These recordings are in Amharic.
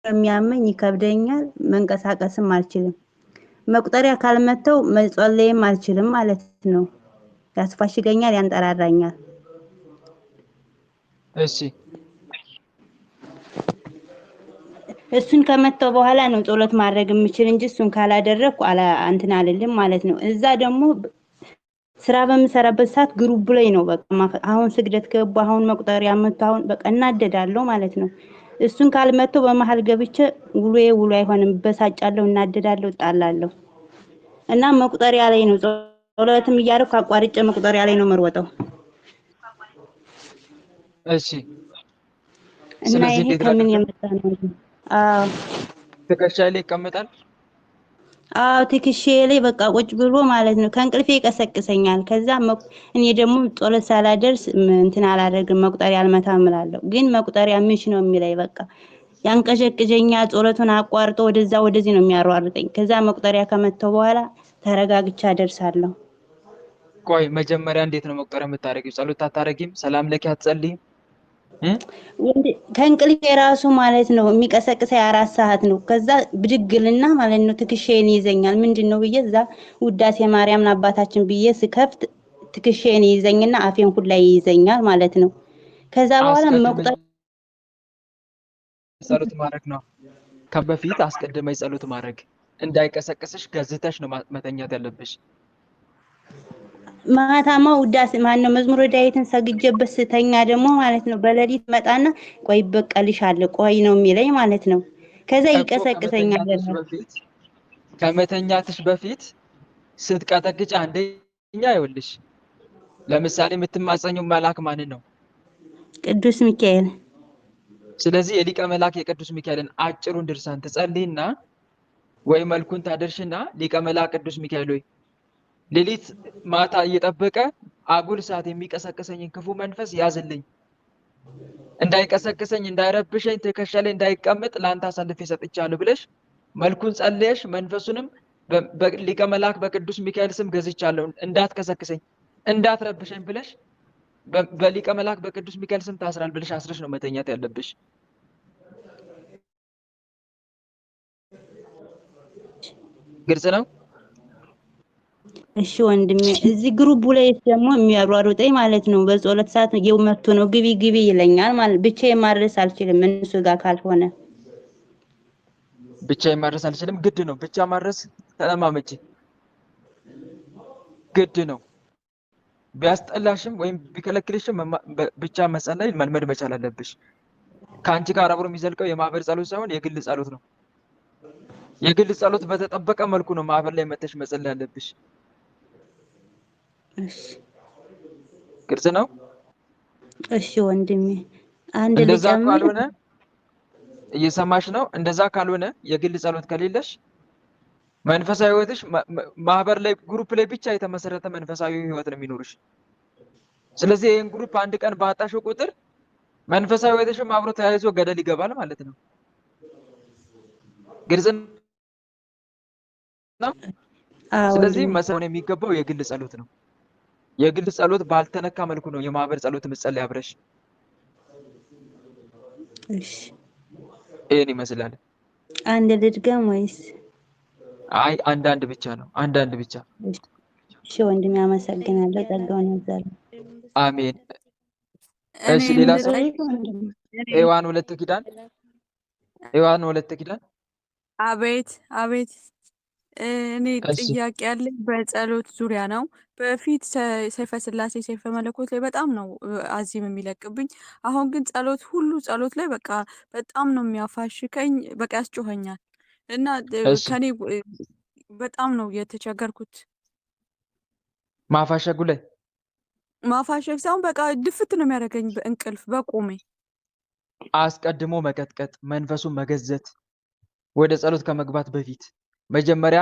የሚያመኝ ይከብደኛል፣ መንቀሳቀስም አልችልም። መቁጠሪያ ካልመተው መጸለይም አልችልም ማለት ነው። ያስፋሽገኛል፣ ያንጠራራኛል። እሺ እሱን ከመተው በኋላ ነው ጸሎት ማድረግ የምችል እንጂ እሱን ካላደረኩ እንትን አልልም ማለት ነው። እዛ ደግሞ ስራ በምሰራበት ሰዓት ግሩፕ ላይ ነው በቃ አሁን ስግደት ገባ፣ አሁን መቁጠሪያ መተው፣ አሁን በቃ እናደዳለሁ ማለት ነው። እሱን ካልመተው በመሃል ገብቼ ውሎ አይሆንም፣ በሳጫለሁ፣ እናደዳለሁ፣ እጣላለሁ እና መቁጠሪያ ላይ ነው ጸሎትም እያደረኩ አቋርጬ መቁጠሪያ ላይ ነው የምሮጠው እሺ። እና ስለዚህ ይሄ እንዴት ከምን ላድርግ? የመጣ ነው? አዎ ትከሻዬ ላይ ይቀመጣል። አዎ ትክሼ ላይ በቃ ቁጭ ብሎ ማለት ነው። ከእንቅልፌ ይቀሰቅሰኛል። ከዛ እኔ ደግሞ ጸሎት ሳላደርስ እንትን አላደርግም፣ መቁጠሪያ አልመታም እላለሁ። ግን መቁጠሪያ ምሽ ነው የሚለኝ በቃ ያንቀዠቅዠኛል። ጸሎቱን አቋርጦ ወደዚህ ነው የሚያሯርጠኝ። ከዛ መቁጠሪያ ከመተው በኋላ ተረጋግቻ አደርሳለሁ። ቆይ መጀመሪያ እንዴት ነው መቁጠሪያ የምታደርጊው? ጸሎት አታደርጊም? ሰላም ለኪ አትጸልይም? ከእንቅልፌ የራሱ ማለት ነው የሚቀሰቅሰኝ 4 ሰዓት ነው። ከዛ ብድግልና ማለት ነው ትክሼን ይዘኛል። ምንድነው ብዬ እዛ ውዳሴ ማርያምን አባታችን ብዬ ስከፍት ትክሼን ይዘኝና አፌን ሁላ ይይዘኛል ማለት ነው። ከዛ በኋላ አስቀድመሽ መቁጠር ጸሎት ማድረግ ነው። ከበፊት አስቀድመሽ ጸሎት ማድረግ እንዳይቀሰቅስሽ ገዝተሽ ነው መተኛት ያለብሽ። ማታማ ውዳሴ ማነው መዝሙረ ዳዊትን ሰግጄበት ስተኛ ደግሞ ማለት ነው በሌሊት መጣና ቆይ በቀልሻለሁ ቆይ ነው የሚለኝ ማለት ነው። ከዛ እኮ ይቀሰቅሰኛል። ከመተኛትሽ በፊት ስትቀጠቅጭ አንደኛ ይኸውልሽ፣ ለምሳሌ የምትማጸኘው መልአክ ማንን ነው? ቅዱስ ሚካኤል። ስለዚህ የሊቀ መልአክ የቅዱስ ሚካኤልን አጭሩን ድርሳን ትጸልይና ወይ መልኩን ታደርሽና ሊቀ መልአክ ቅዱስ ሚካኤል ሆይ ሌሊት ማታ እየጠበቀ አጉል ሰዓት የሚቀሰቅሰኝን ክፉ መንፈስ ያዝልኝ፣ እንዳይቀሰቅሰኝ እንዳይረብሸኝ፣ ትከሻ ላይ እንዳይቀመጥ ለአንተ አሳልፌ ሰጥቻለሁ ብለሽ መልኩን ጸልየሽ መንፈሱንም በሊቀ መልአክ በቅዱስ ሚካኤል ስም ገዝቻለሁ እንዳትቀሰቅሰኝ እንዳትረብሸኝ ብለሽ በሊቀ መልአክ በቅዱስ ሚካኤል ስም ታስራል ብለሽ አስረሽ ነው መተኛት ያለብሽ። ግልጽ ነው? እሺ ወንድሜ፣ እዚህ ግሩቡ ላይ ደግሞ የሚያሯሩጠኝ ማለት ነው በጸሎት ሰዓት መጥቶ ነው ግቢ ግቢ ይለኛል ማለት ብቻዬን ማድረስ አልችልም እነሱ ጋር ካልሆነ። ብቻዬን ማድረስ አልችልም። ግድ ነው ብቻ ማድረስ ተለማመጪ። ግድ ነው ቢያስጠላሽም ወይም ቢከለክልሽም ብቻ መጸለይ መልመድ መቻል አለብሽ። ከአንቺ ጋር አብሮ የሚዘልቀው የማህበር ጸሎት ሳይሆን የግል ጸሎት ነው። የግል ጸሎት በተጠበቀ መልኩ ነው ማህበር ላይ መተሽ መጸለይ ያለብሽ። እሺ ግልጽ ነው? እሺ ወንድሜ፣ አንድ እንደዛ ልጨምር። ካልሆነ እየሰማሽ ነው? እንደዛ ካልሆነ የግል ጸሎት ከሌለሽ መንፈሳዊ ህይወትሽ ማህበር ላይ ግሩፕ ላይ ብቻ የተመሰረተ መንፈሳዊ ህይወት ነው የሚኖርሽ። ስለዚህ ይህን ግሩፕ አንድ ቀን ባጣሽው ቁጥር መንፈሳዊ ህይወትሽም አብሮ ተያይዞ ገደል ይገባል ማለት ነው። ግልጽ ነው? ስለዚህ መሰውን የሚገባው የግል ጸሎት ነው። የግል ጸሎት ባልተነካ መልኩ ነው የማህበር ጸሎት ምጸልይ አብረሽ። እሺ ይሄን ይመስላል። አንድ ልድገም ወይስ? አይ አንዳንድ ብቻ ነው፣ አንዳንድ ብቻ። እሺ ወንድሜ አመሰግናለሁ። ጸጋውን ያብዛልኝ። አሜን። እሺ ሌላ ሰው? ሔዋን ወለተ ኪዳን፣ ሔዋን ወለተ ኪዳን። አቤት አቤት። እኔ ጥያቄ ያለኝ በጸሎት ዙሪያ ነው። በፊት ሰይፈ ስላሴ ሰይፈ መለኮት ላይ በጣም ነው አዚም የሚለቅብኝ። አሁን ግን ጸሎት ላይ በቃ በጣም ነው የሚያፋሽከኝ፣ በቃ ያስጮኸኛል እና ከኔ በጣም ነው የተቸገርኩት። ማፋሸጉ ላይ ማፋሸግ ሳይሆን በቃ ድፍት ነው የሚያደርገኝ በእንቅልፍ በቁሜ። አስቀድሞ መቀጥቀጥ፣ መንፈሱን መገዘት ወደ ጸሎት ከመግባት በፊት መጀመሪያ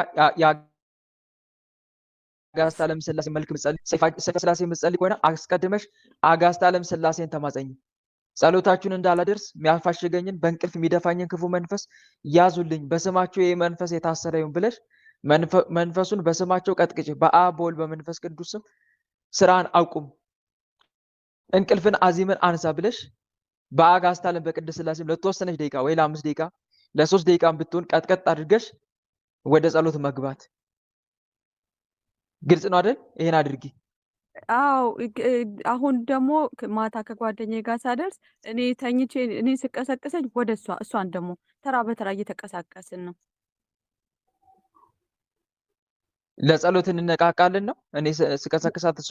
አጋዕዝተ ዓለም ሥላሴ መልክ ምጸልይ ሰይፈ ስላሴ ምጸልይ ከሆነ አስቀድመሽ አጋዕዝተ ዓለም ሥላሴን ተማጸኝ። ጸሎታችሁን እንዳላደርስ የሚያፋሽገኝን በእንቅልፍ የሚደፋኝን ክፉ መንፈስ ያዙልኝ፣ በስማቸው ይህ መንፈስ የታሰረ ይሁን ብለሽ መንፈሱን በስማቸው ቀጥቅጭ። በአብ በወልድ በመንፈስ ቅዱስ ስም ስራን አቁም፣ እንቅልፍን አዚምን አንሳ ብለሽ በአጋዕዝተ ዓለም በቅድስት ሥላሴ ለተወሰነች ደቂቃ ወይ ለ5 ደቂቃ ለ3 ደቂቃም ብትሆን ቀጥቀጥ አድርገሽ ወደ ጸሎት መግባት። ግልጽ ነው አይደል? ይሄን አድርጊ። አዎ አሁን ደግሞ ማታ ከጓደኛዬ ጋር ሳደርስ እኔ ተኝቼ እኔ ስቀሰቅሰኝ ወደ እሷን ደግሞ ተራ በተራ እየተቀሳቀስን ነው። ለጸሎት እንነቃቃለን ነው እኔ ስቀሰቅሳት እሷ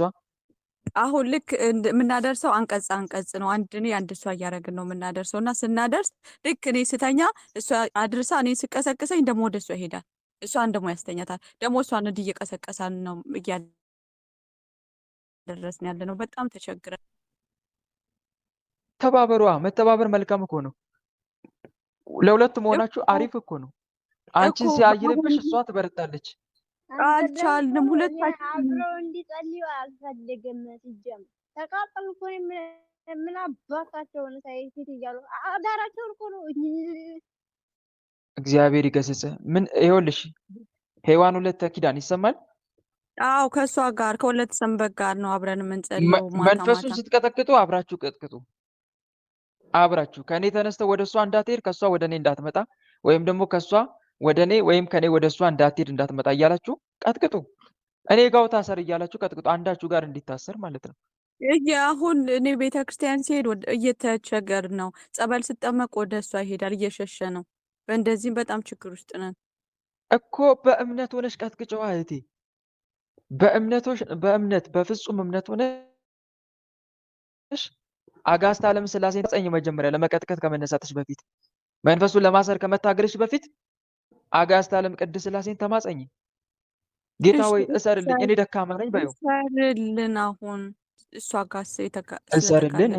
አሁን ልክ የምናደርሰው አንቀጽ ነው። አንድ እኔ አንድ እሷ እያደረግን ነው የምናደርሰው እና ስናደርስ ልክ እኔ ስተኛ እሷ አድርሳ እኔ ስቀሰቅሰኝ ደግሞ ወደ እሷ ይሄዳል። እሷን ደግሞ ያስተኛታል። ደግሞ እሷን እንዲህ እየቀሰቀሳን ነው እያደረስን ያለ ነው። በጣም ተቸግረን። ተባበሯ። መተባበር መልካም እኮ ነው። ለሁለቱም ሆናችሁ አሪፍ እኮ ነው። አንቺን ሲያይልብሽ እሷ ትበረታለች። አልቻልንም። ሁለታችን አብረው እንዲጸልዩ አልፈልግም። ሲጀምር ተቃጠሉ እኮ ምን አባታቸው ነው ሳይፊት እያሉ አዳራቸውን እኮ ነው። እግዚአብሔር ይገስጽ። ምን ይኸውልሽ ሔዋን 2 ኪዳን ይሰማል። አዎ ከእሷ ጋር ከሁለት ሰንበት ጋር ነው አብረን የምንጸልየው። ማታ መንፈሱን ስትቀጠቅጡ አብራችሁ ቀጥቅጡ። አብራችሁ ከኔ ተነስተው ወደ እሷ እንዳትሄድ ከእሷ ወደ እኔ እንዳትመጣ ወይም ደግሞ ከእሷ ወደ እኔ ወይም ከኔ ወደ እሷ እንዳትሄድ እንዳትመጣ እያላችሁ ቀጥቅጡ። እኔ ጋው ታሰር እያላችሁ ቀጥቅጡ። አንዳችሁ ጋር እንዲታሰር ማለት ነው። አሁን እኔ ቤተክርስቲያን ሲሄድ እየተቸገር ነው። ጸበል ስጠመቅ ወደ እሷ ይሄዳል፣ እየሸሸ ነው። በእንደዚህም በጣም ችግር ውስጥ ነን እኮ። በእምነት ሆነሽ ቀጥቅጨዋ እህቴ። በእምነት በፍጹም እምነት ሆነሽ አጋዕዝተ ዓለም ሥላሴን ተጸኝ። መጀመሪያ ለመቀጥቀጥ ከመነሳትሽ በፊት መንፈሱን ለማሰር ከመታገልሽ በፊት አጋዕዝተ ዓለም ቅድስት ሥላሴን ተማጸኝ። ጌታ ወይ እሰርልኝ፣ እኔ ደካማ ነኝ በይው። እሰርልን። አሁን እሷ ጋር እሰርልን።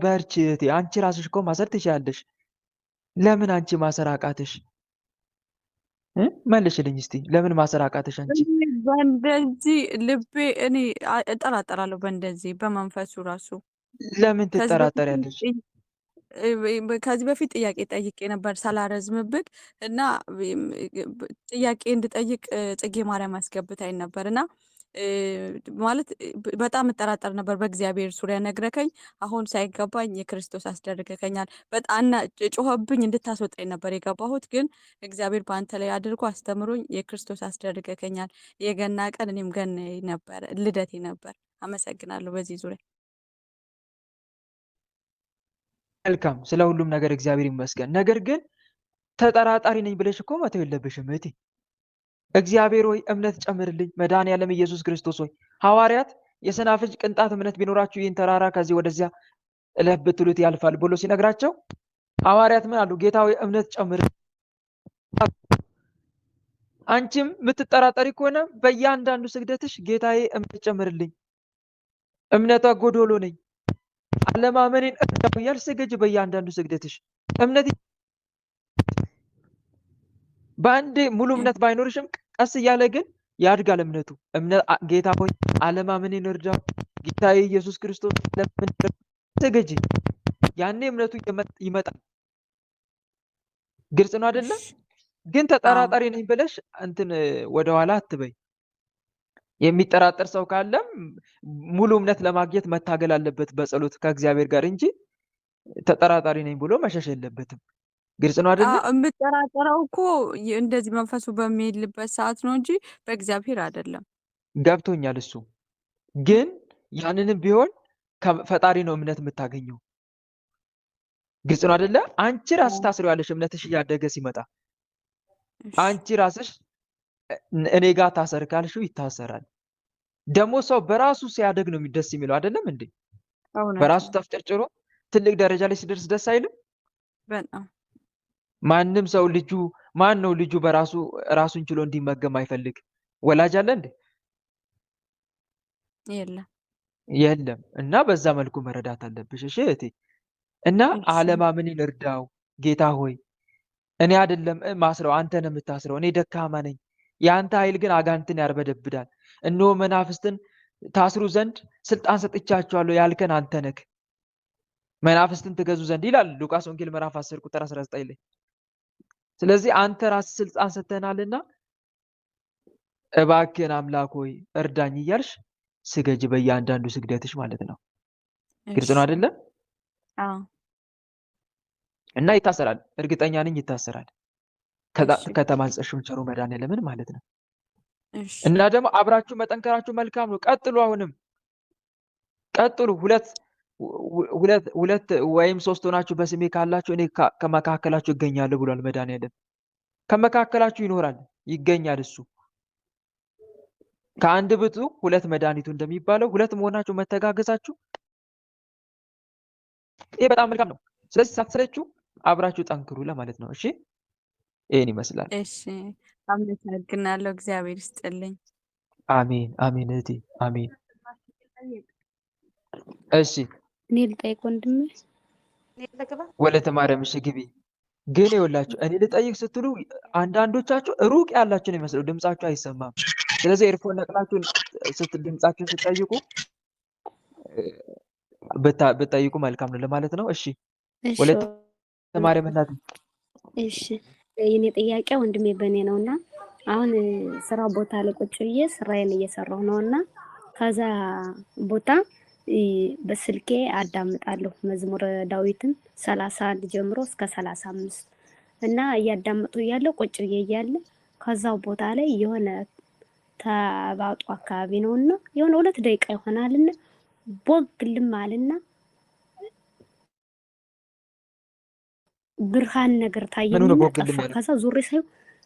በርቺ እህቴ። አንቺ ራስሽ እኮ ማሰር ትችያለሽ። ለምን አንቺ ማሰር አቃተሽ? መልሽልኝ እስቲ። ለምን ማሰር አቃተሽ አንቺ? በእንደዚህ ልቤ እኔ እጠራጠራለሁ። በእንደዚህ በመንፈሱ ራሱ ለምን ትጠራጠሪያለሽ? ከዚህ በፊት ጥያቄ ጠይቄ ነበር ሳላረዝምብክ እና ጥያቄ እንድጠይቅ ጽጌ ማርያም አስገብታኝ ነበር እና ማለት በጣም እጠራጠር ነበር በእግዚአብሔር ዙሪያ ነግረከኝ። አሁን ሳይገባኝ የክርስቶስ አስደርገከኛል። በጣም ጮኸብኝ እንድታስወጣኝ ነበር የገባሁት፣ ግን እግዚአብሔር በአንተ ላይ አድርጎ አስተምሮኝ የክርስቶስ አስደርገከኛል። የገና ቀን እኔም ገና ነበር ልደቴ ነበር። አመሰግናለሁ በዚህ ዙሪያ። መልካም። ስለ ሁሉም ነገር እግዚአብሔር ይመስገን። ነገር ግን ተጠራጣሪ ነኝ ብለሽ እኮ መተው የለብሽም እህቴ። እግዚአብሔር ሆይ እምነት ጨምርልኝ። መድኃኔዓለም ኢየሱስ ክርስቶስ ሆይ ሐዋርያት የሰናፍጭ ቅንጣት እምነት ቢኖራችሁ ይህን ተራራ ከዚህ ወደዚያ እለፍ ብትሉት ያልፋል ብሎ ሲነግራቸው ሐዋርያት ምን አሉ? ጌታ ሆይ እምነት ጨምርልኝ። አንቺም የምትጠራጠሪ ከሆነ በእያንዳንዱ ስግደትሽ ጌታዬ እምነት ጨምርልኝ፣ እምነቷ ጎዶሎ ነኝ፣ አለማመኔን እርዳው እያልሽ ስገጂ። በእያንዳንዱ ስግደትሽ እምነት በአንዴ ሙሉ እምነት ባይኖርሽም ቀስ እያለ ግን ያድጋል እምነቱ። ጌታ ሆይ አለማመኔን እርዳው፣ ጌታዬ ኢየሱስ ክርስቶስ ለምን ስገጂ። ያኔ እምነቱ ይመጣል። ግልጽ ነው አይደለ? ግን ተጠራጣሪ ነኝ ብለሽ እንትን ወደኋላ አትበይ። የሚጠራጠር ሰው ካለም ሙሉ እምነት ለማግኘት መታገል አለበት በጸሎት ከእግዚአብሔር ጋር እንጂ ተጠራጣሪ ነኝ ብሎ መሸሽ የለበትም። ግልጽ ነው አይደለ? የምጠራጠረው እኮ እንደዚህ መንፈሱ በሚሄድበት ሰዓት ነው እንጂ በእግዚአብሔር አይደለም። ገብቶኛል እሱ። ግን ያንንም ቢሆን ከፈጣሪ ነው እምነት የምታገኘው። ግልጽ ነው አይደለ? አንቺ ራስሽ ታስሪዋለሽ እምነትሽ እያደገ ሲመጣ። አንቺ ራስሽ እኔ ጋር ታሰር ካልሽው ይታሰራል። ደግሞ ሰው በራሱ ሲያደግ ነው ደስ የሚለው አይደለም እንዴ? በራሱ ተፍጨርጭሮ ትልቅ ደረጃ ላይ ሲደርስ ደስ አይልም? በጣም ማንም ሰው ማን ነው ልጁ በራሱ ራሱን ችሎ እንዲመገም አይፈልግ? ወላጅ አለ እንዴ? የለም። እና በዛ መልኩ መረዳት አለብሽ እሺ እህቴ። እና አለማመኔን እርዳው ጌታ ሆይ፣ እኔ አይደለም ማስረው አንተ ነህ የምታስረው፣ እኔ ደካማ ነኝ። የአንተ ኃይል ግን አጋንንትን ያርበደብዳል። እነሆ መናፍስትን ታስሩ ዘንድ ስልጣን ሰጥቻችኋለሁ ያልከን አንተ ነህ፣ መናፍስትን ትገዙ ዘንድ ይላል ሉቃስ ወንጌል ምዕራፍ 10 ቁጥር 19 ላይ። ስለዚህ አንተ ራስህ ስልጣን ሰጥተናልና እባክህን አምላክ ሆይ እርዳኝ እያልሽ ስገጂ በእያንዳንዱ ስግደትሽ ማለት ነው። ግልጽ ነው አይደለም? እና ይታሰራል። እርግጠኛ ነኝ ይታሰራል። ከተማጸንሽው ቸሩ መድኃኒዓለምን ማለት ነው። እና ደግሞ አብራችሁ መጠንከራችሁ መልካም ነው። ቀጥሉ። አሁንም ቀጥሉ። ሁለት ወይም ሶስት ሆናችሁ በስሜ ካላችሁ እኔ ከመካከላችሁ እገኛለሁ ብሏል መድኃኒዓለም። ከመካከላችሁ ይኖራል፣ ይገኛል እሱ። ከአንድ ብቱ ሁለት መድኃኒቱ እንደሚባለው ሁለት መሆናችሁ መተጋገዛችሁ ይሄ በጣም መልካም ነው። ስለዚህ ሳትሰለችሁ አብራችሁ ጠንክሩ ለማለት ነው። እሺ ይሄን ይመስላል። እሺ አመሰግናለሁ። እግዚአብሔር ይስጥልኝ። አሜን አሜን እህቴ አሜን። እሺ እኔ ልጠይቅ ወንድሜ ወለተ ማርያም እሺ ግቢ። ግን ይኸውላችሁ እኔ ልጠይቅ ስትሉ አንዳንዶቻችሁ ሩቅ ያላችሁ ነው የሚመስለው፣ ድምጻችሁ አይሰማም። ስለዚህ ኤርፎን ነቅላችሁ ድምጻችሁን ስትጠይቁ ብትጠይቁ መልካም ነው ለማለት ነው። እሺ ወለተ ማርያም እናት። እሺ የኔ ጥያቄ ወንድሜ በእኔ ነውና አሁን ስራ ቦታ ላይ ቁጭ ብዬ ስራዬን እየሰራሁ ነውና ከዛ ቦታ በስልኬ አዳምጣለሁ መዝሙረ ዳዊትን 31 ጀምሮ እስከ 35 እና እያዳመጡ እያለሁ ቁጭ ብዬ እያለ ከዛው ቦታ ላይ የሆነ ተባጡ አካባቢ ነውና የሆነ 2 ደቂቃ ይሆናልና ቦግልም አለና ብርሃን ነገር ታየኝና ጠፋ። ከዛ ዙሬ ሳይው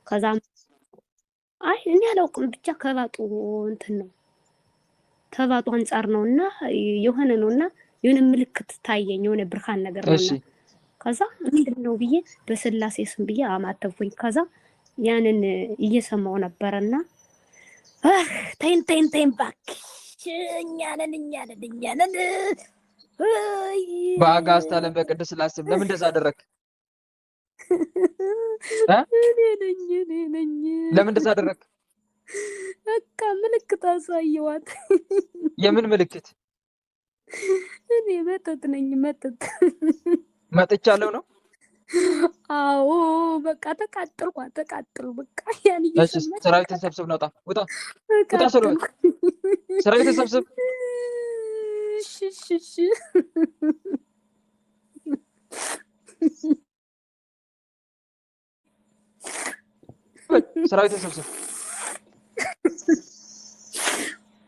ከዛ አይ እኔ አላውቅም ብቻ ከባጡ እንትን ነው ተባጡ አንጻር ነውና የሆነ ነውና የሆነ ምልክት ታየኝ፣ የሆነ ብርሃን ነገር ነውና ከዛ ምንድነው ብዬ በስላሴ ስም ብዬ አማተብኩኝ። ከዛ ያንን እየሰማው ነበርና ተይን ባክሽ እኛ ነን በአጋዕዝተ ዓለም በቅድስት ሥላሴ ለምን እንደዛ አደረክ? እኔ ነኝ ለምን እንደዛ አደረክ? በቃ ምልክት አሳየዋት። የምን ምልክት? እኔ መጠጥ ነኝ መጥቻለሁ ነው። አዎ በቃ ተቃጥልኩ በቃ ያን እየሰማች ሰራዊት ተሰብስብ ነው። ውጣ ሰራዊት ተሰብስብ። እሺ ሰራዊት ተሰብስብ።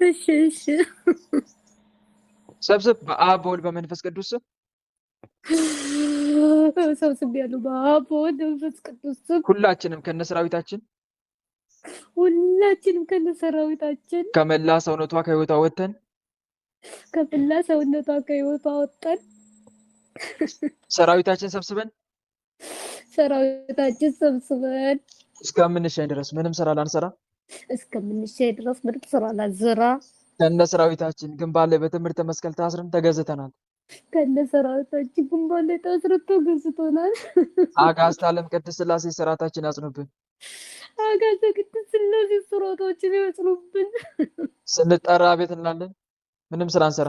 እሺ ሰብስብ። በአብ በወልድ በመንፈስ ቅዱስ ሰብስቤያለሁ። በአብ በወልድ በመንፈስ ቅዱስ ሁላችንም ከነሰራዊታችን ከመላ ሰውነቷ ከህይወቷ ወጥተን ሰራዊታችን ሰብስበን እስከምንሸኝ ድረስ ምንም ስራ ላንሰራ ከነ ሰራዊታችን ግንባር ላይ በትምህርተ መስቀል ታስረን ተገዝተናል። አጋዕዝተ ዓለም ቅድስት ሥላሴ ስርዓታችን ያጽኑብን። ስንጠራ ቤት እንላለን፣ ምንም ስራ አንሰራ።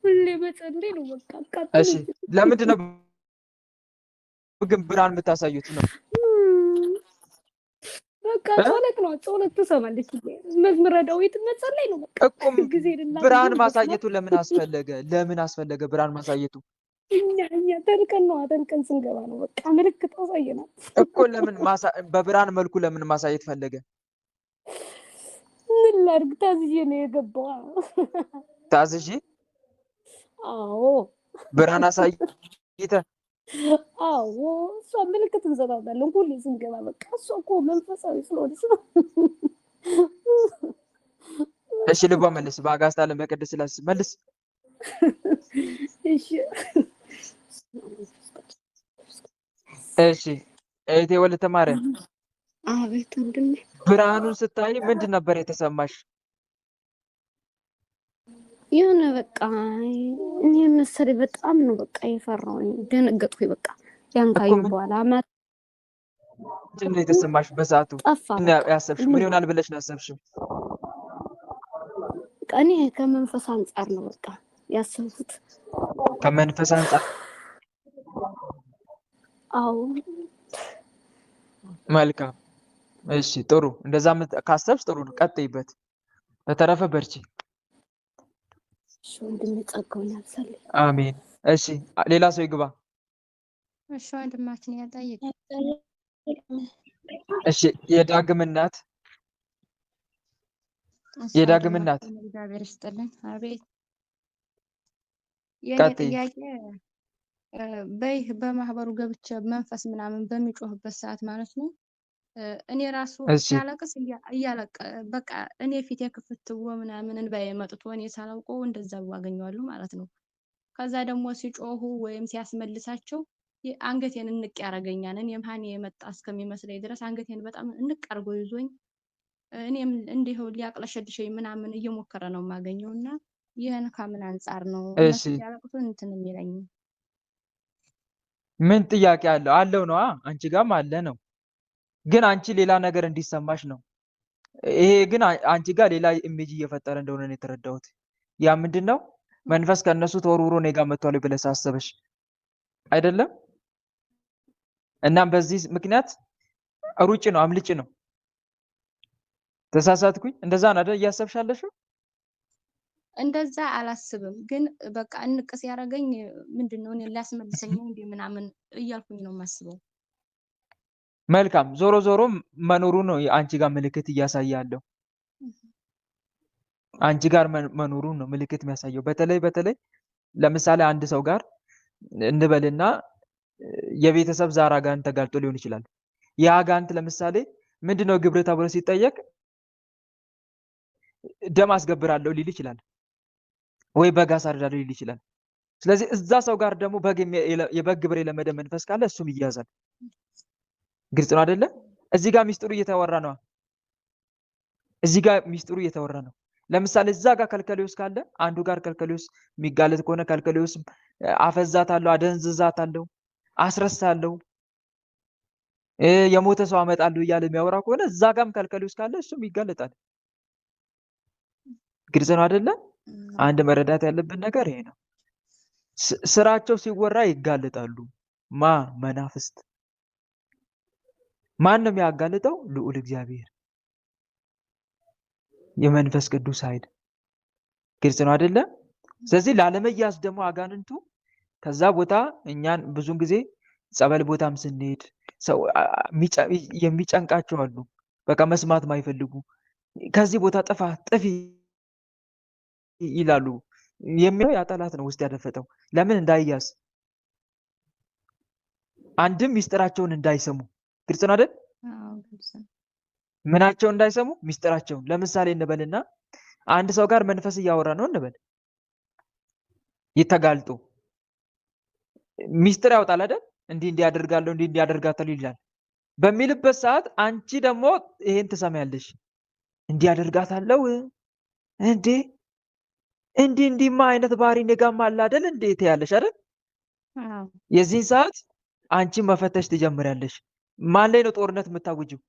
ሁሌ መጸለይ ነው በቃ። እሺ ለምንድን ነው ግን ብርሃን የምታሳዩት ነው? በቃ ጸሎት ትሰማለች። መዝሙረ ዳዊት መጸለይ ነው በቃ። ብርሃን ማሳየቱ ለምን አስፈለገ? ብርሃን ማሳየቱ እኛ ተልቀን ስንገባ ነው በቃ ምልክት አሳየናል እኮ። ለምን በብርሃን መልኩ ለምን ማሳየት ፈለገ? ምን ላድርግ? ታዝዤ ነው የገባው። ታዝዤ? አዎ። ብርሃን አሳይተ? አዎ። እሷ ምልክት እንሰጣለን ሁሌ ስንገባ በቃ። እሷ እኮ መንፈሳዊ ስለሆነች ነው። እሺ ልቧ መልስ። በአጋዕዝተ ዓለም በቅድስት ሥላሴ መልስ። እሺ እህቴ ወለተ ማርያም። አቤት ወንድሜ። ብርሃኑን ስታይ ምንድን ነበር የተሰማሽ? የሆነ በቃ እኔ መሰለኝ በጣም ነው በቃ የፈራሁኝ፣ ደነገጥኩኝ በቃ። ያን ካየሁ በኋላ ምንድን ነው የተሰማሽ በሰዓቱ? ምን ያሰብሽ? ምን ይሆናል ብለሽ ነው ያሰብሽው? እኔ ከመንፈስ አንጻር ነው በቃ ያሰብኩት። ከመንፈስ አንጻር? አዎ። መልካም። እሺ ጥሩ። እንደዛ ካሰብሽ ጥሩ ነው፣ ቀጥይበት። በተረፈ በርቺ። እሺ ወንድሜ ጸጋውን ያብዛልኝ። አሜን። እሺ ሌላ ሰው ይግባ። እሺ ወንድማችን ያጠይቅ። እሺ የዳግም እናት እሺ የዳግም እናት ወንድማችን እግዚአብሔር ይስጥልን። አቤት የኔ ቀጥይ። ጥያቄ በይህ በማህበሩ ገብቼ መንፈስ ምናምን በሚጮህበት ሰዓት ማለት ነው እኔ ራሱ እሺ ሲያለቅስ በቃ እኔ ፊት የክፍትው ምናምን እንባዬ መጥቶ እኔ ሳላውቀው እንደዛ አገኘዋለሁ ማለት ነው። ከዛ ደግሞ ሲጮሁ ወይም ሲያስመልሳቸው አንገቴን እንቅ ያደርገኛል። እኔም ሀኒ የመጣ እስከሚመስለኝ ድረስ አንገቴን በጣም እንቅ አድርጎ ይዞኝ እኔም እንዲሁ ሊያቅለሸልሸኝ ምናምን እየሞከረ ነው የማገኘው እና ይህን ከምን አንጻር ነው እነሱ እሺ ሲያለቅሱ እንትን የሚለኝ? ምን ጥያቄ አለው? አለው ነዋ። አንቺ ጋርም አለ ነው፣ ግን አንቺ ሌላ ነገር እንዲሰማሽ ነው። ይሄ ግን አንቺ ጋር ሌላ ኢሜጅ እየፈጠረ እንደሆነ ነው የተረዳሁት። ያ ምንድን ነው? መንፈስ ከእነሱ ተወርውሮ እኔ ጋር መጥቷል ብለሽ አሰበሽ አይደለም? እናም በዚህ ምክንያት ሩጭ ነው አምልጭ ነው። ተሳሳትኩኝ? እንደዛ ነው አይደል እያሰብሽ ያለሽው? እንደዛ አላስብም፣ ግን በቃ እንቅ ሲያደርገኝ ምንድነው እኔ ሊያስመልሰኝ ነው እንዴ ምናምን እያልኩኝ ነው የማስበው። መልካም። ዞሮ ዞሮ መኖሩ ነው አንቺ ጋር ምልክት እያሳየ ያለው። አንቺ ጋር መኖሩን ነው ምልክት የሚያሳየው። በተለይ ለምሳሌ አንድ ሰው ጋር እንበልና የቤተሰብ ዛር አጋንንት ተጋልጦ ሊሆን ይችላል። ያ አጋንንት ለምሳሌ ምንድነው ግብር ተብሎ ሲጠየቅ ደም አስገብራለሁ ሊል ይችላል፣ ወይ በግ አሳርዳለሁ ሊል ይችላል። ስለዚህ እዛ ሰው ጋር ደግሞ የበግ ግብር የለመደ መንፈስ ካለ እሱም ይያዛል። ግልጽ ነው አይደለ? እዚህ ጋር ሚስጥሩ እየተወራ ነው። እዚህ ጋር ሚስጥሩ እየተወራ ነው። ለምሳሌ እዛ ጋር ከልከሌዎስ ካለ አንዱ ጋር ከልከሌዎስ የሚጋለጥ ከሆነ ከልከሌዎስ አፈዛታለሁ፣ አደንዝዛታለሁ፣ አስረሳለሁ፣ የሞተ ሰው አመጣለሁ እያለ የሚያወራ ከሆነ እዛ ጋርም ከልከሌዎስ ካለ እሱም ይጋለጣል። ግልጽ ነው አይደለ? አንድ መረዳት ያለብን ነገር ይሄ ነው። ስራቸው ሲወራ ይጋለጣሉ። መናፍስት። ማን ነው የሚያጋልጠው? ልዑል እግዚአብሔር፣ የመንፈስ ቅዱስ ኃይል። ግልጽ ነው አይደለ? ስለዚህ ላለመያዝ ደግሞ አጋንንቱ ከዛ ቦታ እኛን ብዙን ጊዜ ጸበል ቦታም ስንሄድ ሰው የሚጨንቃቸው አሉ። በቃ መስማት ማይፈልጉ ከዚህ ቦታ ጥፋ ጥፊ ይላሉ። የሚለው ያ ጠላት ነው ውስጥ ያደፈጠው። ለምን እንዳይያዝ፣ አንድም ሚስጥራቸውን እንዳይሰሙ። ግልጽ ነው አይደል? ምናቸው እንዳይሰሙ ሚስጥራቸውን። ለምሳሌ እንበልና አንድ ሰው ጋር መንፈስ እያወራ ነው እንበል፣ ይተጋልጡ ሚስጥር ያወጣል አይደል? እንዲህ ያደርጋለሁ እንዲህ ያደርጋታለሁ ይላል። በሚልበት ሰዓት አንቺ ደግሞ ይሄን ትሰማያለሽ። እንዲህ ያደርጋታለሁ እንዲህማ አይነት ባህሪ ነገም አለ አይደል? እንዴት ያለሽ አይደል? የዚህን ሰዓት አንቺ መፈተሽ ትጀምሪያለሽ። ማን ላይ ነው ጦርነት የምታውጂው?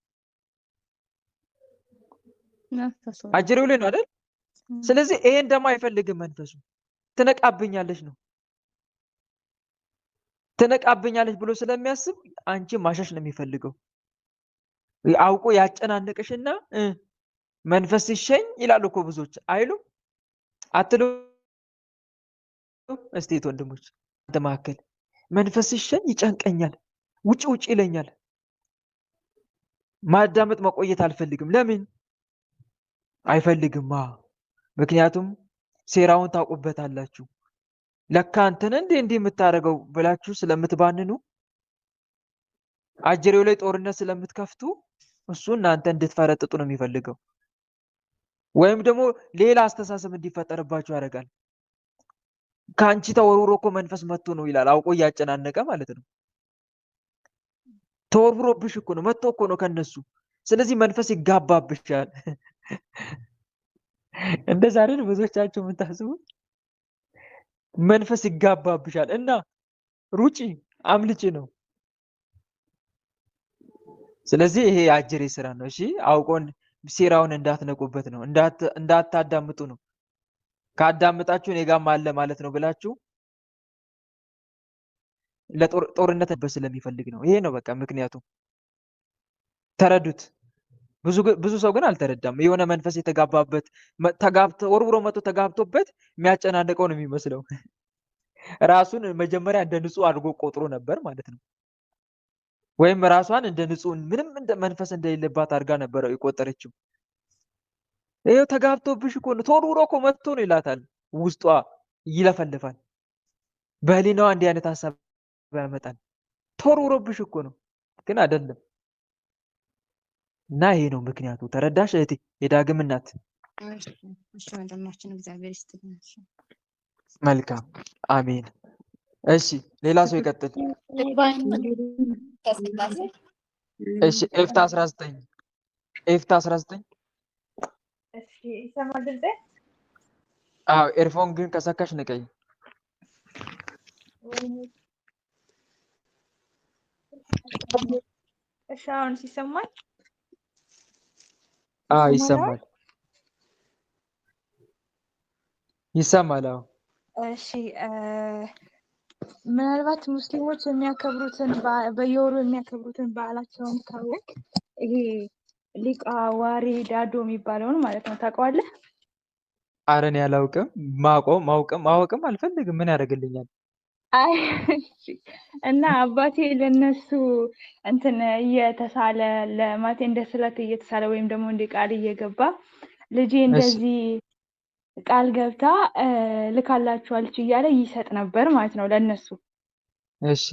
አጅሬው ላይ ነው አይደል? ስለዚህ ይሄን ደግሞ አይፈልግም መንፈሱ። ትነቃብኛለሽ ነው ትነቃብኛለች ብሎ ስለሚያስብ አንቺ ማሸሽ ነው የሚፈልገው። አውቆ ያጨናነቅሽና መንፈስ ሲሸኝ ይላሉ እኮ ብዙዎች አይሉም አትሉ? እስቲ ወንድሞች አንተ መካከል መንፈስ ሲሸኝ ይጨንቀኛል፣ ውጭ ይለኛል፣ ማዳመጥ መቆየት አልፈልግም። ለምን አይፈልግማ? ምክንያቱም ሴራውን ታውቁበታላችሁ። ለካ አንተን እንዲህ የምታደርገው ብላችሁ ስለምትባንኑ አጀሬው ላይ ጦርነት ስለምትከፍቱ እሱ እናንተ እንድትፈረጥጡ ነው የሚፈልገው። ወይም ደግሞ ሌላ አስተሳሰብ እንዲፈጠርባችሁ ያደርጋል። ከአንቺ ተወርውሮ እኮ መንፈስ መጥቶ ነው ይላል። አውቆ እያጨናነቀ ማለት ነው። ተወርውሮብሽ እኮ ነው፣ መጥቶ እኮ ነው ከነሱ። ስለዚህ መንፈስ ይጋባብሻል። እንደዛ አይደል ብዙዎቻችሁ የምታስቡት? መንፈስ ይጋባብሻል እና ሩጪ አምልጪ ነው። ስለዚህ ይሄ የአጀሬ ስራ ነው። እሺ አውቆን ሴራውን እንዳትነቁበት ነው፣ እንዳታዳምጡ ነው። ካዳምጣችሁ እኔ ጋርም አለ ማለት ነው ብላችሁ ለጦርነት ስለሚፈልግ ነው። ይሄ ነው በቃ ምክንያቱ። ተረዱት። ብዙ ሰው ግን አልተረዳም። የሆነ መንፈስ የተጋባበት ወርውሮ መጥቶ ተጋብቶበት የሚያጨናንቀው ነው የሚመስለው። ራሱን መጀመሪያ እንደ ንጹህ አድርጎ ቆጥሮ ነበር ማለት ነው። ወይም ራሷን እንደ ንጹህ ምንም መንፈስ እንደሌለባት አድርጋ ነበር የቆጠረችው። ይሄው ተጋብቶብሽ እኮ ነው፣ ተወርውሮ እኮ መጥቶ ነው ይላታል። ውስጧ ይለፈልፋል። በህሊናዋ እንዲህ አይነት ሀሳብ ያመጣል። ተወርውሮብሽ እኮ ነው፣ ግን አይደለም። እና ይሄ ነው ምክንያቱ። ተረዳሽ እህቴ? የዳግም እናት። እሺ ወንድማችን እግዚአብሔር ይስጥልን። መልካም አሜን። እሺ ሌላ ሰው ይቀጥል። እሺ ኤፍታ 19 ኤፍታ 19 እሺ ይሰማል ድምጼ? አዎ ኤርፎን ግን ከሰካሽ ንቀይ። እሺ አሁን ሲሰማል? ይሰማል ይሰማል። አዎ እሺ ምናልባት ሙስሊሞች የሚያከብሩትን በየወሩ የሚያከብሩትን በዓላቸውን ካወቅ ይሄ ሊቃ ዋሪ ዳዶ የሚባለውን ማለት ነው ታውቀዋለህ? ኧረ እኔ አላውቅም። ማወቅም አልፈልግም። ምን ያደርግልኛል? አይ እና አባቴ ለነሱ እንትን እየተሳለ ለማቴ እንደ ስለት እየተሳለ ወይም ደግሞ እንደ ቃል እየገባ ልጄ እንደዚህ ቃል ገብታ ልካላችኋለች እያለ ይሰጥ ነበር ማለት ነው ለነሱ። እሺ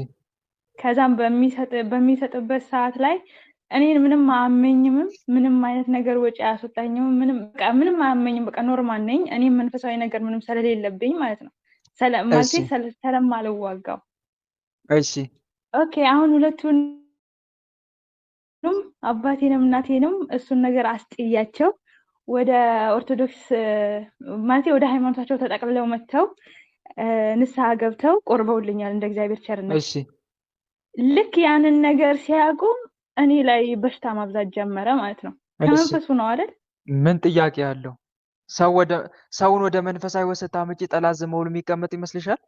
ከዛም በሚሰጥበት ሰዓት ላይ እኔን ምንም አያመኝም፣ ምንም አይነት ነገር ወጪ አያስወጣኝም፣ ምንም አያመኝም። በቃ ኖርማል ነኝ። እኔም መንፈሳዊ ነገር ምንም ስለሌለብኝ ማለት ነው ስለማልዋጋው። እሺ ኦኬ አሁን ሁለቱንም አባቴንም እናቴንም እሱን ነገር አስጥያቸው ወደ ኦርቶዶክስ ማለት ወደ ሃይማኖታቸው ተጠቅልለው መጥተው ንስሐ ገብተው ቆርበውልኛል እንደ እግዚአብሔር ቸርነት። እሺ ልክ ያንን ነገር ሲያውቁ እኔ ላይ በሽታ ማብዛት ጀመረ ማለት ነው። ከመንፈሱ ነው አይደል? ምን ጥያቄ አለው? ሰውን ወደ መንፈሳዊ ሕይወት ስታመጪ ጠላት ዝም ብሎ የሚቀመጥ ይመስልሻል?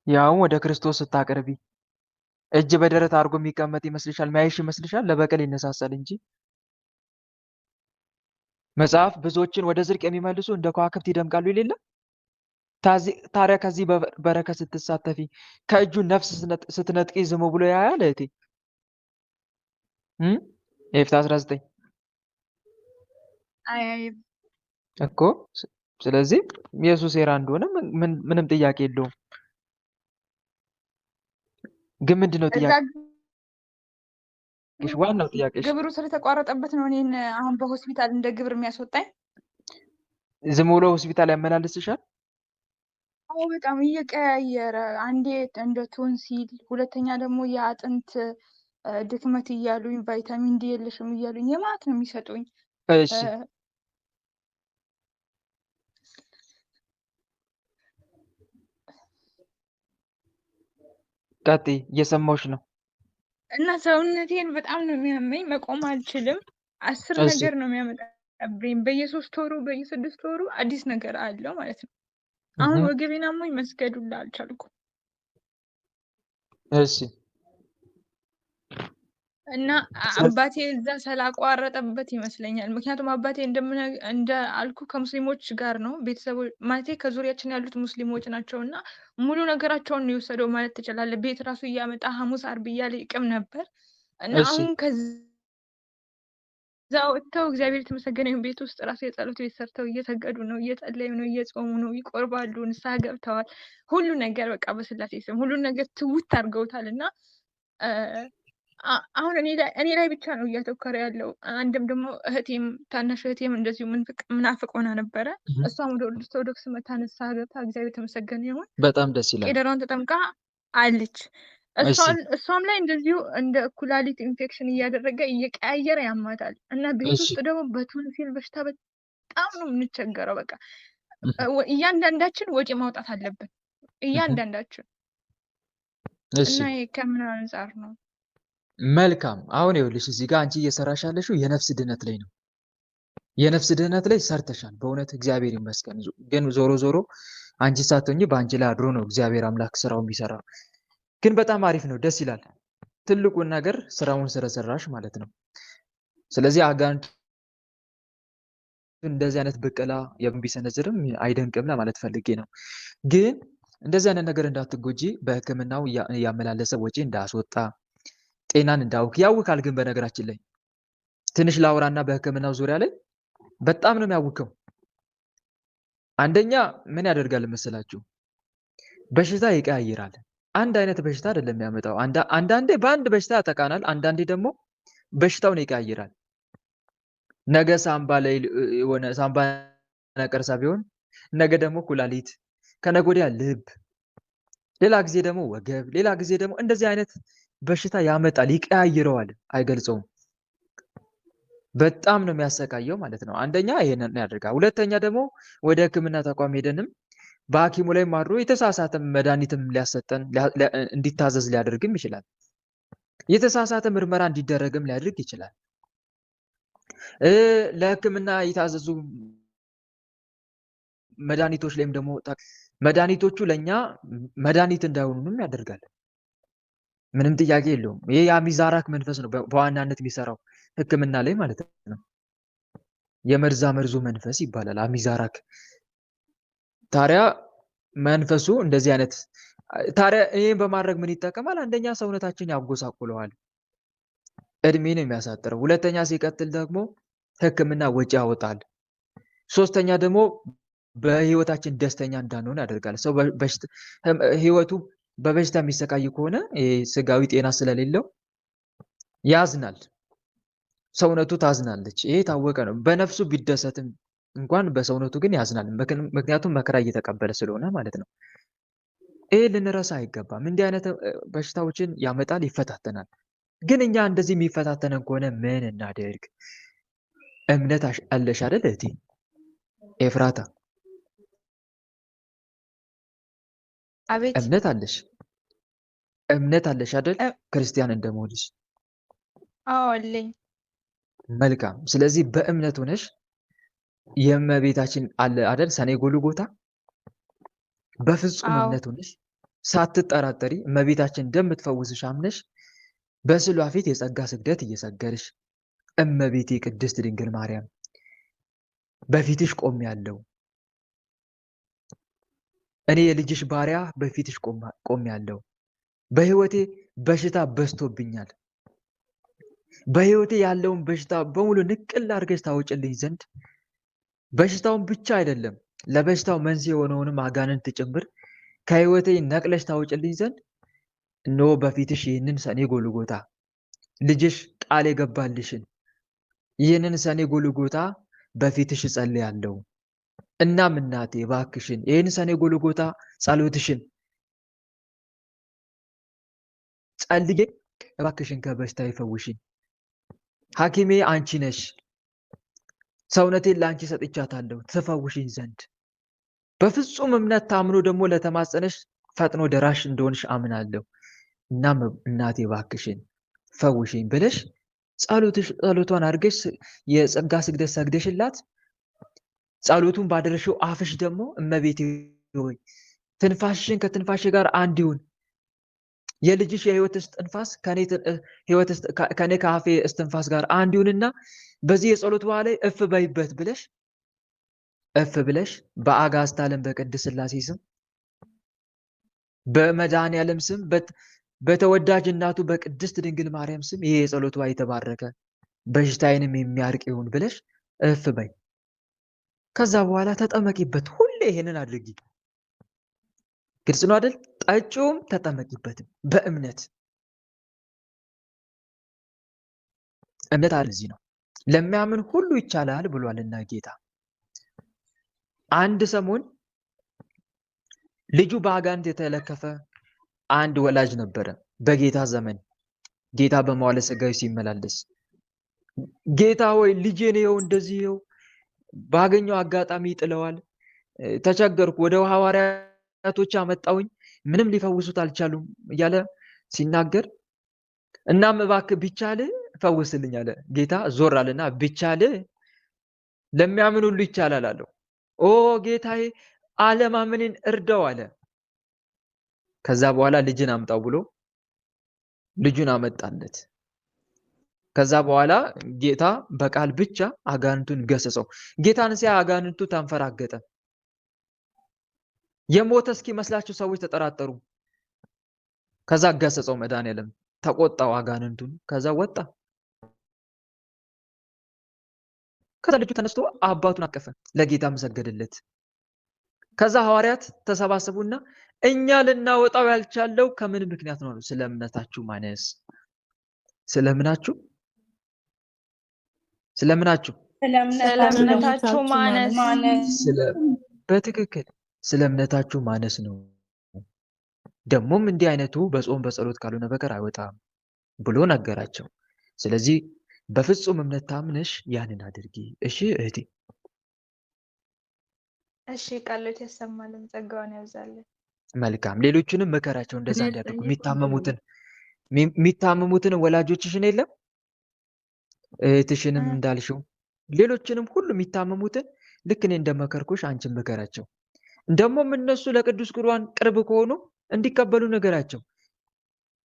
ያው ወደ ክርስቶስ ስታቀርቢ እጅ በደረት አድርጎ የሚቀመጥ ይመስልሻል? ማይሽ ይመስልሻል? ለበቀል ይነሳሳል እንጂ መጽሐፍ ብዙዎችን ወደ ዝርቅ የሚመልሱ እንደ ከዋክብት ይደምቃሉ ይል የለም? ታዲያ ከዚህ በረከት ስትሳተፊ ከእጁ ነፍስ ስትነጥቂ ዝም ብሎ ያያል እህቴ? ኤፍታ 19 እኮ። ስለዚህ ኢየሱስ ሴራ እንደሆነ ምንም ጥያቄ የለውም። ግን ምንድነው ጥያቄሽ? ዋናው ጥያቄሽ ግብሩ ስለተቋረጠበት ነው እኔን አሁን በሆስፒታል እንደ ግብር የሚያስወጣኝ። ዝም ብሎ ሆስፒታል ያመላልስሻል? አዎ በጣም እየቀያየረ አንዴ እንደ ቶንሲል፣ ሁለተኛ ደግሞ የአጥንት ድክመት እያሉኝ ቫይታሚን ዲ የለሽም እያሉኝ የማት ነው የሚሰጡኝ። እሺ ቀጥይ፣ እየሰማሁሽ ነው። እና ሰውነቴን በጣም ነው የሚያመኝ፣ መቆም አልችልም። 10 ነገር ነው የሚያመጣብኝ። በየ3 ወሩ በየ6 ወሩ አዲስ ነገር አለው ማለት ነው። አሁን ወገቤን አሞኝ መስገድ ሁላ አልቻልኩም። እሺ እና አባቴ እዛ ስላቋረጠበት ይመስለኛል። ምክንያቱም አባቴ እንደ አልኩ ከሙስሊሞች ጋር ነው ቤተሰቦች ማለቴ ከዙሪያችን ያሉት ሙስሊሞች ናቸው እና ሙሉ ነገራቸውን ነው የወሰደው ማለት ትችላለህ። ቤት ራሱ እያመጣ ሐሙስ አርብ እያለ ይቅም ነበር እና አሁን ከዛ ወጥተው እግዚአብሔር የተመሰገነ ይሁን ቤት ውስጥ ራሱ የጸሎት ቤት ሰርተው እየሰገዱ ነው፣ እየጸለዩ ነው፣ እየጾሙ ነው፣ ይቆርባሉ፣ ንስሐ ገብተዋል። ሁሉ ነገር በቃ በስላሴ ስም ሁሉ ነገር ትውት አድርገውታል እና አሁን እኔ ላይ ብቻ ነው እያተኮረ ያለው። አንድም ደግሞ እህቴም ታናሽ እህቴም እንደዚሁ ምናፍቅ ሆና ነበረ። እሷም ወደ ኦርቶዶክስ መታ ንስሐ ገብታ እግዚአብሔር የተመሰገነ ይሁን በጣም ደስ ይላል። ቄደሯን ተጠምቃ አለች። እሷም ላይ እንደዚሁ እንደ ኩላሊት ኢንፌክሽን እያደረገ እየቀያየረ ያማታል እና ቤት ውስጥ ደግሞ በቶንሲል በሽታ በጣም ነው የምንቸገረው። በቃ እያንዳንዳችን ወጪ ማውጣት አለብን እያንዳንዳችን እና ከምን አንጻር ነው? መልካም። አሁን ይኸውልሽ እዚህ ጋር አንቺ እየሰራሽ ያለሽው የነፍስ ድህነት ላይ ነው። የነፍስ ድህነት ላይ ሰርተሻል። በእውነት እግዚአብሔር ይመስገን። ግን ዞሮ ዞሮ አንቺ ሳትሆኚ በአንቺ ላይ አድሮ ነው እግዚአብሔር አምላክ ስራው የሚሰራው። ግን በጣም አሪፍ ነው፣ ደስ ይላል። ትልቁን ነገር ስራውን ስለሰራሽ ማለት ነው። ስለዚህ አጋንንት እንደዚህ አይነት ብቀላ ቢሰነዝርም አይደንቅም ለማለት ፈልጌ ነው። ግን እንደዚህ አይነት ነገር እንዳትጎጂ በሕክምናው ያመላለሰ ወጪ እንዳስወጣ ጤናን እንዳውክ ያውካል። ግን በነገራችን ላይ ትንሽ ላውራና በሕክምናው ዙሪያ ላይ በጣም ነው የሚያውከው። አንደኛ ምን ያደርጋል መሰላችሁ? በሽታ ይቀያይራል። አንድ አይነት በሽታ አይደለም የሚያመጣው። አንዳንዴ በአንድ በሽታ ያጠቃናል፣ አንዳንዴ ደግሞ በሽታውን ይቀያይራል። ነገ ሳምባ ላይ የሆነ ሳምባ ነቀርሳ ቢሆን ነገ ደግሞ ኩላሊት፣ ከነገ ወዲያ ልብ፣ ሌላ ጊዜ ደግሞ ወገብ፣ ሌላ ጊዜ ደግሞ እንደዚህ አይነት በሽታ ያመጣል፣ ይቀያይረዋል፣ አይገልጸውም። በጣም ነው የሚያሰቃየው ማለት ነው። አንደኛ ይሄንን ያደርጋል። ሁለተኛ ደግሞ ወደ ሕክምና ተቋም ሄደንም በሐኪሙ ላይ ማድሮ የተሳሳተ መድኃኒትም ሊያሰጠን እንዲታዘዝ ሊያደርግም ይችላል። የተሳሳተ ምርመራ እንዲደረግም ሊያደርግ ይችላል። ለሕክምና የታዘዙ መድኃኒቶች ላይም ደግሞ መድኃኒቶቹ ለኛ መድኃኒት እንዳይሆኑንም ያደርጋል። ምንም ጥያቄ የለውም። ይሄ የአሚዛራክ መንፈስ ነው በዋናነት የሚሰራው ሕክምና ላይ ማለት ነው። የመርዙ መንፈስ ይባላል አሚዛራክ። ታዲያ መንፈሱ እንደዚህ አይነት ታዲያ ይሄን በማድረግ ምን ይጠቀማል? አንደኛ ሰውነታችን ያጎሳቁለዋል፣ እድሜን የሚያሳጥረው። ሁለተኛ ሲቀጥል ደግሞ ሕክምና ወጪ ያወጣል። ሶስተኛ ደግሞ በህይወታችን ደስተኛ እንዳንሆን ያደርጋል። ሰው ህይወቱ በበሽታ የሚሰቃይ ከሆነ ስጋዊ ጤና ስለሌለው ያዝናል፣ ሰውነቱ ታዝናለች። ይሄ ታወቀ ነው። በነፍሱ ቢደሰትም እንኳን በሰውነቱ ግን ያዝናል። ምክንያቱም መከራ እየተቀበለ ስለሆነ ማለት ነው። ይሄ ልንረሳ አይገባም። እንዲህ አይነት በሽታዎችን ያመጣል፣ ይፈታተናል። ግን እኛ እንደዚህ የሚፈታተነን ከሆነ ምን እናደርግ? እምነት አለሽ አይደል እህቴ ኤፍራታ? አቤት። እምነት አለሽ አይደል? ክርስቲያን እንደመሆንሽ። አዎ አለኝ። መልካም። ስለዚህ በእምነት ሆነሽ የእመቤታችን አለ አይደል ሰኔ ጎልጎታ፣ በፍጹም እምነት ሆነሽ ሳትጠራጠሪ እመቤታችን እንደምትፈውስሽ አምነሽ በስዕሏ ፊት የጸጋ ስግደት እየሰገድሽ እመቤቴ ቅድስት ድንግል ማርያም በፊትሽ ቆሜያለሁ፣ እኔ የልጅሽ ባሪያ በፊትሽ ቆሜያለሁ፣ በህይወቴ በሽታ በዝቶብኛል፣ በህይወቴ ያለውን በሽታ በሙሉ ንቅል አድርገሽ ታወጭልኝ ዘንድ በሽታውን ብቻ አይደለም ለበሽታው መንስኤ የሆነውንም አጋንንት ጭምር ከህይወቴ ነቅለሽ ታወጭልኝ ዘንድ እነሆ በፊትሽ ይህንን ሰኔ ጎልጎታ ልጅሽ ቃል የገባልሽን ይህንን ሰኔ ጎልጎታ በፊትሽ እጸልያለሁ። እናም እናቴ እባክሽን ይህን ሰኔ ጎልጎታ ጸሎትሽን ጸልዬ እባክሽን ከበሽታ ይፈውሽኝ። ሐኪሜ አንቺ ነሽ፣ ሰውነቴን ለአንቺ ሰጥቻታለሁ ትፈውሽኝ ዘንድ። በፍጹም እምነት ታምኖ ደግሞ ለተማጸነሽ ፈጥኖ ደራሽ እንደሆንሽ አምናለሁ። እናም እናቴ እባክሽን ፈውሽኝ ብለሽ ጸሎቷን አድርገሽ የጸጋ ስግደት ሰግደሽላት ጸሎቱን ባደረሽው አፍሽ ደግሞ እመቤቴ ሆይ ትንፋሽሽን ከትንፋሽ ጋር አንድ ይሁን፣ የልጅሽ የህይወት እስትንፋስ ከኔ ከአፌ እስትንፋስ ጋር አንድ ይሁንና በዚህ የጸሎት ውሃ ላይ እፍ በይበት ብለሽ በአጋዕዝተ ዓለም በቅድስት ሥላሴ ስም በመድኃኔዓለም ስም በተወዳጅ እናቱ በቅድስት ድንግል ማርያም ስም ይሄ የጸሎት ውሃ የተባረከ በሽታዬንም የሚያርቅ ይሁን ብለሽ እፍ በይ። ከዛ በኋላ ተጠመቂበት። ሁሌ ይሄንን አድርጊ። ግልጽ ነው አይደል? ጠጪውም ተጠመቂበትም በእምነት እዚህ ነው። ለሚያምን ሁሉ ይቻላል ብሏልና ጌታ። አንድ ሰሞን ልጁ በአጋንንት የተለከፈ አንድ ወላጅ ነበረ። በጌታ ዘመን ጌታ በመዋዕለ ሥጋዌ ሲመላለስ ጌታ ሆይ ልጄን ይኸው እንደዚህ ይኸው ባገኘው አጋጣሚ ይጥለዋል፣ ተቸገርኩ፣ ወደ ሐዋርያቶች አመጣውኝ፣ ምንም ሊፈውሱት አልቻሉም እያለ ሲናገር እናም እባክህ ቢቻል ፈውስልኝ አለ። ጌታ ዞር አለና ቢቻል ለሚያምን ሁሉ ይቻላል አለው። ኦ ጌታዬ አለማመኔን እርዳው አለ። ከዛ በኋላ ልጅን አምጣው ብሎ ልጁን አመጣለት። ከዛ በኋላ ጌታ በቃል ብቻ አጋንንቱን ገሰጸው። ጌታን ሲያይ አጋንንቱ ተንፈራገጠ። የሞተ እስኪመስላቸው ሰዎች ተጠራጠሩ። ከዛ ገሰጸው መድኃኒዓለም፣ ተቆጣው አጋንንቱን። ከዛ ወጣ። ከዛ ልጁ ተነስቶ አባቱን አቀፈ፣ ለጌታ መሰገደለት። ከዛ ሐዋርያት ተሰባሰቡና እኛ ልናወጣው ያልቻለው ከምን ምክንያት ነው? ስለ እምነታችሁ ማነስ። ስለምናችሁ ስለምነታችሁ ማነስ በትክክል ስለ እምነታችሁ ማነስ ነው። ደግሞም እንዲህ አይነቱ በጾም በጸሎት ካልሆነ በቀር አይወጣም ብሎ ነገራቸው። ስለዚህ በፍጹም እምነት ታምነሽ ያንን አድርጊ። እሺ እህቴ። እሺ ቃሎት ያሰማልን፣ ጸጋውን ያብዛልን። መልካም። ሌሎችንም ምከራቸው እንደዛ እንዲያደርጉ። የሚታመሙትን ወላጆችሽን የለም እህትሽንም እንዳልሽው ሌሎችንም ሁሉ የሚታመሙትን ልክ እኔ እንደመከርኩሽ አንቺን ምከራቸው። ደግሞም እነሱ ለቅዱስ ቁርባን ቅርብ ከሆኑ እንዲቀበሉ ነገራቸው።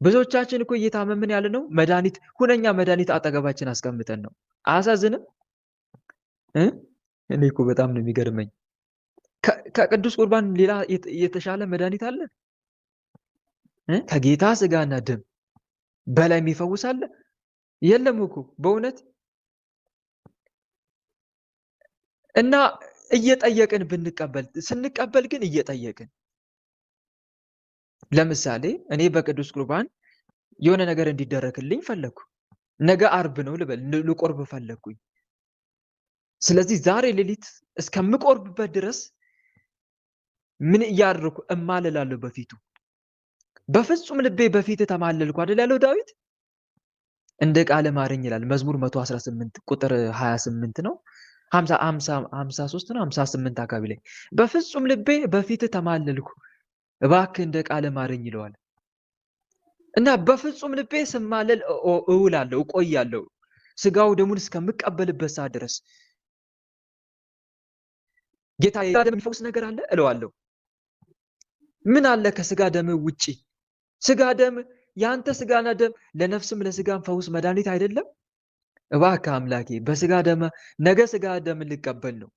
ብዙዎቻችን እኮ እየታመምን ያለ ነው ሁነኛ መድኃኒት አጠገባችን አስቀምጠን ነው። አያሳዝንም? እኔ እኮ በጣም ነው የሚገርመኝ። ከቅዱስ ቁርባን ሌላ የተሻለ መድኃኒት አለ? ከጌታ ስጋና ደም በላይ የሚፈውስ አለ? የለም እኮ በእውነት። እና እየጠየቅን ስንቀበል ግን እየጠየቅን። ለምሳሌ እኔ በቅዱስ ቁርባን የሆነ ነገር እንዲደረግልኝ ፈለግኩ። ነገ አርብ ነው ልቆርብ ፈለግኩኝ። ስለዚህ ዛሬ ሌሊት እስከምቆርብበት ድረስ ምን እያደረኩ እማልላለሁ በፊቱ። በፍጹም ልቤ በፊት ተማለልኩ አይደል ያለው ዳዊት። እንደ ቃል ማረኝ ይላል መዝሙር 118 ቁጥር 28 ነው 53 ነው 58 አካባቢ ላይ። በፍጹም ልቤ በፊት ተማለልኩ እባክህ እንደ ቃል ማረኝ ይለዋል። እና በፍጹም ልቤ ስማለል እውላለሁ፣ እቆያለሁ ስጋው ደሙን እስከምቀበልበት ሰዓት ድረስ። ጌታ ደም የሚፈውስ ነገር አለ እለዋለሁ። ምን አለ ከስጋ ደም ውጪ? ስጋ ደም ያንተ ስጋና ደም ለነፍስም ለስጋም ፈውስ መድኃኒት አይደለም? እባክህ አምላኬ በስጋ ደም ነገ ስጋ ደም ልቀበል ነው።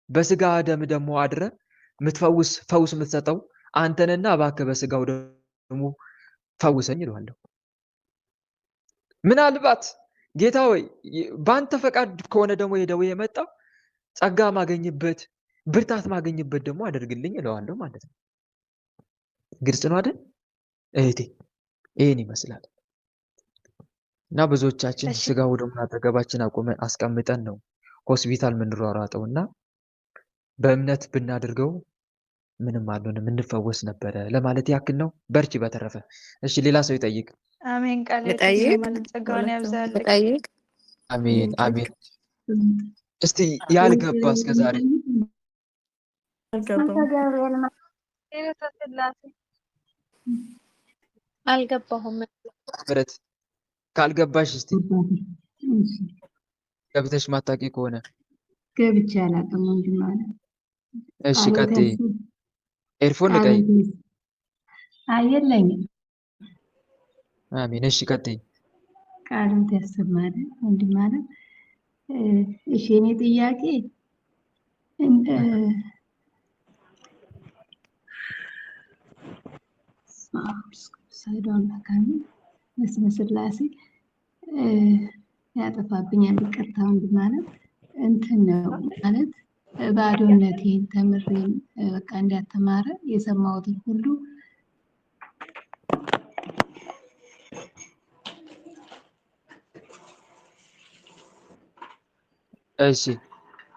በስጋ ደም ደግሞ አድረ የምትፈውስ ፈውስ የምትሰጠው አንተንና እባክህ በስጋው ደግሞ ፈውሰኝ እለዋለሁ። ምናልባት ጌታ ወይ በአንተ ፈቃድ ከሆነ ደግሞ የደዌ የመጣው ጸጋ ማገኝበት ብርታት ማገኝበት ደግሞ አደርግልኝ እለዋለሁ ማለት ነው። ግልጽ ነው አይደል እህቴ? ይህን ይመስላል። እና ብዙዎቻችን ስጋው ደግሞ አጠገባችን አስቀምጠን ነው ሆስፒታል የምንሯሯጠው። እና በእምነት ብናደርገው ምንም አልሆንም እንፈወስ ነበረ ለማለት ያክል ነው። በርቺ። በተረፈ እሺ ሌላ ሰው ይጠይቅ። አሜን። ቃል የተሰማልን ጸጋውን ያብዛልን። አሜን አሜን። እስቲ ያልገባ እስከዛሬ አልገባሁም። ምረት ካልገባሽ እስቲ ገብተሽ ማታቂ ከሆነ ገብቼ አላውቅም ወንድም ማለት። እሺ ቀጥይ። ኤርፎን ልቀይ። የለኝም። አሜን። እሺ ቀጥይ። ቃሉን ያሰማልን ወንድም ማለት። እሺ የኔ ጥያቄ ሳይዶን አካባቢ በስመ ስላሴ ያጠፋብኛል። ይቅርታ ወንድም ማለት እንትን ነው ማለት ባዶነቴን ተምሬን በቃ እንዳተማረ የሰማሁትን ሁሉ እሺ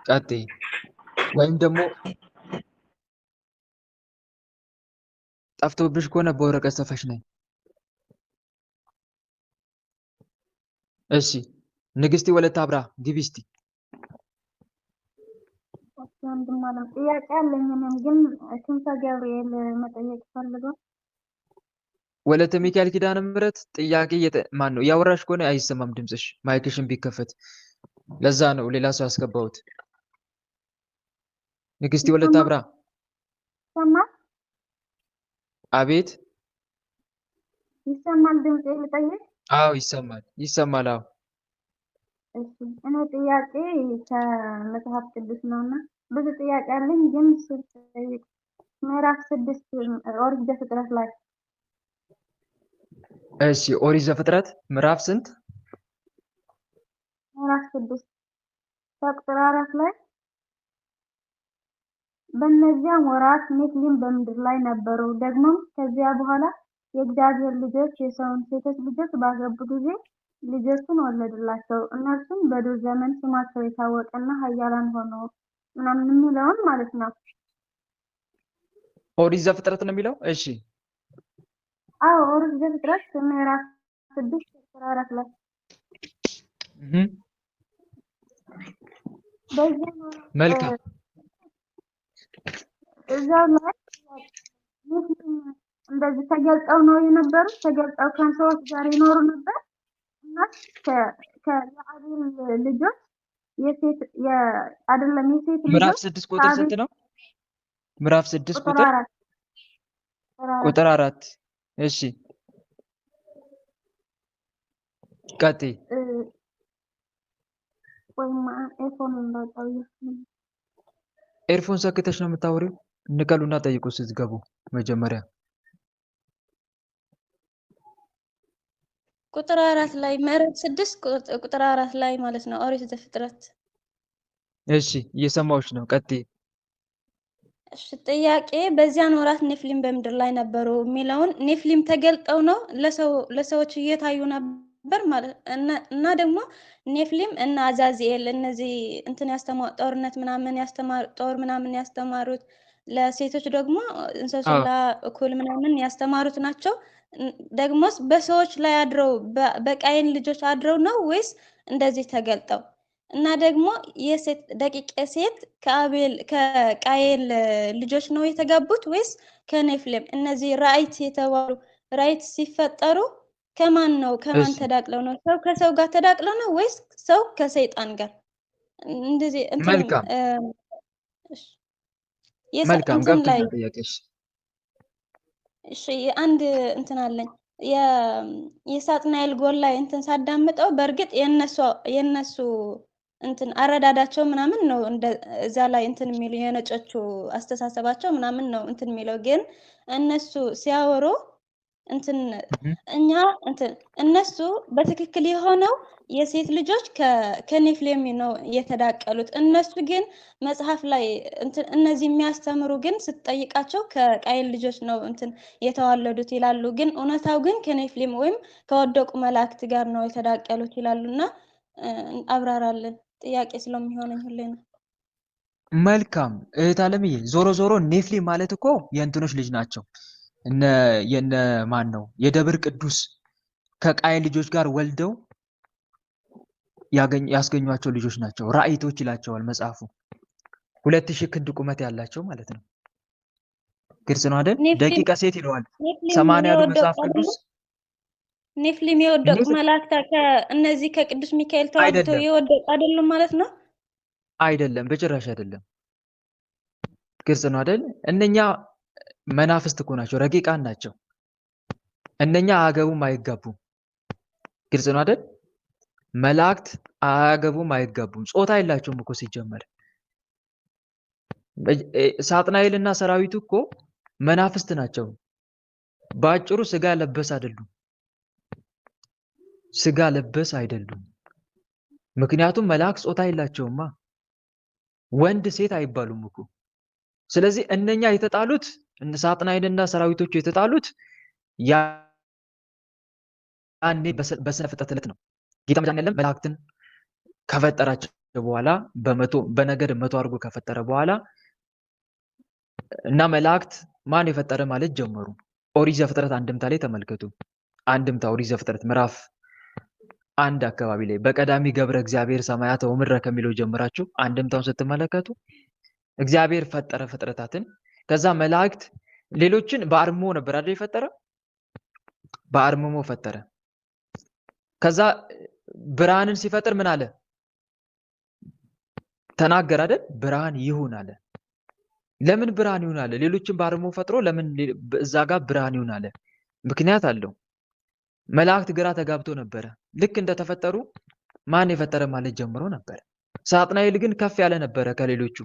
ቀጥይ። ወይም ደግሞ ጠፍቶብሽ ከሆነ በወረቀት ጽፈሽ ነይ። እሺ ንግስቲ ወለተ አብራ ግቢ እስቲ። ወንድም ማለት ጥያቄ አለኝ። እኔም ግን ክንፈ ገብርኤል መጠየቅ ፈልገው። ወለተ ሚካኤል ኪዳነ ምሕረት ጥያቄ ማን ነው? ያወራሽ ከሆነ አይሰማም ድምፅሽ። ማይክሽን ቢከፈት ለዛ ነው ሌላ ሰው ያስገባሁት። ንግስቲ ወለተ አብራ። ሰማ? አቤት። ይሰማል ድምጼ ልጠይቅ? አዎ ይሰማል ይሰማል። አዎ እሺ እኔ ጥያቄ ከመጽሐፍ ቅዱስ ነውና ብዙ ጥያቄ አለኝ፣ ግን ስጠይቅ ምዕራፍ 6 ኦሪት ዘፍጥረት ላይ እሺ ኦሪት ዘፍጥረት ምዕራፍ ስንት? ምዕራፍ 6 ከቁጥር 4 ላይ በእነዚያም ወራት ኔፊሊም በምድር ላይ ነበሩ። ደግሞም ከዚያ በኋላ የእግዚአብሔር ልጆች የሰውን ሴቶች ልጆች ባገቡ ጊዜ ልጆችን ወለዱላቸው። እነርሱም በዱር ዘመን ስማቸው የታወቀና ኃያላን ሆኑ ምናምን የሚለውን ማለት ነው። ኦሪት ዘፍጥረት ነው የሚለው። እሺ አዎ ኦሪት ዘፍጥረት ምዕራፍ 6 ቁጥር 4 ላይ በዚያ መልካም እዛው ላይ እንደዚህ ተገልጠው ነው የነበሩት። ተገልጠው ከሰዎች ጋር ይኖሩ ነበር እና ከአቤል ልጆች የሴት አይደለም የሴት ምዕራፍ ልጆች 6 ቁጥር ስንት ነው? ምዕራፍ 6 ቁጥር 4 እሺ ቀጥይ። ወይማ ኤርፎን እንዳጣው ኤርፎን ሰክተሽ ነው የምታወሪው? ንቀሉና ጠይቁ ስትገቡ መጀመሪያ። ቁጥር 4 ላይ ምዕራፍ 6 ቁጥር 4 ላይ ማለት ነው ኦሪት ዘፍጥረት። እሺ እየሰማሁሽ ነው፣ ቀጥይ። እሺ ጥያቄ በዚያን ወራት ኔፍሊም በምድር ላይ ነበሩ የሚለውን ኔፍሊም ተገልጠው ነው ለሰዎች እየታዩ ነበር ማለት እና ደግሞ ኔፍሊም እና አዛዚኤል እነዚህ እንትን ጦርነት ምናምን ጦር ምናምን ያስተማሩት ለሴቶች ደግሞ እንስሶላ እኩል ምናምን ያስተማሩት ናቸው። ደግሞስ በሰዎች ላይ አድረው በቃየን ልጆች አድረው ነው ወይስ እንደዚህ ተገልጠው? እና ደግሞ የሴት ደቂቀ ሴት ከቃየል ልጆች ነው የተጋቡት ወይስ ከኔፍሊም? እነዚህ ራይት የተባሉ ራይት ሲፈጠሩ ከማን ተዳቅለው ነው? ሰው ከሰው ጋር ተዳቅለው ነው ወይስ ሰው ከሰይጣን ጋር? እንደዚህ እንትን መልካም መልካም ገብቶኛል ጥያቄሽ። እሺ አንድ እንትን አለኝ የሳጥናኤል ጎል ላይ እንትን ሳዳምጠው በእርግጥ የነሱ እንትን አረዳዳቸው ምናምን ነው እዛ ላይ እንትን የሚሉ የነጮቹ አስተሳሰባቸው ምናምን ነው እንትን የሚለው፣ ግን እነሱ ሲያወሩ እንትን እነሱ በትክክል የሆነው የሴት ልጆች ከኔፍሊም ነው የተዳቀሉት። እነሱ ግን መጽሐፍ ላይ እነዚህ የሚያስተምሩ ግን ስትጠይቃቸው ከቃየል ልጆች ነው እንትን የተዋለዱት ይላሉ። ግን እውነታው ግን ከኔፍሊም ወይም ከወደቁ መላእክት ጋር ነው የተዳቀሉት ይላሉና አብራራለን። ጥያቄ ስለሚሆነኝ ሁሌ ነው። መልካም እህት አለምዬ፣ ዞሮ ዞሮ ኔፍሊም ማለት እኮ የእንትኖች ልጅ ናቸው። የነ ማን ነው የደብር ቅዱስ ከቃየል ልጆች ጋር ወልደው ያስገኟቸው ልጆች ናቸው። ራእይቶች ይላቸዋል መጽሐፉ። 2000 ክንድ ቁመት ያላቸው ማለት ነው። ግልጽ ነው አይደል? ደቂቀ ሴት ይለዋል 80 መጽሐፍ ቅዱስ። ኔፍሊም የወደቁ መላእክት እነዚህ ከቅዱስ ሚካኤል ተዋግተው የወደቁ አይደሉም ማለት ነው? አይደለም፣ በጭራሽ አይደለም። ግልጽ ነው አይደል? እነኛ መናፍስት እኮ ናቸው፣ ረቂቃን ናቸው። እነኛ አያገቡም አይጋቡም። ግልጽ ነው አይደል? መላእክት አያገቡም አይጋቡም። ጾታ የላቸውም እኮ ሲጀመር። ሳጥናኤል እና ሰራዊቱ እኮ መናፍስት ናቸው። በአጭሩ ስጋ ለበስ አይደሉም። ስጋ ለበስ አይደሉም። ምክንያቱም መላእክት ጾታ የላቸውማ። ወንድ ሴት አይባሉም እኮ። ስለዚህ እነኛ የተጣሉት ሳጥናኤል እና ሰራዊቶቹ የተጣሉት ያኔ በስነ ፍጥረት ዕለት ነው። ጌታ መድኃኒዓለም መላእክትን ከፈጠራቸው በኋላ በነገድ 100 አድርጎ ከፈጠረ በኋላ እና መላእክት ማን የፈጠረ ማለት ጀመሩ። ኦሪት ዘፍጥረት አንድምታ ላይ ተመልከቱ። አንድምታ ኦሪት ዘፍጥረት ምዕራፍ 1 አካባቢ ላይ በቀዳሚ ገብረ እግዚአብሔር ሰማያተ ወምድረ ከሚለው ጀምራችሁ አንድምታውን ስትመለከቱ እግዚአብሔር ፈጠረ ፍጥረታትን። ከዛ መላእክት ሌሎችን በአርምሞ ነበር አይደል የፈጠረ? በአርምሞ ፈጠረ። ከዛ ብርሃንን ሲፈጥር ምን አለ? ተናገረ አይደል? ብርሃን ይሁን አለ። ለምን ብርሃን ይሁን አለ? ሌሎችን በአርምሞ ፈጥሮ ለምን እዛ ጋር ብርሃን ይሁን አለ? ምክንያት አለው። መላእክት ግራ ተጋብቶ ነበረ። ልክ እንደተፈጠሩ ማን የፈጠረ ማለት ጀምሮ ነበር። ሳጥናኤል ግን ከፍ ያለ ነበረ ከሌሎቹ።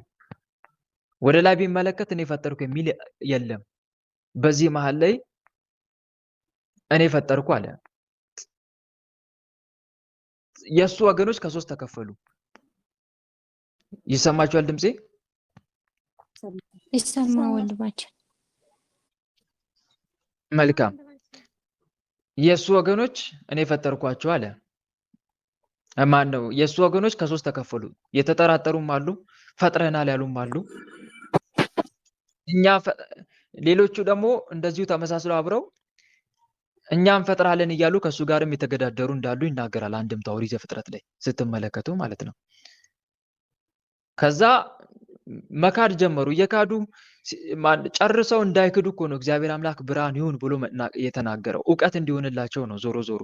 ወደ ላይ ቢመለከት እኔ ፈጠርኩ የሚል የለም። በዚህ መሃል ላይ እኔ ፈጠርኩ አለ። የሱ ወገኖች ከሶስት ተከፈሉ። ይሰማችኋል ድምጼ? ይሰማ ወንድማችን። መልካም። የሱ ወገኖች እኔ ፈጠርኳቸው አለ። ማን ነው? የሱ ወገኖች ከሶስት ተከፈሉ። የተጠራጠሩም አሉ፣ ፈጥረናል ያሉም አሉ። ሌሎቹ ደግሞ እንደዚሁ ተመሳስለው አብረው እኛም ፈጥራለን እያሉ ከሱ ጋርም የተገዳደሩ እንዳሉ ይናገራል። አንድምታው ኦሪት ዘፍጥረት ላይ ስትመለከቱ ማለት ነው። ከዛ መካድ ጀመሩ። እየካዱ ጨርሰው እንዳይክዱ እኮ ነው እግዚአብሔር አምላክ ብርሃን ይሁን ብሎ የተናገረው። እውቀት እንዲሆንላቸው ነው። ዞሮ ዞሮ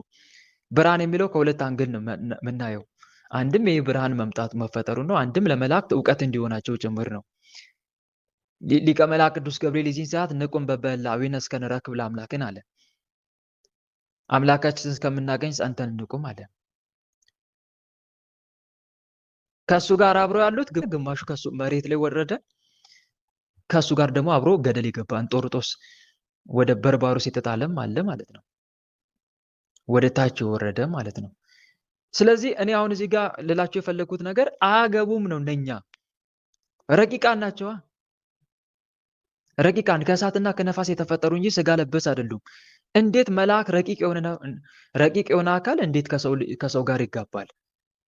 ብርሃን የሚለው ከሁለት አንግል ነው የምናየው። አንድም ይህ ብርሃን መምጣት መፈጠሩ ነው። አንድም ለመላእክት እውቀት እንዲሆናቸው ጭምር ነው። ሊቀ መላእክት ቅዱስ ገብርኤል የዚህን ሰዓት ንቁም በበላዊነ እስከንረክብ ለአምላክን አለ። አምላካችን እስከምናገኝ ጸንተን እንቁም አለ። ከሱ ጋር አብሮ ያሉት ግማሹ ከሱ መሬት ላይ ወረደ። ከሱ ጋር ደግሞ አብሮ ገደል የገባ እንጦርጦስ ወደ በርባሮስ የተጣለም አለ ማለት ነው። ወደ ታች ወረደ ማለት ነው። ስለዚህ እኔ አሁን እዚህ ጋር ልላችሁ የፈለኩት ነገር አያገቡም ነው። እነኛ ረቂቃን ናቸው። ረቂቃን ከእሳትና ከነፋስ የተፈጠሩ እንጂ ስጋ ለበስ አይደሉም። እንዴት መልአክ ረቂቅ የሆነ አካል እንዴት ከሰው ጋር ይጋባል?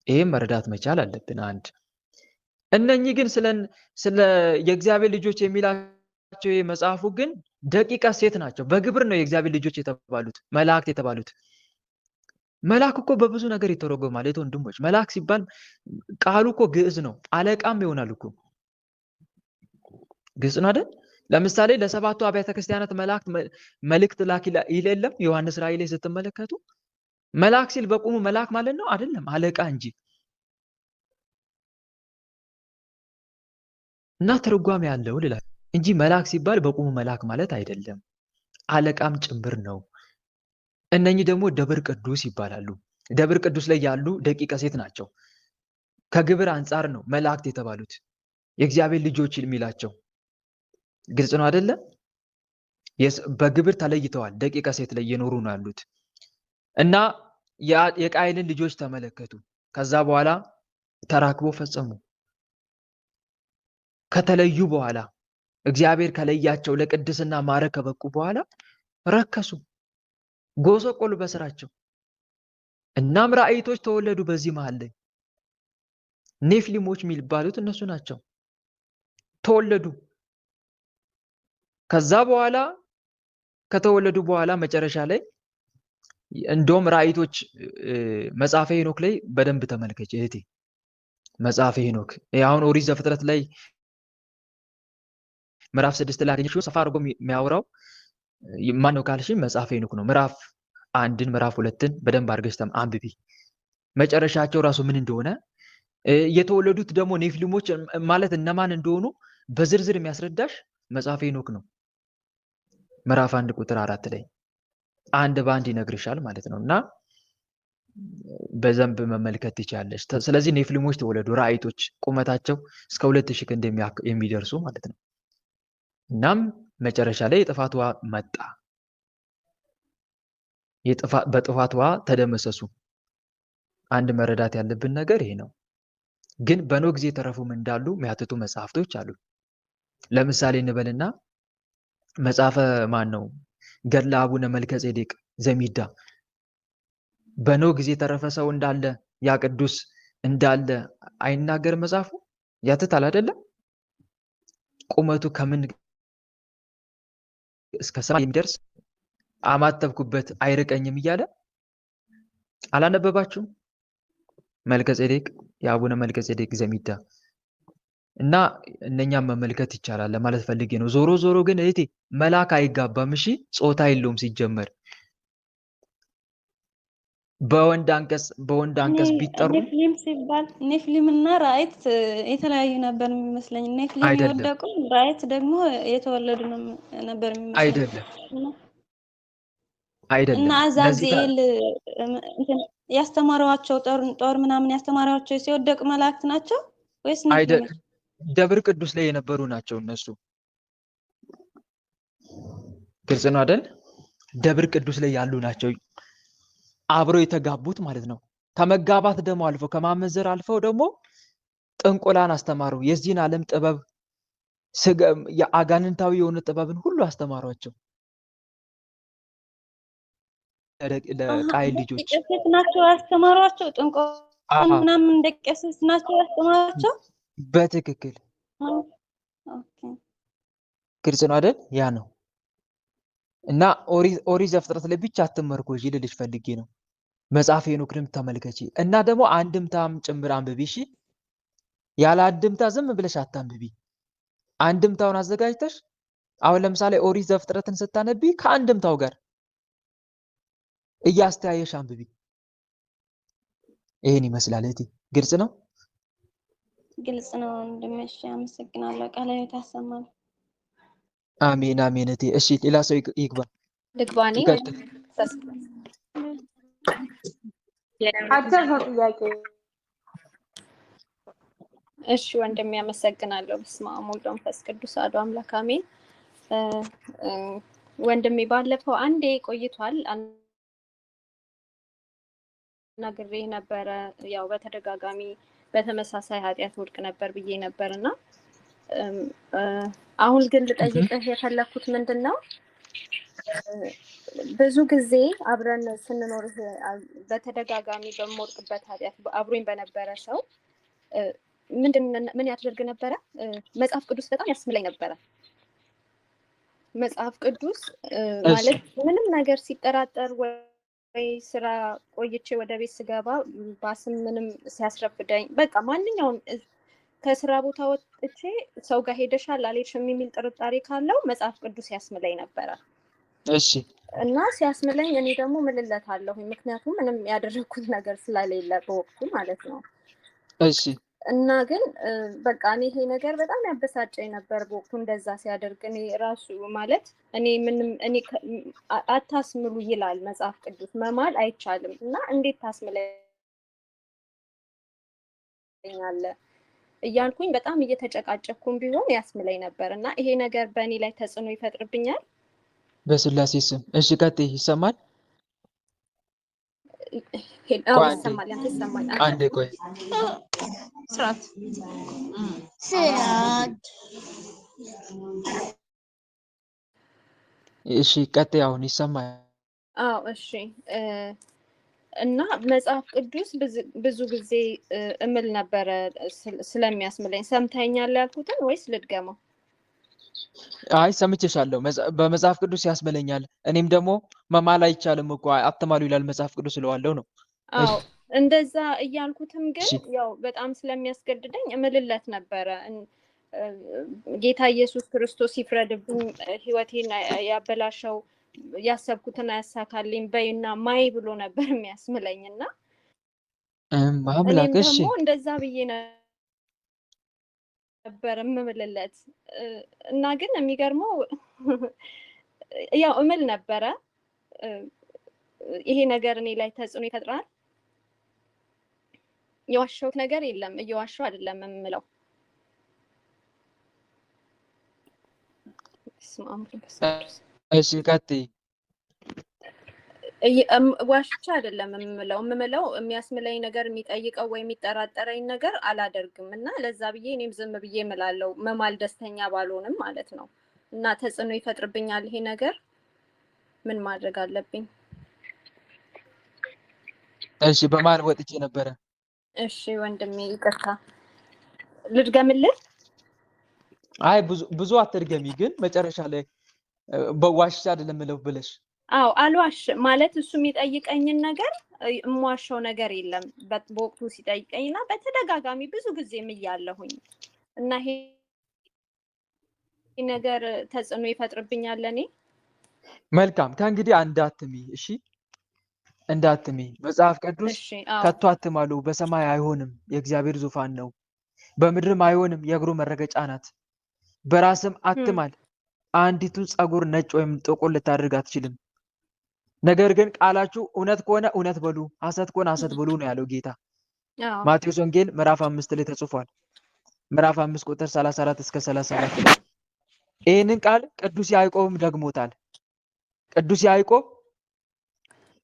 ይሄም መረዳት መቻል አለብን። አንድ እነኚህ ግን ስለ የእግዚአብሔር ልጆች የሚላቸው መጽሐፉ ግን ደቂቀ ሴት ናቸው። በግብር ነው የእግዚአብሔር ልጆች የተባሉት መላእክት የተባሉት። መልአክ እኮ በብዙ ነገር ይተረጎማል። ወንድሞች መልአክ ሲባል ቃሉ እኮ ግዕዝ ነው። አለቃም ይሆናል እኮ ግዕዝ ነው አይደል? ለምሳሌ ለሰባቱ አብያተ ክርስቲያናት መልእክት ላክ ይል የለም? ዮሐንስ ራእይ ላይ ስትመለከቱ መልአክ ሲል በቁሙ መልአክ ማለት ነው አይደለም፣ አለቃ እንጂ። እና ትርጓሜ ያለው እንጂ መልአክ ሲባል በቁሙ መልአክ ማለት አይደለም፣ አለቃም ጭምር ነው። እነኚህ ደግሞ ደብር ቅዱስ ይባላሉ። ደብር ቅዱስ ላይ ያሉ ደቂቀ ሴት ናቸው። ከግብር አንጻር ነው መላእክት የተባሉት የእግዚአብሔር ልጆች የሚላቸው። ግልጽ ነው አይደለም? በግብር ተለይተዋል። ደቂቀ ሴት ላይ እየኖሩ ነው ያሉት። እና የቃየልን ልጆች ተመለከቱ። ከዛ በኋላ ተራክቦ ፈጸሙ። ከተለዩ በኋላ እግዚአብሔር ከለያቸው ለቅድስና ማዕረግ ከበቁ በኋላ ረከሱ፣ ጎሰቆሉ በስራቸው። እናም ራእይቶች ተወለዱ። በዚህ መሃል ላይ ኔፍሊሞች የሚባሉት እነሱ ናቸው ተወለዱ። ከዛ በኋላ ከተወለዱ በኋላ መጨረሻ ላይ እንደውም ራእይቶች መጽሐፈ ሄኖክ ላይ በደንብ ተመልከች እህቴ። መጽሐፈ ሄኖክ አሁን ኦሪት ዘፍጥረት ላይ ምዕራፍ 6 ላይ አገኘሽው። ሰፋ አድርጎ የሚያወራው ማን ነው ካልሽ መጽሐፈ ሄኖክ ነው። ምዕራፍ 1ን ምዕራፍ 2ን በደንብ አድርገሽ አንብቢ። መጨረሻቸው ራሱ ምን እንደሆነ የተወለዱት ደግሞ ኔፍሊሞች ማለት እነማን እንደሆኑ በዝርዝር የሚያስረዳሽ መጽሐፈ ሄኖክ ነው። ምዕራፍ 1 ቁጥር 4 ላይ አንድ በአንድ ይነግርሻል ማለት ነው። እና በዘንብ መመልከት ትችላለሽ። ስለዚህ ኔፍሊሞች ተወለዱ። ራእይቶች ቁመታቸው እስከ 2000 ክንድ የሚደርሱ ማለት ነው። እናም መጨረሻ ላይ የጥፋት ውሃ መጣ። በጥፋት ውሃ ተደመሰሱ። አንድ መረዳት ያለብን ነገር ይሄ ነው። ግን በኖህ ጊዜ ተረፉም እንዳሉ የሚያትቱ መጽሐፍቶች አሉ። ለምሳሌ እንበልና መጽሐፈ ማን ነው ገድለ አቡነ መልከጼዴቅ ዘሚዳ በኖህ ጊዜ ተረፈ ሰው እንዳለ ያ ቅዱስ እንዳለ አይናገር መጽሐፉ? ያትታል አይደለም? ቁመቱ ከምን እስከ ሰማይ የሚደርስ አማተብኩበት አይርቀኝም እያለ አላነበባችሁም? መልከጼዴቅ የአቡነ መልከጼዴቅ ዘሚዳ እና እነኛም መመልከት ይቻላል ለማለት ፈልጌ ነው። ዞሮ ዞሮ ግን እህቴ መልአክ አይጋባም። እሺ ጾታ የለውም ሲጀመር። በወንድ አንቀጽ ቢጠሩ ኔፍሊም ሲባል ኔፍሊም እና ራእይት የተለያዩ ነበር የሚመስለኝ። ኔፍሊም የወደቁ ራእይት ደግሞ የተወለዱ ነበር የሚመስለኝ። አይደለም። ለዚህ አዛዚኤል እንትን ያስተማሯቸው ጦር ምናምን ያስተማሯቸው ሲወደቅ መላእክት ናቸው ወይስ ኔፍሊሞች? ደብር ቅዱስ ላይ የነበሩ ናቸው እነሱ። ግልጽ ነው አይደል? ደብር ቅዱስ ላይ ያሉ ናቸው አብረው የተጋቡት ማለት ነው። ከመጋባት ደግሞ አልፈው ከማመንዘር አልፈው ደግሞ ጥንቆላን አስተማሩ። የዚህን ዓለም ጥበብ የአጋንንታዊ የሆነ ጥበብን ሁሉ አስተማሯቸው ለቃይል ልጆች። ቄሶች ናቸው ያስተማሯቸው? ጥንቆላ ምናምን እንደ ቄሶች ናቸው ያስተማሯቸው? በትክክል ግልጽ ነው አይደል? ያ ነው። እና ኦሪት ዘፍጥረት ላይ ብቻ አትመርኮጂ ልልሽ ፈልጌ ነው። መጽሐፈ ሄኖክንም ተመልከቺ እና ደግሞ አንድምታም ጭምር አንብቢ። እሺ፣ ያለ አንድምታ ዝም ብለሽ አታንብቢ። አንድምታውን አዘጋጅተሽ አሁን ለምሳሌ ኦሪት ዘፍጥረትን ስታነቢ ከአንድምታው ጋር እያስተያየሽ አንብቢ። ይሄን ይመስላል። እህቴ ግልጽ ነው? ግልጽ ነው ወንድሜሽ፣ አመሰግናለሁ። ቃለ ሕይወት ያሰማል። አሜን አሜን። እህቴ እሺ፣ ሌላ ሰው ይግባ። ልግባኔ አጭር ነው ጥያቄ። እሺ ወንድሜ አመሰግናለሁ። በስመ አብ ወወልድ ወመንፈስ ቅዱስ አሐዱ አምላክ አሜን። ወንድሜ ባለፈው አንዴ ቆይቷል ነግሬ ነበረ። ያው በተደጋጋሚ በተመሳሳይ ኃጢአት ወድቅ ነበር ብዬ ነበርና አሁን ግን ልጠይቅህ የፈለኩት ምንድነው ብዙ ጊዜ አብረን ስንኖር በተደጋጋሚ በመወድቅበት ኃጢአት አብሮኝ በነበረ ሰው ምን ያደርግ ነበረ? መጽሐፍ ቅዱስ በጣም ያስምለኝ ነበረ። መጽሐፍ ቅዱስ ማለት ምንም ነገር ሲጠራጠር ወይ ስራ ቆይቼ ወደ ቤት ስገባ ባስም ምንም ሲያስረፍደኝ በቃ ማንኛውም ከስራ ቦታ ወጥቼ ሰው ጋር ሄደሻል አልሄድሽም የሚል ጥርጣሬ ካለው መጽሐፍ ቅዱስ ያስምለኝ ነበረ። እሺ። እና ሲያስምለኝ እኔ ደግሞ ምልለታለሁ፣ ምክንያቱም ምንም ያደረኩት ነገር ስለሌለ በወቅቱ ማለት ነው። እሺ። እና ግን በቃ ይሄ ነገር በጣም ያበሳጨኝ ነበር በወቅቱ እንደዛ ሲያደርግ። እኔ ራሱ ማለት እኔ አታስምሉ ይላል መጽሐፍ ቅዱስ፣ መማል አይቻልም እና እንዴት ታስምለኛለህ እያልኩኝ በጣም እየተጨቃጨኩም ቢሆን ያስምለኝ ነበር እና ይሄ ነገር በእኔ ላይ ተጽዕኖ ይፈጥርብኛል። በስላሴ ስም እሺ፣ ቀጥይ። ይሰማል? ይሰማል። ይሰማል። አንዴ ቆይ። ስራት እሺ፣ ቀጥይ። አሁን ይሰማል? አዎ፣ እሺ። እና መጽሐፍ ቅዱስ ብዙ ጊዜ እምል ነበረ ስለሚያስምለኝ። ሰምተኛል ያልኩትን ወይስ ልድገመው? አይ ሰምቼሻለሁ። በመጽሐፍ ቅዱስ ያስመለኛል። እኔም ደግሞ መማል አይቻልም እኮ አትማሉ ይላል መጽሐፍ ቅዱስ ስለዋለው ነው። አዎ እንደዛ እያልኩትም ግን ያው በጣም ስለሚያስገድደኝ እምልለት ነበረ። ጌታ ኢየሱስ ክርስቶስ ይፍረድብኝ፣ ህይወቴን ያበላሸው፣ ያሰብኩትን አያሳካልኝ በይና ማይ ብሎ ነበር የሚያስምለኝና ማምላክ። እሺ ደግሞ እንደዛ ብዬ ነበር እምልለት እና ግን የሚገርመው ያው እምል ነበረ። ይሄ ነገር እኔ ላይ ተጽዕኖ ይፈጥራል። የዋሸሁት ነገር የለም፣ እየዋሸሁ አይደለም የምለው። እሺ ቀጥይ። ዋሽቻ አይደለም የምለው የሚያስምለኝ ነገር የሚጠይቀው ወይ የሚጠራጠረኝ ነገር አላደርግም እና ለዛ ብዬ እኔም ዝም ብዬ እምላለሁ፣ መማል ደስተኛ ባልሆንም ማለት ነው። እና ተጽዕኖ ይፈጥርብኛል ይሄ ነገር። ምን ማድረግ አለብኝ? እሺ በማል ወጥቼ ነበረ። እሺ ወንድሜ ይቅርታ፣ ልድገምልህ? አይ ብዙ አትድገሚ፣ ግን መጨረሻ ላይ በዋሽቻ አይደለም እለው ብለሽ። አዎ አልዋሽ ማለት እሱ የሚጠይቀኝን ነገር የምዋሸው ነገር የለም። በወቅቱ ሲጠይቀኝና በተደጋጋሚ ብዙ ጊዜም እያለሁኝ እና ይሄ ነገር ተጽዕኖ ይፈጥርብኛል ለኔ። መልካም፣ ከእንግዲህ እንዳትሚ። እሺ እንዳትሚ። መጽሐፍ ቅዱስ ከቶ አትማሉ፣ በሰማይ አይሆንም የእግዚአብሔር ዙፋን ነው፣ በምድርም አይሆንም የእግሩ መረገጫ ናት። በራስም አትማል፣ አንዲቱን ፀጉር ነጭ ወይም ጥቁር ልታደርግ አትችልም። ነገር ግን ቃላችሁ እውነት ከሆነ እውነት በሉ፣ ሐሰት ከሆነ ሐሰት በሉ ነው ያለው ጌታ። ማቴዎስ ወንጌል ምዕራፍ 5 ላይ ተጽፏል። ምዕራፍ 5 ቁጥር 34 እስከ 37 ላይ ይህንን ቃል ቅዱስ ያዕቆብም ደግሞታል። ቅዱስ ያዕቆብ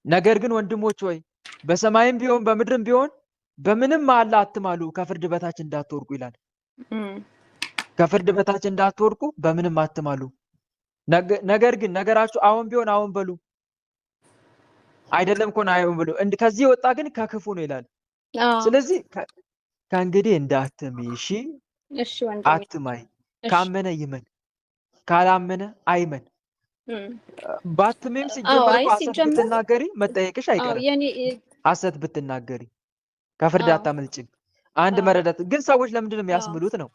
ነገር ግን ወንድሞች ሆይ በሰማይም ቢሆን በምድርም ቢሆን በምንም መሐላ አትማሉ ከፍርድ በታች እንዳትወድቁ ይላል። ከፍርድ በታች እንዳትወድቁ በምንም አትማሉ። ነገር ግን ነገራችሁ አሁን ቢሆን አሁን በሉ፣ አይደለም ከሆነ አይሆን በሉ። ከዚህ የወጣ ግን ከክፉ ነው ይላል። ስለዚህ ከእንግዲህ እንዳትሚ፣ እሺ አትማይ። ካመነ ይመን፣ ካላመነ አይመን። ባትሜም ሲጀመር ሐሰት ብትናገሪ መጠየቅሽ አይቀርም። ሐሰት ብትናገሪ ከፍርድ አታመልጭም። አንድ መረዳት ግን ሰዎች ለምንድን ነው የሚያስምሉት ነው?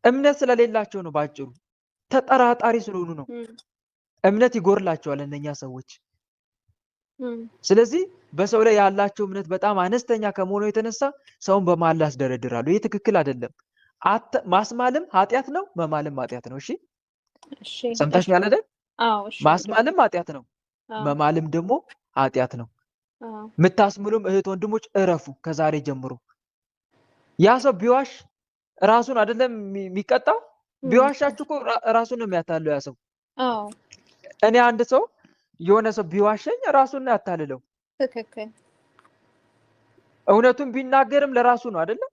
እምነት ስለሌላቸው ነው። ባጭሩ ተጠራጣሪ ስለሆኑ ነው። እምነት ይጎርላቸዋል እነኛ ሰዎች። ስለዚህ በሰው ላይ ያላቸው እምነት በጣም አነስተኛ ከመሆኑ የተነሳ ሰውን በመሐላ ያስደረድራሉ። ይህ ትክክል አይደለም። ማስማልም ኃጢአት ነው፣ መማልም ኃጢአት ነው። እሺ ሰምታችኛል አይደል? ማስማልም ኃጢአት ነው፣ መማልም ደግሞ ኃጢአት ነው። የምታስምሉም እህት ወንድሞች እረፉ ከዛሬ ጀምሮ። ያ ሰው ቢዋሽ ራሱን አይደለም የሚቀጣው፣ ቢዋሻችሁ እኮ ራሱን ነው የሚያታለው ያ ሰው። እኔ አንድ ሰው የሆነ ሰው ቢዋሸኝ ራሱን ነው ያታልለው። ትክክል። እውነቱን ቢናገርም ለራሱ ነው አይደለም?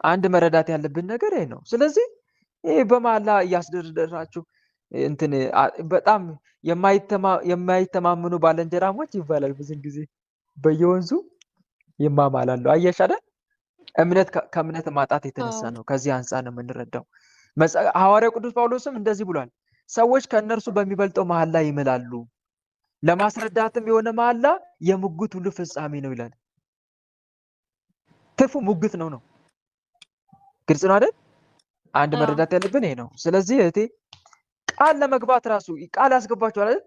አንድ መረዳት ያለብን ነገር ይሄ ነው። ስለዚህ ይሄ በመሐላ እያስደረደራችሁ እንትን በጣም የማይተማመኑ ባልንጀራሞች ይባላል። ብዙ ጊዜ በየወንዙ ይማማላሉ። አየሽ አይደል? እምነት ከእምነት ማጣት የተነሳ ነው። ከዚህ አንፃር ነው የምንረዳው። ሐዋርያው ቅዱስ ጳውሎስም እንደዚህ ብሏል። ሰዎች ከእነርሱ በሚበልጠው መሐላ ይምላሉ፣ ለማስረዳትም የሆነ መሐላ የሙግት ሁሉ ፍጻሜ ነው ይላል። ትርፉ ሙግት ነው። ግልጽ ነው አይደል? አንድ መረዳት ያለብን ይሄ ነው። ስለዚህ እህቴ ቃል ለመግባት ራሱ ቃል ያስገባችኋል አይደል?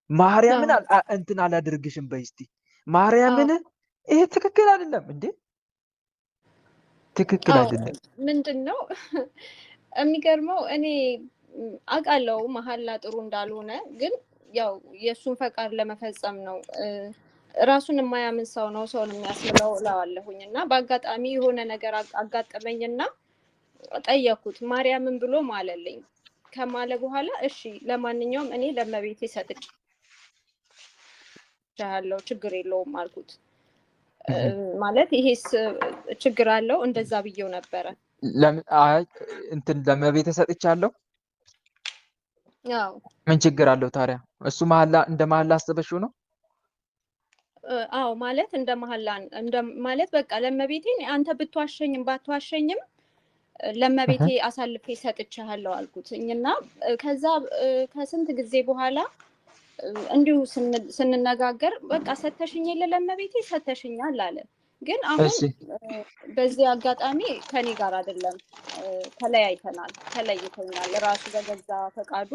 ማርያምን እንትን አላደርግሽም በይ እስቲ ማርያምን። ይሄ ትክክል አይደለም እንዴ? ትክክል አይደለም። ምንድነው የሚገርመው? እኔ አውቃለሁ መሐላ ጥሩ እንዳልሆነ፣ ግን ያው የእሱን ፈቃድ ለመፈጸም ነው። ራሱን የማያምን ሰው ነው ሰውን የሚያስምለው እለዋለሁኝ። እና በአጋጣሚ የሆነ ነገር አጋጠመኝና ጠየኩት። ማርያምን ብሎ ማለልኝ። ከማለ በኋላ እሺ ለማንኛውም እኔ ለእመቤቴ ሰጥቻለሁ ችግር የለውም አልኩት። ማለት ይሄስ ችግር አለው? እንደዛ ብዬው ነበረ። እንትን ለእመቤቴ ሰጥቻለሁ። አዎ ምን ችግር አለው ታዲያ? እሱ መሐላ እንደ መሐላ አስበሽው ነው? አዎ ማለት እንደ መሐላ ማለት በቃ ለእመቤቴ አንተ ብትዋሸኝም ባትዋሸኝም ለእመቤቴ አሳልፌ ሰጥቻለሁ አልኩት። እና ከዛ ከስንት ጊዜ በኋላ እንዲሁ ስንነጋገር በቃ ሰተሽኝ የለ ለእመቤቴ ሰተሽኛል አለ። ግን አሁን በዚህ አጋጣሚ ከኔ ጋር አይደለም፣ ተለይተኛል። ራሱ በገዛ ፈቃዱ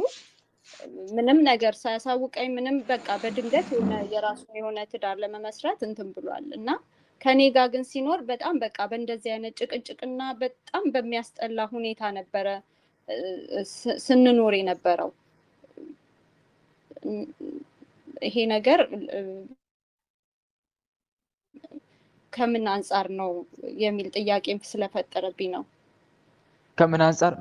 ምንም ነገር ሳያሳውቀኝ ምንም በቃ በድንገት የራሱ የሆነ ትዳር ለመመስረት እንትን ብሏል። እና ከኔ ጋር ግን ሲኖር በጣም በቃ በእንደዚህ አይነት ጭቅጭቅና በጣም በሚያስጠላ ሁኔታ ነበረ ስንኖር የነበረው። ይሄ ነገር ከምን አንፃር ነው የሚል ጥያቄም ስለፈጠረብኝ ነው። ከምን አንፃር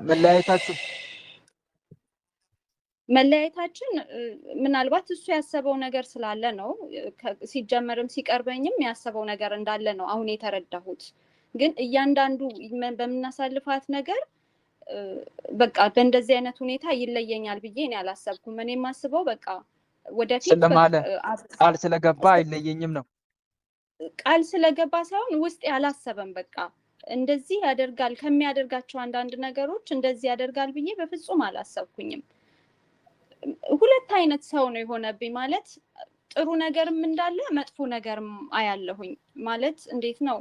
መለያየታችን ምናልባት እሱ ያሰበው ነገር ስላለ ነው። ሲጀመርም ሲቀርበኝም ያሰበው ነገር እንዳለ ነው አሁን የተረዳሁት። ግን እያንዳንዱ በምናሳልፋት ነገር በቃ በእንደዚህ አይነት ሁኔታ ይለየኛል ብዬ እኔ አላሰብኩም። እኔ የማስበው በቃ ወደፊት ቃል ስለገባ አይለየኝም ነው። ቃል ስለገባ ሳይሆን ውስጥ ያላሰበም በቃ እንደዚህ ያደርጋል ከሚያደርጋቸው አንዳንድ ነገሮች እንደዚህ ያደርጋል ብዬ በፍጹም አላሰብኩኝም። ሁለት አይነት ሰው ነው የሆነብኝ። ማለት ጥሩ ነገርም እንዳለ መጥፎ ነገርም አያለሁኝ። ማለት እንዴት ነው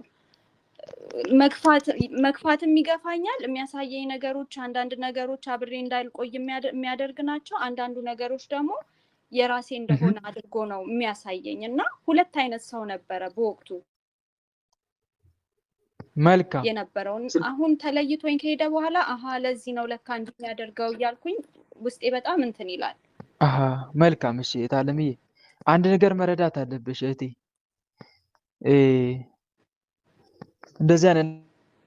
መግፋትም ይገፋኛል። የሚያሳየኝ ነገሮች አንዳንድ ነገሮች አብሬ እንዳልቆይ የሚያደርግ ናቸው። አንዳንዱ ነገሮች ደግሞ የራሴ እንደሆነ አድርጎ ነው የሚያሳየኝ። እና ሁለት አይነት ሰው ነበረ በወቅቱ መልካም የነበረው። አሁን ተለይቶኝ ከሄደ በኋላ ለዚህ ነው ለካ እንዲህ የሚያደርገው እያልኩኝ ውስጤ በጣም እንትን ይላል። አሃ መልካም። እሺ እታለምዬ አንድ ነገር መረዳት አለብሽ እህቴ። እ እንደዚህ አይነት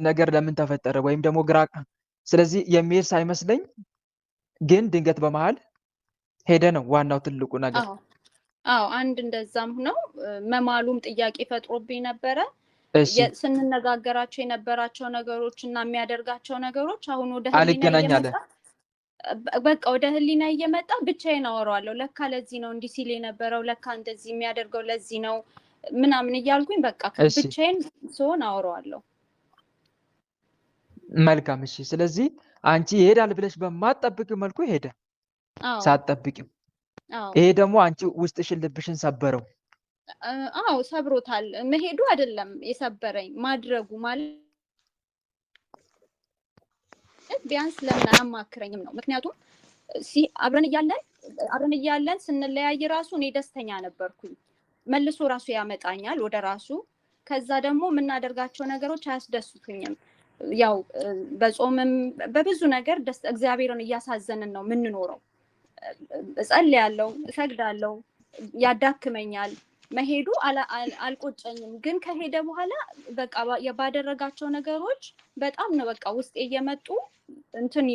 ነገር ለምን ተፈጠረ ወይም ደግሞ ግራ ስለዚህ የሚሄድ ሳይመስለኝ ግን ድንገት በመሃል ሄደ ነው ዋናው ትልቁ ነገር። አዎ አዎ፣ አንድ እንደዛም ነው። መማሉም ጥያቄ ፈጥሮብኝ ነበረ። እሺ ስንነጋገራቸው የነበራቸው ነገሮች እና የሚያደርጋቸው ነገሮች አሁን ወደ ህሊና አልገናኝ አለ። እየመጣ በቃ ወደ ህሊና እየመጣ ብቻዬን አወራዋለሁ። ለካ ለዚህ ነው እንዲህ ሲል የነበረው፣ ለካ እንደዚህ የሚያደርገው ለዚህ ነው ምናምን እያልኩኝ በቃ እሺ ብቻዬን ስሆን አወራዋለሁ። መልካም። እሺ ስለዚህ አንቺ ይሄዳል ብለሽ በማትጠብቂው መልኩ ሄደ አዎ ሳትጠብቂው። አዎ ይሄ ደግሞ አንቺ ውስጥሽን ልብሽን ሰበረው። አዎ ሰብሮታል። መሄዱ አይደለም የሰበረኝ ማድረጉ ማለት ቢያንስ ለምን አያማክረኝም ነው። ምክንያቱም አብረን እያለን ስንለያይ ራሱ እኔ ደስተኛ ነበርኩኝ። መልሶ ራሱ ያመጣኛል ወደ ራሱ። ከዛ ደግሞ የምናደርጋቸው ነገሮች አያስደስቱኝም። ያው በጾምም በብዙ ነገር እግዚአብሔርን እያሳዘንን ነው የምንኖረው። እጸልያለሁ፣ እሰግዳለሁ፣ ያዳክመኛል። መሄዱ አልቆጨኝም። ግን ከሄደ በኋላ በቃ ባደረጋቸው ነገሮች በጣም ነው በቃ ውስጤ እየመጡ እንትን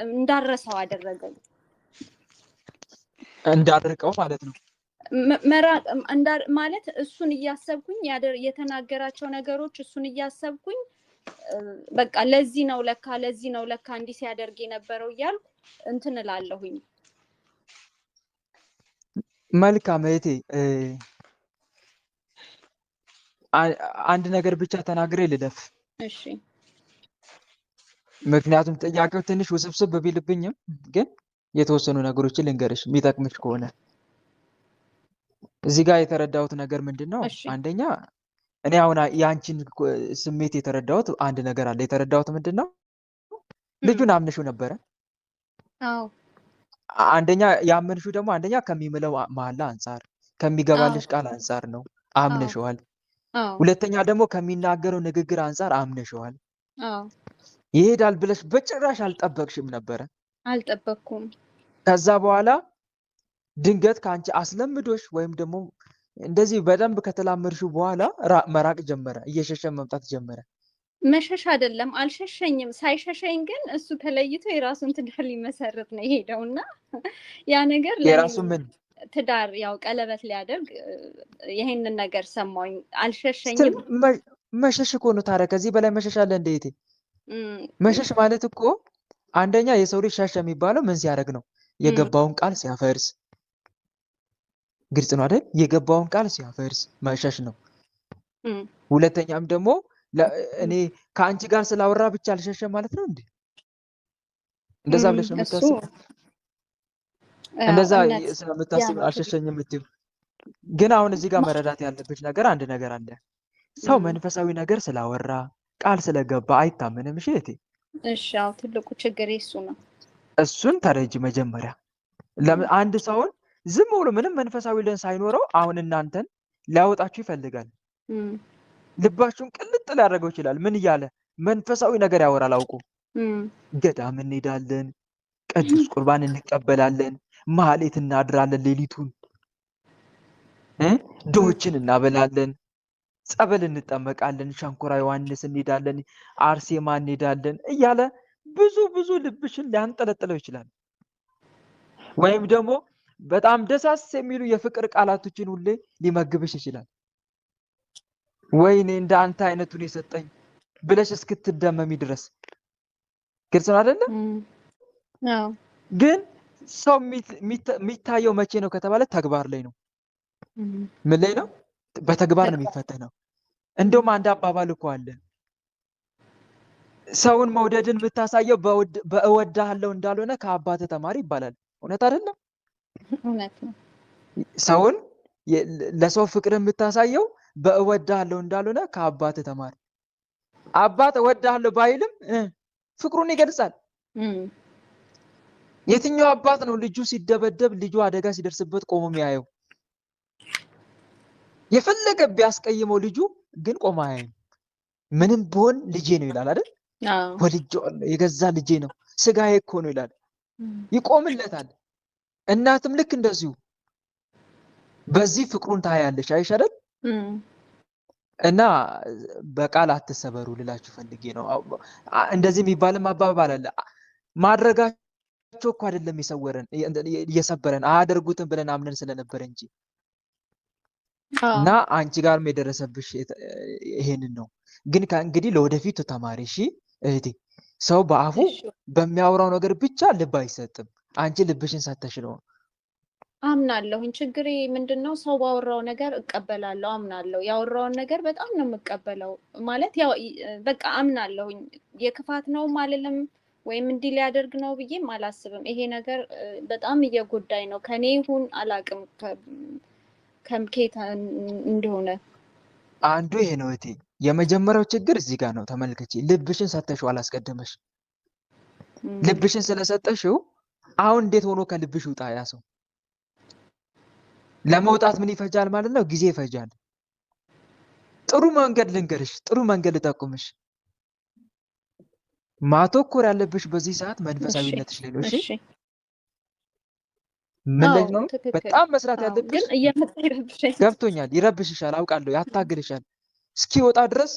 እንዳረሰው አደረገኝ። እንዳርቀው ማለት ነው። መራቅ ማለት እሱን እያሰብኩኝ የተናገራቸው ነገሮች እሱን እያሰብኩኝ በቃ ለዚህ ነው ለካ እንዲህ ሲያደርግ የነበረው እያልኩ እንትን እላለሁኝ። መልካም እህቴ፣ አንድ ነገር ብቻ ተናግሬ ልለፍ። እሺ ምክንያቱም ጥያቄው ትንሽ ውስብስብ ቢልብኝም ግን የተወሰኑ ነገሮችን ልንገርሽ የሚጠቅምሽ ከሆነ። እዚህ ጋር የተረዳሁት ነገር ምንድን ነው? እሺ አንደኛ እኔ አሁን የአንቺን ስሜት የተረዳሁት አንድ ነገር አለ። የተረዳሁት ምንድን ነው? ልጁን አምነሽው ነበረ። አዎ አንደኛ ያመንሽው ደግሞ አንደኛ ከሚምለው መሐላ አንጻር ከሚገባልሽ ቃል አንጻር ነው፣ አምነሽዋል። አዎ ሁለተኛ ደግሞ ከሚናገረው ንግግር አንጻር አምነሽዋል። አዎ ይሄዳል ብለሽ በጭራሽ አልጠበቅሽም ነበረ። አልጠበቅኩም። ከዛ በኋላ ድንገት ከአንቺ አስለምዶሽ ወይም ደግሞ እንደዚህ በደንብ ከተላመድሽው በኋላ መራቅ ጀመረ፣ እየሸሸ መምጣት ጀመረ። መሸሽ አይደለም አልሸሸኝም። ሳይሸሸኝ ግን እሱ ተለይቶ የራሱን ትዳር ሊመሰርት ነው የሄደውና ያ ነገር የራሱ ምን ትዳር ያው ቀለበት ሊያደርግ ይሄንን ነገር ሰማኝ። አልሸሸኝም። መሸሽ እኮ ነው። ታዲያ ከዚህ በላይ መሸሽ አለ እንዴ? መሸሽ ማለት እኮ አንደኛ የሰው ልጅ ሸሸ የሚባለው ምን ሲያደርግ ነው? የገባውን ቃል ሲያፈርስ። ግልጽ ነው አይደል? የገባውን ቃል ሲያፈርስ መሸሽ ነው። ሁለተኛም ደግሞ እኔ ከአንቺ ጋር ስላወራ ብቻ አልሸሸም ማለት ነው እንዴ? እንደዛ ብለሽ ነው የምታስብ? እንደዛ ስለምታስብ አልሸሸኝም የምትይው። ግን አሁን እዚህ ጋር መረዳት ያለብሽ ነገር አንድ ነገር አለ። ሰው መንፈሳዊ ነገር ስላወራ ቃል ስለገባ አይታመንም። እሺ እህቴ። እሺ አዎ፣ ትልቁ ችግር እሱ ነው። እሱን ተረጂ መጀመሪያ። ለምን አንድ ሰውን ዝም ብሎ ምንም መንፈሳዊ ለን ሳይኖረው አሁን እናንተን ሊያወጣችሁ ይፈልጋል። ልባችሁን ቅልጥ ሊያደርገው ይችላል። ምን እያለ መንፈሳዊ ነገር ያወራል አውቁ። ገዳም እንሄዳለን፣ ቅዱስ ቁርባን እንቀበላለን፣ ማህሌት እናድራለን፣ ሌሊቱን ድሆችን እናበላለን፣ ጸበል እንጠመቃለን፣ ሸንኮራ ዮሐንስ እንሄዳለን፣ አርሴማ እንሄዳለን እያለ ብዙ ልብሽን ሊያንጠለጥለው ይችላል። ወይም ደግሞ በጣም ደሳስ የሚሉ የፍቅር ቃላቶችን ሁሌ ሊመግብሽ ይችላል። ወይኔ እንደ አንተ አይነቱን የሰጠኝ ብለሽ እስክትደመሚ ድረስ። ግልጽ ነው አይደለም? አዎ። ግን ሰው የሚታየው መቼ ነው ከተባለ ተግባር ላይ ነው። ምን ላይ ነው? በተግባር ነው የሚፈተነው። እንደውም አንድ አባባል እኮ አለ፣ ሰውን መውደድን የምታሳየው በእወድሃለሁ እንዳልሆነ ከአባትህ ተማሪ ይባላል። እውነት አይደለም? እውነት ነው። ሰውን ለሰው ፍቅር የምታሳየው በእወድሃለሁ እንዳልሆነ ከአባትህ ተማሪ። አባት እወድሃለሁ ባይልም ፍቅሩን ይገልጻል። የትኛው አባት ነው ልጁ ሲደበደብ ልጁ አደጋ ሲደርስበት ቆሞ የሚያየው? የፈለገ ቢያስቀይመው ልጁ ግን ቆሞ አያይም። ምንም ቢሆን ልጄ ነው ይላል አይደል? ወልጄዋለሁ፣ የገዛ ልጄ ነው፣ ስጋዬ እኮ ነው ይላል። ይቆምለታል። እናትም ልክ እንደዚሁ በዚህ ፍቅሩን ታያለሽ። አይሽ አይደል? እና በቃል አትሰበሩ ልላችሁ ፈልጌ ነው። እንደዚህ የሚባልም አባባል አለ። ማድረጋቸው እኮ አይደለም የሰበረን አያደርጉትም ብለን አምነን ስለነበረ እንጂ። እና አንቺ ጋርም የደረሰብሽ ይሄንን ነው። ግን ከእንግዲህ ለወደፊቱ ተማሪ እሺ እህቴ። ሰው በአፉ በሚያወራው ነገር ብቻ ልብ አይሰጥም። አንቺ ልብሽን ሰተሽ ነው። አምናለሁኝ። ችግሬ ምንድነው? ሰው ባወራው ነገር እቀበላለሁ፣ አምናለሁ። ያወራውን ነገር በጣም ነው የምቀበለው። ማለት ያው በቃ አምናለሁኝ። የክፋት ነው ማለልም ወይም እንዲህ ሊያደርግ ነው ብዬም አላስብም። ይሄ ነገር በጣም እየጎዳኝ ነው። ከኔ ይሁን አላቅም ከምኬት እንደሆነ አንዱ ይሄ ነው እህቴ። የመጀመሪያው ችግር እዚህ ጋር ነው። ተመልከቺ፣ ልብሽን ሰተሽው አላስቀደመሽ። ልብሽን ስለሰጠሽው አሁን እንዴት ሆኖ ከልብሽ ውጣ ያ ሰው? ለመውጣት ምን ይፈጃል ማለት ነው? ጊዜ ይፈጃል። ጥሩ መንገድ ልንገርሽ፣ ጥሩ መንገድ ልጠቁምሽ። ማተኮር ያለብሽ በዚህ ሰዓት መንፈሳዊነትሽ ላይ ነው። እሺ ምን ላይ ነው በጣም መስራት ያለብሽ? ግን እየመጣ ይረብሽኝ። ገብቶኛል። ይረብሽሻል፣ አውቃለሁ። ያታግልሻል። እስኪወጣ ድረስ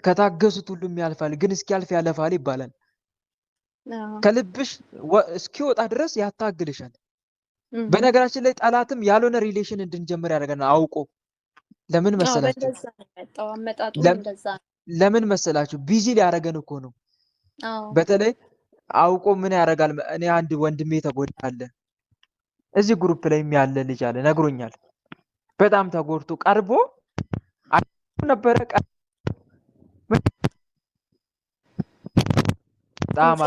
ከታገሱት ሁሉም ያልፋል፣ ግን እስኪያልፍ ያለፋል ይባላል። ከልብሽ እስኪወጣ ድረስ ያታግልሻል። በነገራችን ላይ ጠላትም ያልሆነ ሪሌሽን እንድንጀምር ያደርገናል አውቆ። ለምን መሰላችሁ? ለምን መሰላችሁ? ቢዚ ሊያደርገን እኮ ነው። በተለይ አውቆ ምን ያደርጋል? እኔ አንድ ወንድሜ ተጎድቷል። እዚህ ግሩፕ ላይ ያለ ልጅ አለ ነግሮኛል። በጣም ተጎድቶ ቀርቦ ነበረ። በጣም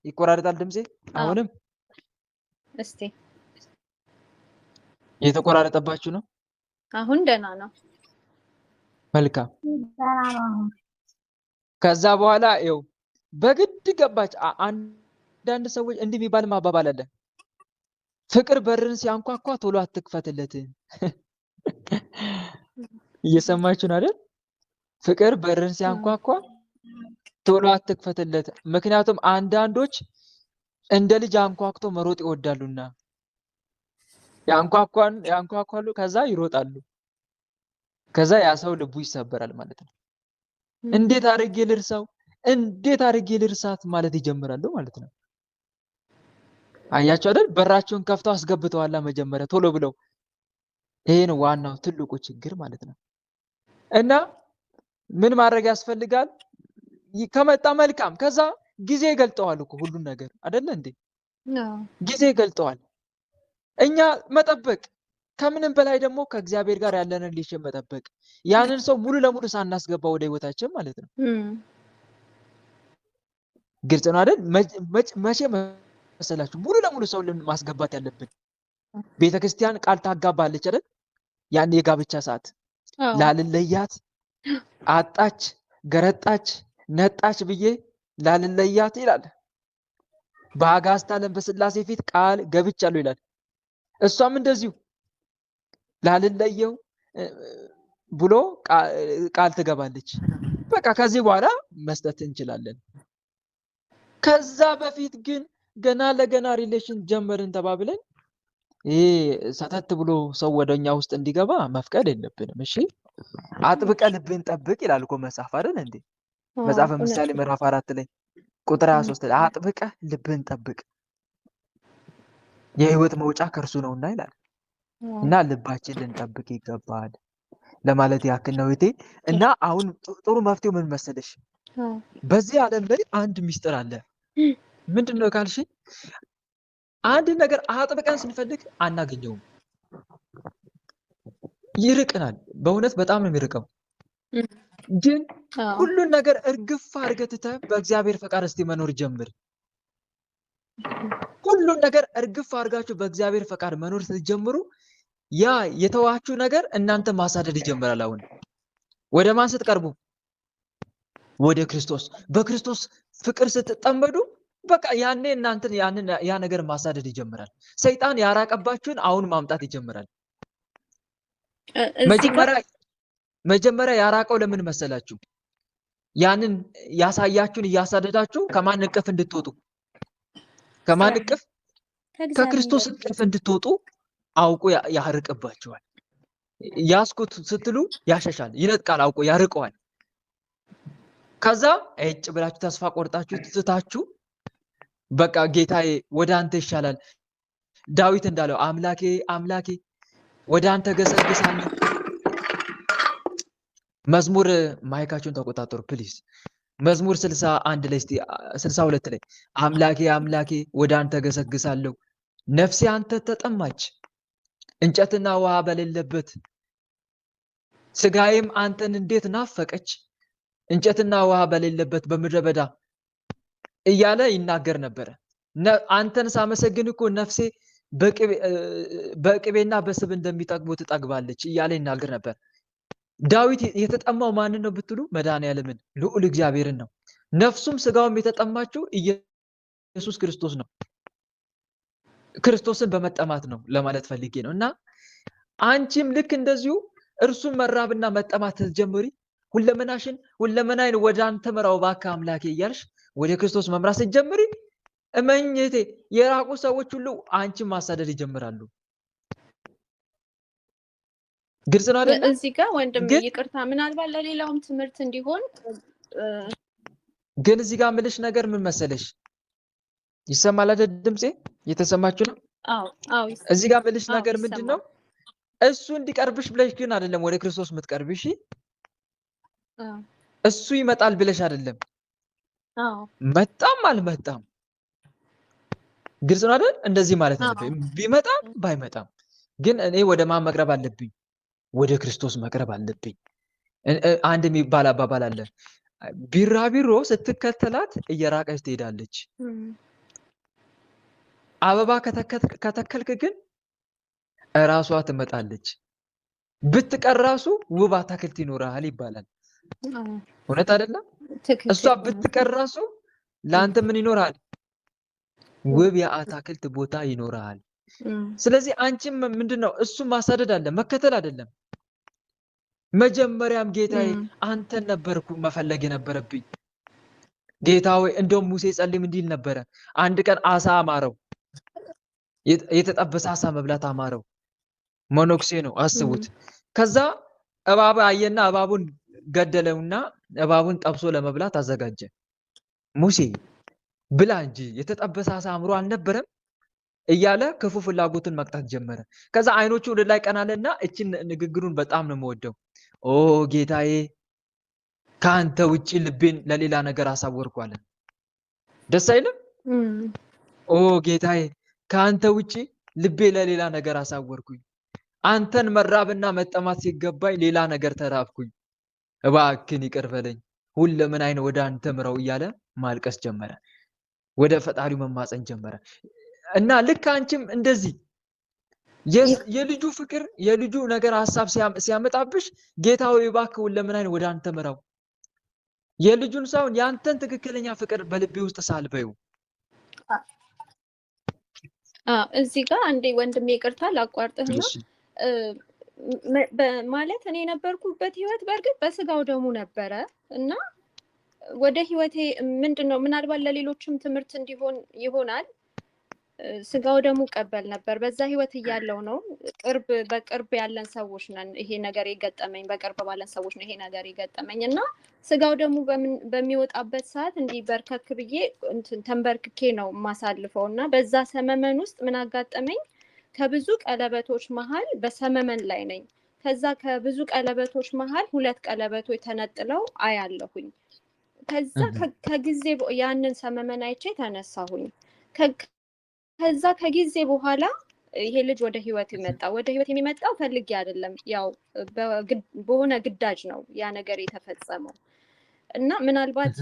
ይቆራረጣል ድምጼ። አሁንም እስቲ የተቆራረጠባችሁ ነው? አሁን ደህና ነው። መልካም። ከዛ በኋላ ይኸው በግድ ገባች። አንዳንድ ሰዎች እንዲህ የሚባል ማባባል አለ። ፍቅር በርን ሲያንኳኳ ቶሎ አትክፈትለት። እየሰማችሁ ነው አይደል? ፍቅር በርን ሲያንኳኳ ቶሎ አትክፈትለት። ምክንያቱም አንዳንዶች እንደ ልጅ አንኳኩቶ መሮጥ ይወዳሉና ያንኳኳሉ፣ ከዛ ይሮጣሉ። ከዛ ያ ሰው ልቡ ይሰበራል ማለት ነው። እንዴት አድርጌ ልርሳው፣ እንዴት አድርጌ ልርሳት ማለት ይጀምራሉ ማለት ነው። አያችሁ አይደል? በራቸውን ከፍተው አስገብተዋላ መጀመሪያ ቶሎ ብለው። ይሄ ነው ዋናው ትልቁ ችግር ማለት ነው። እና ምን ማድረግ ያስፈልጋል? ከመጣ መልካም። ከዛ ጊዜ ይገልጠዋል እኮ ሁሉን ነገር አይደለ እንዴ? ጊዜ ይገልጠዋል። እኛ መጠበቅ፣ ከምንም በላይ ደግሞ ከእግዚአብሔር ጋር ያለንን ሪሌሽን መጠበቅ፣ ያንን ሰው ሙሉ ለሙሉ ሳናስገባ ወደ ህይወታችን ማለት ነው። ግልጽ ነው አይደል? መቼ መሰላችሁ ሙሉ ለሙሉ ሰው ማስገባት ያለብን? ቤተክርስቲያን ቃል ታጋባለች አይደል? ያን የጋብቻ ሰዓት ላልለያት አጣች፣ ገረጣች፣ ነጣች ብዬ ላልለያት ይላል። በአጋዕዝተ ዓለም በስላሴ ፊት ቃል ገብቻለሁ ይላል። እሷም እንደዚሁ ላልለየው ብሎ ቃል ትገባለች። በቃ ከዚህ በኋላ መስጠት እንችላለን። ከዛ በፊት ግን ገና ለገና ሪሌሽን ጀመርን ተባብለን ይሄ ሰተት ብሎ ሰው ወደኛ ውስጥ እንዲገባ መፍቀድ የለብንም። እሺ አጥብቀ ልብን ጠብቅ ይላል እኮ መጽሐፍ አይደል እንዴ? መጽሐፈ ምሳሌ ምዕራፍ 4 ላይ ቁጥር 23 ላይ አጥብቀ ልብን ጠብቅ የህይወት መውጫ ከእርሱ ነውና ይላል። እና ልባችን ልንጠብቅ ይገባል ለማለት ያክል ነው እህቴ። እና አሁን ጥሩ መፍትሄው ምን መሰለሽ? በዚህ ዓለም ላይ አንድ ሚስጥር አለ። ምንድነው ካልሽ አንድ ነገር አጥብቀን ስንፈልግ አናገኘውም፣ ይርቀናል። በእውነት በጣም ነው የሚርቀው። ግን ሁሉን ነገር እርግፍ አድርገህ ትተህ በእግዚአብሔር ፈቃድ እስቲ መኖር ጀምር። ሁሉን ነገር እርግፍ አድርጋችሁ በእግዚአብሔር ፈቃድ መኖር ስትጀምሩ ያ የተዋችሁ ነገር እናንተ ማሳደድ ይጀምራል። አሁን ወደ ማን ስትቀርቡ? ወደ ክርስቶስ። በክርስቶስ ፍቅር ስትጠመዱ በቃ ያኔ እናንተን ያ ነገር ማሳደድ ይጀምራል። ሰይጣን ያራቀባችሁን አሁን ማምጣት ይጀምራል። መጀመሪያ ያራቀው ለምን መሰላችሁ? ያንን ያሳያችሁን እያሳደዳችሁ ከማን እቅፍ እንድትወጡ ከማን እቅፍ? ከክርስቶስ እቅፍ እንድትወጡ አውቆ ያርቅባቸዋል። ያስኩት ስትሉ ያሸሻል፣ ይነጥቃል፣ አውቆ ያርቀዋል። ከዛ እጭ ብላችሁ ተስፋ ቆርጣችሁ ትታችሁ በቃ ጌታዬ ወደ አንተ ይሻላል። ዳዊት እንዳለው አምላኬ አምላኬ ወደ አንተ ገሰግሳለሁ። መዝሙር ማይካችሁን ተቆጣጠሩ ፕሊዝ። መዝሙር 61 ላይ 62 ላይ አምላኬ አምላኬ ወደ አንተ ገሰግሳለሁ፣ ነፍሴ አንተ ተጠማች እንጨትና ውሃ በሌለበት፣ ስጋዬም አንተን እንዴት ናፈቀች እንጨትና ውሃ በሌለበት በምድረ በዳ እያለ ይናገር ነበረ። አንተን ሳመሰግን እኮ ነፍሴ በቅቤና በስብ እንደሚጠግቡ ትጠግባለች እያለ ይናገር ነበር። ዳዊት የተጠማው ማንን ነው ብትሉ መድኃኒዓለምን ልዑል እግዚአብሔርን ነው። ነፍሱም ስጋውም የተጠማችው ኢየሱስ ክርስቶስ ነው። ክርስቶስን በመጠማት ነው ለማለት ፈልጌ ነው። እና አንቺም ልክ እንደዚሁ እርሱን መራብና መጠማት ጀምሪ። ሁለመናይን ወደ አንተ ምራው እባክህ አምላኬ እያልሽ ወደ ክርስቶስ መምራት ስትጀምሪ እመኝቴ የራቁ ሰዎች ሁሉ አንቺን ማሳደድ ይጀምራሉ። ግልጽ ነው አይደል? እዚህ ጋር ወንድም ይቅርታ፣ ምናልባት ለሌላውም ትምህርት እንዲሆን ግን እዚህ ጋር ምልሽ ነገር ምን መሰለሽ፣ ይሰማል አይደል? ድምጼ እየተሰማችሁ ነው? አዎ። እዚህ ጋር ምልሽ ነገር ምንድነው? እሱ እንዲቀርብሽ ብለሽ ግን አይደለም ወደ ክርስቶስ የምትቀርቢ። እሺ እሱ ይመጣል ብለሽ አይደለም። መጣም አልመጣም ግልጽ ነው አይደል? እንደዚህ ማለት ነው። ቢመጣም ባይመጣም ግን እኔ ወደ ማን መቅረብ አለብኝ? ወደ ክርስቶስ መቅረብ አለብኝ። አንድ የሚባል አባባል አለ፣ ቢራቢሮ ስትከተላት እየራቀች ትሄዳለች። አበባ ከተከልክ ግን እራሷ ትመጣለች። ብትቀራሱ ውብ አትክልት ይኖራል ይባላል። እውነት አይደለም? እሷ ብትቀራሱ ለአንተ ምን ይኖራል? ውብ የአትክልት ቦታ ይኖራል። ስለዚህ አንቺም ምንድነው እሱ ማሳደድ አለ መከተል አይደለም። መጀመሪያም ጌታዬ አንተን ነበርኩ መፈለግ የነበረብኝ። ጌታ ሆይ እንደውም ሙሴ ጸልም እንዲል ነበረ። አንድ ቀን አሳ አማረው፣ የተጠበሰ አሳ መብላት አማረው። መኖክሴ ነው አስቡት። ከዛ እባብ አየና እባቡን ገደለውና እባቡን ጠብሶ ለመብላት አዘጋጀ። ሙሴ ብላ እንጂ የተጠበሰ አሳ አምሮ አልነበረም እያለ ክፉ ፍላጎትን መቅጣት ጀመረ። ከዛ አይኖቹ ወደ ላይ ቀናለና እቺን ንግግሩን በጣም ነው የምወደው። ኦ ጌታዬ ካንተ ውጪ ልቤን ለሌላ ነገር አሳወርኩ አለ። ደስ አይልም? ኦ ጌታዬ ካንተ ውጪ ልቤ ለሌላ ነገር አሳወርኩኝ። አንተን መራብና መጠማት ሲገባኝ ሌላ ነገር ተራብኩኝ። እባክን ይቅር በለኝ፣ ሁለመናዬን ወደ አንተ ምራው እያለ ማልቀስ ጀመረ። ወደ ፈጣሪው መማፀን ጀመረ። እና ልክ አንቺም እንደዚህ የልጁ ፍቅር የልጁ ነገር ሐሳብ ሲያመጣብሽ ጌታ ሆይ እባክህ ሁለመናዬን ወደ አንተ ምራው፣ የልጁን ሳይሆን ያንተን ትክክለኛ ፍቅር በልቤ ውስጥ ሳልበዩ። እዚህ ጋር አንዴ ወንድሜ ይቅርታ ላቋርጥህና ማለት እኔ የነበርኩበት ህይወት በእርግጥ በስጋው ደሙ ነበረ እና ወደ ህይወቴ ምንድነው ምናልባት ለሌሎችም ትምህርት እንዲሆን ይሆናል። ስጋው ደሙ ቀበል ነበር። በዛ ህይወት እያለው ነው በቅርብ ያለን ሰዎች ነን ይሄ ነገር የገጠመኝ፣ በቅርብ ባለን ሰዎች ነው ይሄ ነገር የገጠመኝ እና ስጋው ደሙ በሚወጣበት ሰዓት እንዲህ በርከክ ብዬ ተንበርክኬ ነው ማሳልፈው እና በዛ ሰመመን ውስጥ ምን አጋጠመኝ? ከብዙ ቀለበቶች መሃል በሰመመን ላይ ነኝ። ከዛ ከብዙ ቀለበቶች መሃል 2 ቀለበቶች ተነጥለው አያለሁኝ። ከዛ ከጊዜ ያንን ሰመመን አይቼ ተነሳሁኝ። ከዛ ከጊዜ በኋላ ይሄ ልጅ ወደ ህይወት ይመጣ። ወደ ህይወት የሚመጣው ፈልጌ አይደለም፣ ያው በሆነ ግዳጅ ነው ያ ነገር የተፈጸመው እና ምናልባት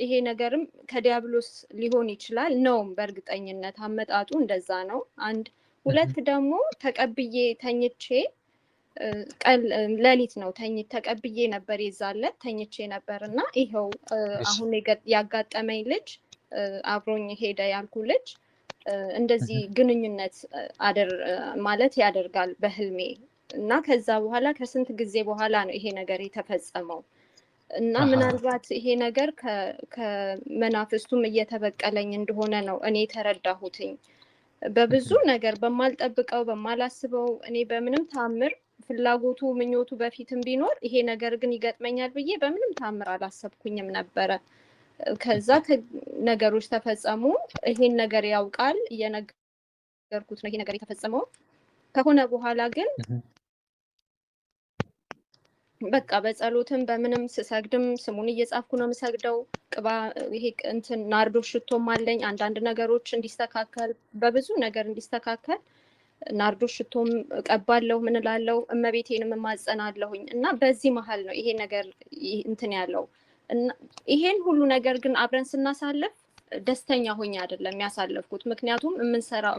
ይሄ ነገርም ከዲያብሎስ ሊሆን ይችላል ነውም በእርግጠኝነት አመጣጡ እንደዛ ነው። አንድ ሁለት ደግሞ ተቀብዬ ተኝቼ ሌሊት ነው ተቀብዬ ነበር ይዛለት ተኝቼ ነበር እና ይሄው አሁን ያጋጠመኝ ልጅ አብሮኝ ሄደ ያልኩ ልጅ እንደዚህ ግንኙነት ማለት ያደርጋል በህልሜ እና ከዛ በኋላ ከስንት ጊዜ በኋላ ነው ይሄ ነገር የተፈጸመው እና ምናልባት ይሄ ነገር ከመናፍስቱም እየተበቀለኝ እንደሆነ ነው እኔ ተረዳሁትኝ። በብዙ ነገር በማልጠብቀው በማላስበው እኔ በምንም ታምር ፍላጎቱ ምኞቱ በፊትም ቢኖር ይሄ ነገር ግን ይገጥመኛል ብዬ በምንም ታምር አላሰብኩኝም ነበረ። ከዛ ነገሮች ተፈጸሙ። ይሄን ነገር ያውቃል እየነገርኩት ነው ይሄ ነገር የተፈጸመው። ከሆነ በኋላ ግን በቃ በጸሎትም በምንም ስሰግድም ስሙን እየጻፍኩ ነው የምሰግደው። ይሄ እንትን ናርዶስ ሽቶም አለኝ አንዳንድ ነገሮች እንዲስተካከል በብዙ ነገር እንዲስተካከል ናርዶስ ሽቶም ቀባለሁ ምን እላለሁ እመቤቴንም ማጸናለሁኝ። እና በዚህ መሀል ነው ይሄ ነገር እንትን ያለው እና ይሄን ሁሉ ነገር ግን አብረን ስናሳልፍ ደስተኛ ሆኜ አይደለም ያሳለፍኩት። ምክንያቱም የምሰራው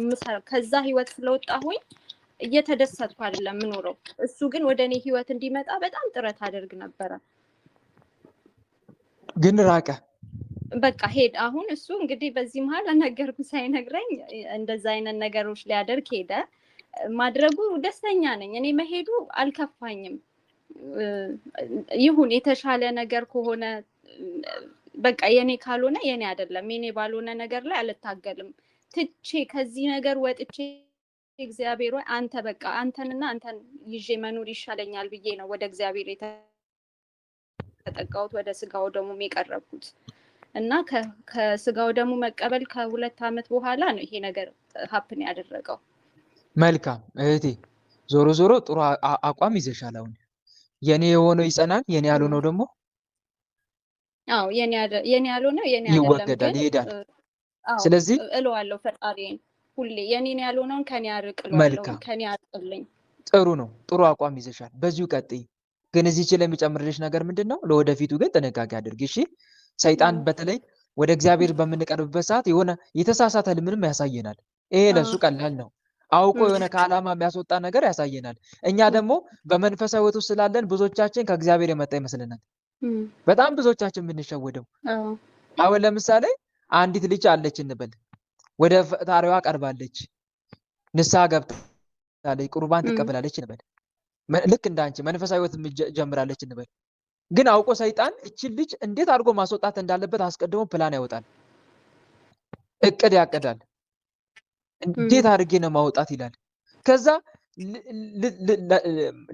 ከዛ ህይወት ስለወጣሁኝ እየተደሰትኩ አይደለም የምኖረው። እሱ ግን ወደ እኔ ህይወት እንዲመጣ በጣም ጥረት አደርግ ነበረ፣ ግን ራቀ። በቃ ሄድ። አሁን እሱ እንግዲህ በዚህ መሀል ነገርኩ ሳይነግረኝ እንደዛ አይነት ነገሮች ሊያደርግ ሄደ። ማድረጉ ደስተኛ ነኝ እኔ፣ መሄዱ አልከፋኝም። ይሁን የተሻለ ነገር ከሆነ በቃ የኔ ካልሆነ የኔ አይደለም፣ የኔ ባልሆነ ነገር ላይ አልታገልም። ትቼ ከዚህ ነገር ወጥቼ እግዚአብሔር ወይ አንተ በቃ አንተንና አንተን ይዤ መኖር ይሻለኛል ብዬ ነው ወደ እግዚአብሔር የተጠጋሁት፣ ወደ ስጋው ደግሞ የቀረብኩት እና ከስጋው ደግሞ መቀበል ከ2 ዓመት በኋላ ነው ይሄ ነገር ሀፕን ያደረገው። መልካም እህቴ፣ ዞሮ ዞሮ ጥሩ አቋም ይዘሻል። አሁን የኔ የሆነው ይጸናል፣ የኔ ያልሆነው ደግሞ አዎ የኔ ያልሆነው የኔ ይወገዳል፣ ይሄዳል። ስለዚህ እለዋለሁ ፈጣሪዬን ሁሌ የኔን ያልሆነውን ከኔ አርቅልዋለሁ፣ ከኔ አርቅልኝ። ጥሩ ነው፣ ጥሩ አቋም ይዘሻል። በዚሁ ቀጥይ። ግን እዚህ ላይ የሚጨምርልሽ ነገር ምንድነው? ለወደፊቱ ግን ጥንቃቄ አድርጊ እሺ። ሰይጣን በተለይ ወደ እግዚአብሔር በምንቀርብበት ሰዓት የሆነ የተሳሳተ ልምንም ያሳየናል። ይሄ ለሱ ቀላል ነው። አውቆ የሆነ ከዓላማ የሚያስወጣ ነገር ያሳየናል። እኛ ደግሞ በመንፈሳዊ ሕይወት ውስጥ ስላለን ብዙዎቻችን ከእግዚአብሔር የመጣ ይመስልናል። በጣም ብዙዎቻችን የምንሸወደው። አሁን ለምሳሌ አንዲት ልጅ አለች እንበል፣ ወደ ፈጣሪዋ ቀርባለች፣ ንስሐ ገብታለች፣ ቁርባን ትቀበላለች እንበል። ልክ እንዳንቺ መንፈሳዊ ሕይወት ጀምራለች እንበል። ግን አውቆ ሰይጣን እችን ልጅ እንዴት አድርጎ ማስወጣት እንዳለበት አስቀድሞ ፕላን ያወጣል፣ እቅድ ያቅዳል። እንዴት አድርጌ ነው ማውጣት ይላል። ከዛ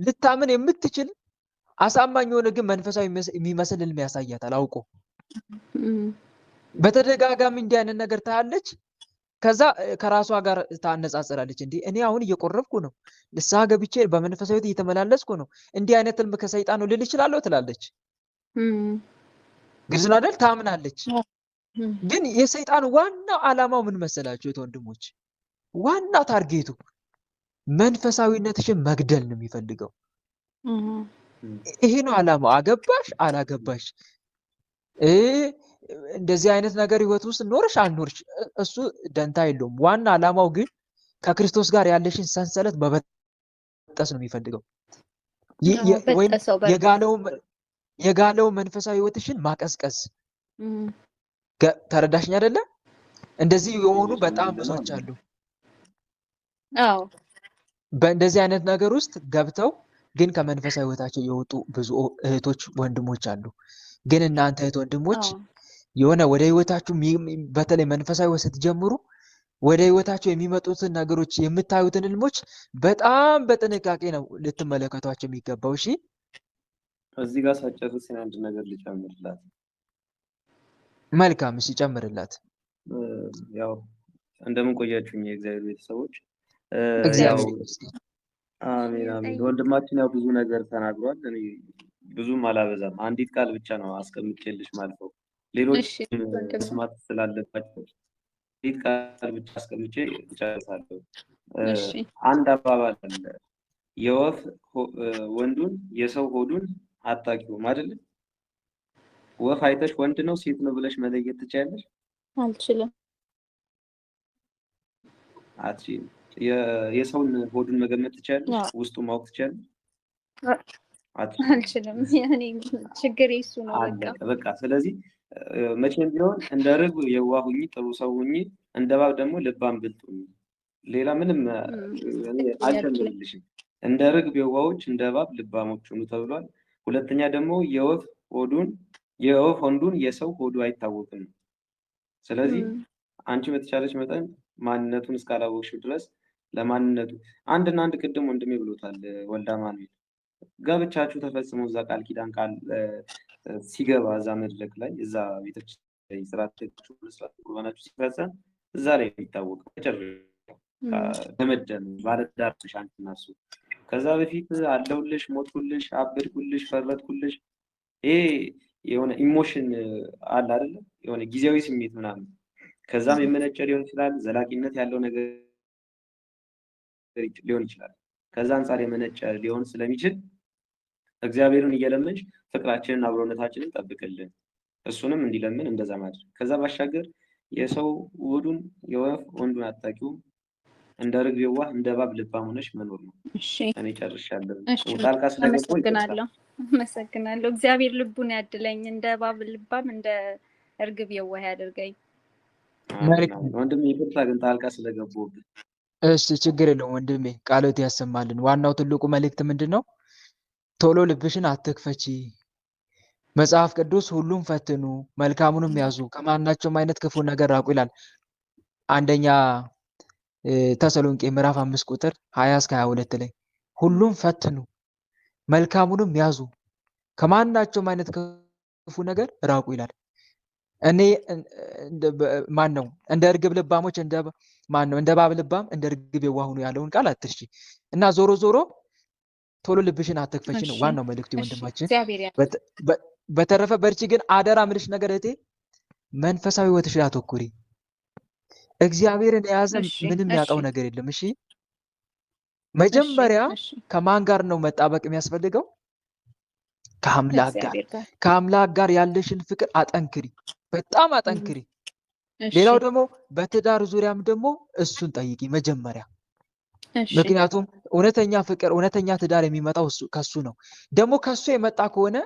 ልታምን የምትችል አሳማኝ የሆነ ግን መንፈሳዊ የሚመስል ህልም ያሳያታል አውቆ። በተደጋጋሚ እንዲህ አይነት ነገር ታያለች። ከዛ ከራሷ ጋር ታነጻጽራለች። እንዴ እኔ አሁን እየቆረብኩ ነው፣ ንስሐ ገብቼ በመንፈሳዊ ሕይወት እየተመላለስኩ ነው፣ እንዲህ አይነት ህልም ከሰይጣን ነው ልል እችላለሁ ትላለች። ግልጽ ነው አይደል? ታምናለች። ግን የሰይጣን ዋናው ዓላማው ምን መሰላችሁ ወንድሞች? ዋና ታርጌቱ መንፈሳዊነትሽን መግደል ነው የሚፈልገው። ይሄ ነው ዓላማው። አገባሽ አላገባሽ፣ እንደዚህ አይነት ነገር ህይወት ውስጥ ኖርሽ አልኖርሽ እሱ ደንታ የለውም። ዋና ዓላማው ግን ከክርስቶስ ጋር ያለሽን ሰንሰለት መበጠስ ነው የሚፈልገው። የጋለው መንፈሳዊ ህይወትሽን ማቀዝቀዝ። ተረዳሽኝ አይደለ? እንደዚህ የሆኑ በጣም ብዙዎች አሉ። አዎ በእንደዚህ አይነት ነገር ውስጥ ገብተው ግን ከመንፈሳዊ ህይወታቸው የወጡ ብዙ እህቶች ወንድሞች አሉ። ግን እናንተ እህት ወንድሞች የሆነ ወደ ህይወታችሁ በተለይ መንፈሳዊ ህይወት ስትጀምሩ ወደ ህይወታችሁ የሚመጡትን ነገሮች የምታዩትን ህልሞች በጣም በጥንቃቄ ነው ልትመለከቷቸው የሚገባው። እሺ እዚህ ጋር ሳጨርስ አንድ ነገር ልጨምርላት። መልካም፣ እሺ ጨምርላት። ያው እንደምን ቆያችሁኝ የእግዚአብሔር ቤተሰቦች? አሜን አሜን። ወንድማችን ያው ብዙ ነገር ተናግሯል። እኔ ብዙም አላበዛም። አንዲት ቃል ብቻ ነው አስቀምጬልሽ ማለት ነው። ሌሎች መስማት ስላለባቸው አንዲት ቃል ብቻ አስቀምጬ እጨርሳለሁ። አንድ አባባል አለ፣ የወፍ ወንዱን የሰው ሆዱን አታውቂውም አይደል? ወፍ አይተሽ ወንድ ነው ሴት ነው ብለሽ መለየት ትችያለሽ? አልችልም። አትችይም። የሰውን ሆዱን መገመት ትችያለሽ? ውስጡ ማወቅ ትችያለሽ? አልችልም። ያኔ ችግር እሱ ነው። በቃ ስለዚህ መቼም ቢሆን እንደ ርግብ የዋህ ሁኚ፣ ጥሩ ሰው ሁኚ፣ እንደ እባብ ደግሞ ልባም ብልጥ ሁኚ። ሌላ ምንም አልጨምርልሽም። እንደ ርግብ የዋሆች እንደ እባብ ልባሞች ሁኑ ተብሏል። ሁለተኛ ደግሞ የወፍ የወፍ ሆዱን የሰው ሆዱ አይታወቅም። ስለዚህ አንቺ በተቻለች መጠን ማንነቱን እስካላወቅሽው ድረስ ለማንነቱ አንድና አንድ ቅድም ወንድሜ ብሎታል ወልደ አማኑኤል ጋብቻችሁ ተፈጽሞ እዛ ቃል ኪዳን ቃል ሲገባ እዛ መድረክ ላይ እዛ ቤተክርስቲያን ስርዓት ቁርባናችሁ ሲፈጸም እዛ ላይ የሚታወቀው ተመደን ባለትዳር ነሽ አንቺና እሱ። ከዛ በፊት አለሁልሽ፣ ሞትኩልሽ፣ አበድኩልሽ፣ ፈረድኩልሽ ይሄ የሆነ ኢሞሽን አለ አይደለ? የሆነ ጊዜያዊ ስሜት ምናምን ከዛም የመነጨ ሊሆን ይችላል። ዘላቂነት ያለው ነገር ሊሆን ይችላል። ከዛ አንጻር የመነጨ ሊሆን ስለሚችል እግዚአብሔርን እየለመንሽ ፍቅራችንን አብሮነታችንን ጠብቅልን፣ እሱንም እንዲለምን እንደዛ ማድረግ። ከዛ ባሻገር የሰው ውዱን የወፍ ወንዱን አታውቂውም። እንደ ርግብ የዋህ እንደ እባብ ልባም ሆነሽ መኖር ነው። እኔ ጨርሻለሁ። ጣልቃ ስለገባሁ አመሰግናለሁ። እግዚአብሔር ልቡን ያድለኝ፣ እንደ እባብ ልባም እንደ እርግብ የዋህ ያድርገኝ። ወንድሜ ይቅርታ ግን ጣልቃ ስለገባሁብህ። እሺ ችግር የለውም ወንድሜ፣ ቃሎት ያሰማልን። ዋናው ትልቁ መልእክት ምንድን ነው? ቶሎ ልብሽን አትክፈቺ። መጽሐፍ ቅዱስ ሁሉም ፈትኑ መልካሙንም ያዙ ከማናቸውም አይነት ክፉ ነገር ራቁ ይላል። አንደኛ ተሰሎንቄ ምዕራፍ 5 ቁጥር 20 እስከ 22 ላይ ሁሉም ፈትኑ መልካሙንም ያዙ ከማናቸውም አይነት ክፉ ነገር ራቁ ይላል። እኔ ማን ነው እንደ እርግብ ልባሞች እንደ እባብ ልባም እንደ እርግብ የዋህ ሁኑ ያለውን ቃል አትርሺ እና ዞሮ ዞሮ ቶሎ ልብሽን አትክፈቺ ነው ዋናው መልእክቱ ወንድማችን። በተረፈ በርቺ። ግን አደራ ምልሽ ነገር እህቴ መንፈሳዊ ህይወትሽ ላይ አተኩሪ። እግዚአብሔርን የያዘ ምንም ያጣው ነገር የለም። እሺ መጀመሪያ ከማን ጋር ነው መጣበቅ የሚያስፈልገው? ከአምላክ ጋር ያለሽን ፍቅር አጠንክሪ፣ በጣም አጠንክሪ። ሌላው ደግሞ በትዳር ዙሪያም ደግሞ እሱን ጠይቂ መጀመሪያ። ምክንያቱም እውነተኛ ፍቅር እውነተኛ ትዳር የሚመጣው ከሱ ነው። ደግሞ ከሱ የመጣ ከሆነ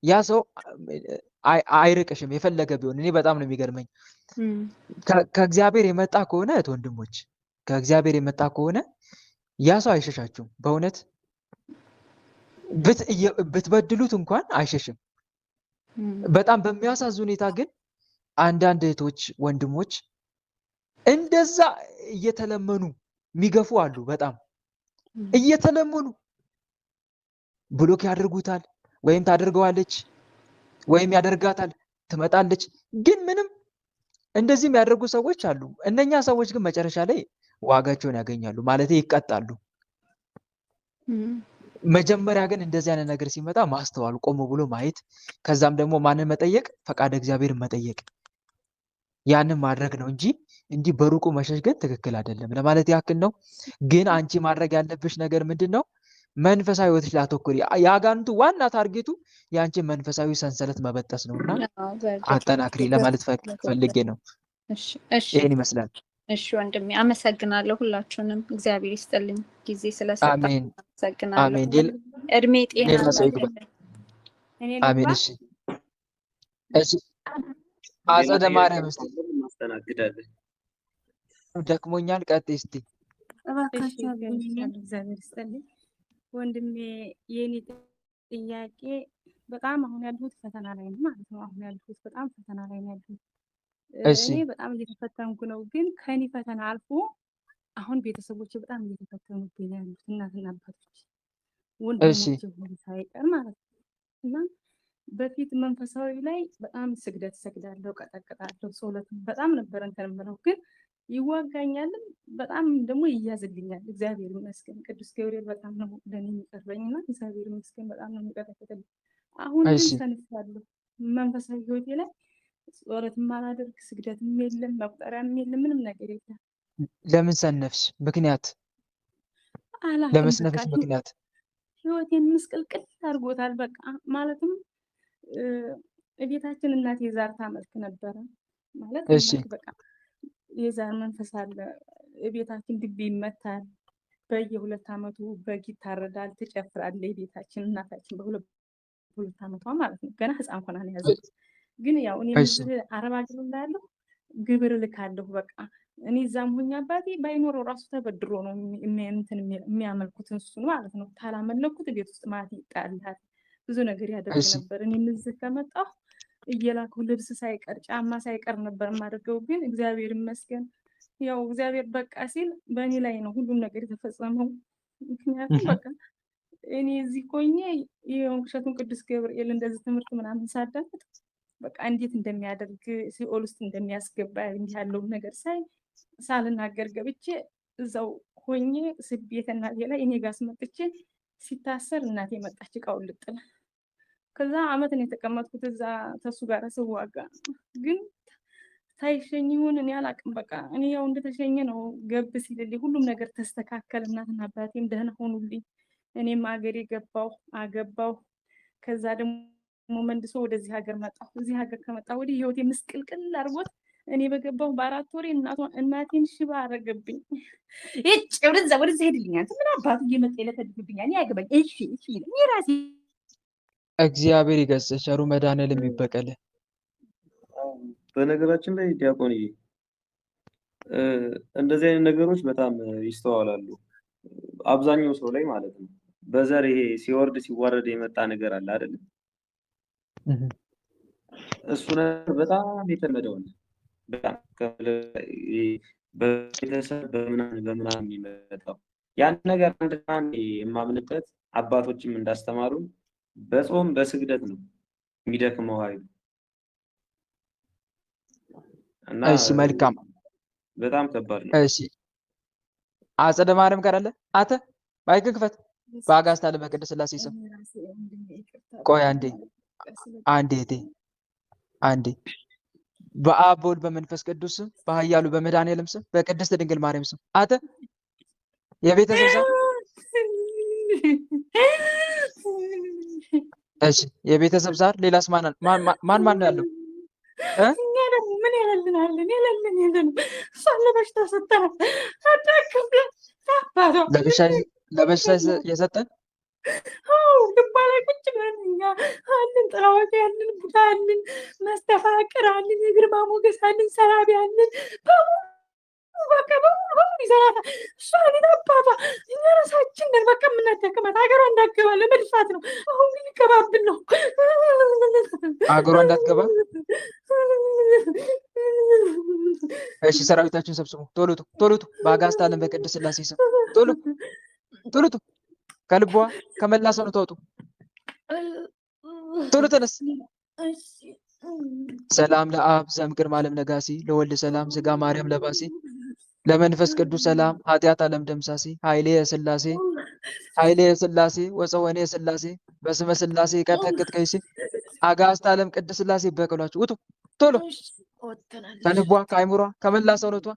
ያ ሰው አይርቅሽም የፈለገ ቢሆን። እኔ በጣም ነው የሚገርመኝ ከእግዚአብሔር የመጣ ከሆነ ወንድሞች፣ ከእግዚአብሔር የመጣ ከሆነ ያ ሰው አይሸሻችሁም። በእውነት ብትበድሉት እንኳን አይሸሽም። በጣም በሚያሳዝን ሁኔታ ግን አንዳንድ እህቶች ወንድሞች እንደዛ እየተለመኑ የሚገፉ አሉ። በጣም እየተለመኑ ብሎክ ያደርጉታል፣ ወይም ታደርገዋለች፣ ወይም ያደርጋታል፣ ትመጣለች። ግን ምንም እንደዚህ የሚያደርጉ ሰዎች አሉ። እነኛ ሰዎች ግን መጨረሻ ላይ ዋጋቸውን ያገኛሉ፣ ማለት ይቀጣሉ። መጀመሪያ ግን እንደዚህ አይነት ነገር ሲመጣ ማስተዋል፣ ቆም ብሎ ማየት፣ ከዛም ደግሞ ማንን መጠየቅ? ፈቃደ እግዚአብሔርን መጠየቅ። ያንን ማድረግ ነው እንጂ እንዲህ በሩቁ መሸሽ ግን ትክክል አይደለም ለማለት ያክል ነው። ግን አንቺ ማድረግ ያለብሽ ነገር ምንድን ነው? መንፈሳዊ ህይወትሽ ላይ አተኩሪ። የአጋንንቱ ዋና ታርጌቱ የአንቺን መንፈሳዊ ሰንሰለት መበጠስ ነውና አጠናክሪ ለማለት ፈልጌ ነው። ይሄን ይመስላል። እሺ ወንድሜ አመሰግናለሁ። ሁላችሁንም እግዚአብሔር ይስጥልኝ ጊዜ ስለሰጣችሁ አመሰግናለሁ። አሜን። እድሜ ጤና ሌላ ሰው ይግባ። አሜን። እሺ አጸደ ማርያም እስቲ እናስተናግዳለን። ደክሞኛል፣ ቀጥይ እስቲ። እባካችሁ እግዚአብሔር ይስጥልኝ ወንድሜ። የኔ ጥያቄ በጣም አሁን ያለሁት ፈተና ላይ ነው ማለት ነው። አሁን ያለሁት በጣም ፈተና ላይ ነው ያለሁት። እኔ በጣም እየተፈተንኩ ነው። ግን ከኔ ፈተና አልፎ አሁን ቤተሰቦቼ በጣም እየተፈተኑብኝ ነው ያሉት፣ እናትና አባቶች፣ ወንድሞቼ ሁሉ ሳይቀር ማለት ነው። እና በፊት መንፈሳዊ ላይ በጣም ስግደት ሰግዳለሁ፣ ቀጠቅጣለሁ፣ ጸሎት በጣም ነበር እንትን የምለው። ግን ይዋጋኛልም በጣም ደግሞ ይያዝልኛል። እግዚአብሔር ይመስገን ቅዱስ ገብርኤል በጣም ነው ለኔ የሚቀርበኝና እግዚአብሔር ይመስገን በጣም ነው የሚቀጠቅጥልኝ። አሁን ግን ተነስቻለሁ። መንፈሳዊ ህይወቴ ላይ ጸሎትም አላደርግ፣ ስግደትም የለም፣ መቁጠሪያም የለም፣ ምንም ነገር የለም። ለምን ሰነፍሽ? ምክንያት ለመስነፍሽ ምክንያት ህይወቴን ምስቅልቅል አድርጎታል። በቃ ማለትም ቤታችን እናቴ ዛር ታመልክ ነበረ ማለት በቃ የዛር መንፈስ አለ። ቤታችን ድቤ ይመታል። በየ2 ዓመቱ በግ ይታረዳል፣ ትጨፍራለች ቤታችን እናታችን በሁለት ዓመቷ ማለት ነው። ገና ህፃን ሆና ነው ያዘች። ግን ያው እኔ አረብ ሀገር እንዳለሁ ግብር ልካለሁ። በቃ እኔ እዛም ሆኜ አባቴ ባይኖረው ራሱ ተበድሮ ነው እንትን የሚያመልኩት እሱን ማለት ነው። ታላመለኩት ቤት ውስጥ ማለት ይጣላል። ብዙ ነገር ያደርግ ነበር። እኔም እዚህ ከመጣሁ እየላኩ ልብስ ሳይቀር ጫማ ሳይቀር ነበር የማደርገው። ግን እግዚአብሔር ይመስገን ያው እግዚአብሔር በቃ ሲል በእኔ ላይ ነው ሁሉም ነገር የተፈጸመው። ምክንያቱም በቃ እኔ እዚህ ቆኜ የውሸቱን ቅዱስ ገብርኤል እንደዚህ ትምህርት ምናምን ሳዳምጥ በቃ እንዴት እንደሚያደርግ ሲኦል ውስጥ እንደሚያስገባ እንዲህ ያለውን ነገር ሳይ ሳልናገር ገብቼ እዛው ሆኜ ስቤት እናቴ ላይ እኔ ጋር አስመጥቼ ሲታሰር እናቴ መጣች እቃውን ልጥል። ከዛ አመት ነው የተቀመጥኩት እዛ ተሱ ጋር ስዋጋ። ግን ሳይሸኝ ይሁን እኔ አላቅም። በቃ እኔ ያው እንደተሸኘ ነው ገብ ሲልልኝ ሁሉም ነገር ተስተካከለ። እናትና አባቴም ደህና ሆኑልኝ። እኔም አገሬ ገባሁ አገባሁ። ከዛ ደግሞ መልሶ ወደዚህ ሀገር መጣሁ። እዚህ ሀገር ከመጣሁ ወዲህ ህይወቴ ምስቅልቅል አድርጎት እኔ በገባሁ በ4 ወሬ እናቴን ሽባ አረገብኝ። እጭ ወደዛ ሄድልኛል። ምን አባቱ እየመጣ ይለፈልግብኛል። እኔ ያገባኝ እሺ እኔ ራሴ እግዚአብሔር ይገስጽ። ቸሩ መድኃኔዓለም ይበቀል። በነገራችን ላይ ዲያቆንዬ እንደዚህ አይነት ነገሮች በጣም ይስተዋላሉ አብዛኛው ሰው ላይ ማለት ነው። በዘር ይሄ ሲወርድ ሲዋረድ የመጣ ነገር አለ አይደል? እሱ ነገር በጣም የተለመደው ነው። በጣም በቤተሰብ በምናምን የሚመጣው ያን ነገር አንድ የማምንበት አባቶችም እንዳስተማሩ በጾም በስግደት ነው የሚደክመው ኃይሉ እና እሺ መልካም በጣም ከባድ ነው። እሺ አጸደ ማርያም ጋር አለ አተ ማይክ ክፈት። በአጋዕዝተ ዓለም በቅድስት ሥላሴ ስም ቆይ አንዴ በአብ በወልድ በመንፈስ ቅዱስ ስም በኃያሉ በመድኃኔዓለም ስም በቅድስት ድንግል ማርያም ስም አተ የቤተሰብ ዛር እሺ የቤተሰብ ዛር ሌላስ ማን ነው ያለው? ምን ያለልን ሳለ በሽታ ሰጠን አዳክም ለበሽታ የሰጠን ልባ ላይ ቁጭ ብለን እኛ አለን ጥራዋቂ ያለን ቡታ አለን መስተፋቅር አለን የግርማ ሞገስ አለን ሰራቢ አለን በቃ በሙሉ ይዘራታል። እሷ ግን አባቷ እኛ ራሳችን ነን በቃ የምናደክማት። ሀገሯ እንዳትገባ ለመድፋት ነው። አሁን ግን ይገባብን ነው። ሀገሯ እንዳትገባ። እሺ ሰራዊታችሁን ሰብስቡ ቶሎ በአጋዕዝተ ዓለም በቅድስት ሥላሴ ስም ቶሎ ከልቧ ከመላ ሰውነቷ ተውጡ። ቶሎ ተነስ። ሰላም ለአብ ዘእምቅድመ ዓለም ነጋሲ ለወልድ ሰላም ስጋ ማርያም ለባሲ ለመንፈስ ቅዱስ ሰላም ኃጢአት ዓለም ደምሳሲ ኃይሌ የሥላሴ ወፀወኔ የሥላሴ በስመ ሥላሴ ቀጠቅጥ ከይሲ አጋዕዝተ ዓለም ቅድስት ሥላሴ ይበቀሏችሁ። ውጡ ቶሎ ከልቧ ከአይምሯ ከመላ ሰውነቷ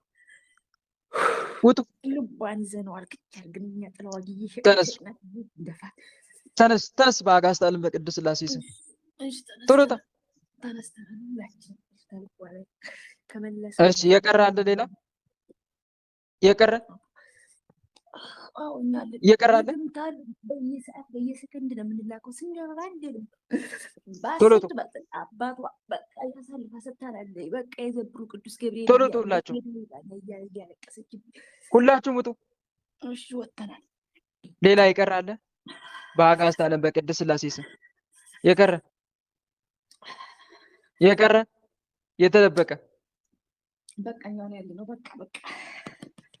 ውጡ። ልቧን ይዘነዋል። ግንኛ ጥለዋጊ ተነስ በአጋዕዝተ ዓለም በቅድስት ሥላሴ ስም ቶሎ እሺ የቀረ አለ ሌላ የቀረ አለ? በየሰዓት በየሰከንድ ነው የምንላከው። ስንገባ አንደለም ቶሎ አባቷ በቃ ያሳልፋ ሰጥታናል። በቃ የዘብሩ ቅዱስ ገብርኤል ቶሎ ሁላችሁም ውጡ። እሺ ወጥተናል። ሌላ የቀረ አለ? በአጋዕዝተ ዓለም በቅድስት ሥላሴ ስም የቀረ የተደበቀ በቃ እኛው ያለ ነው። በቃ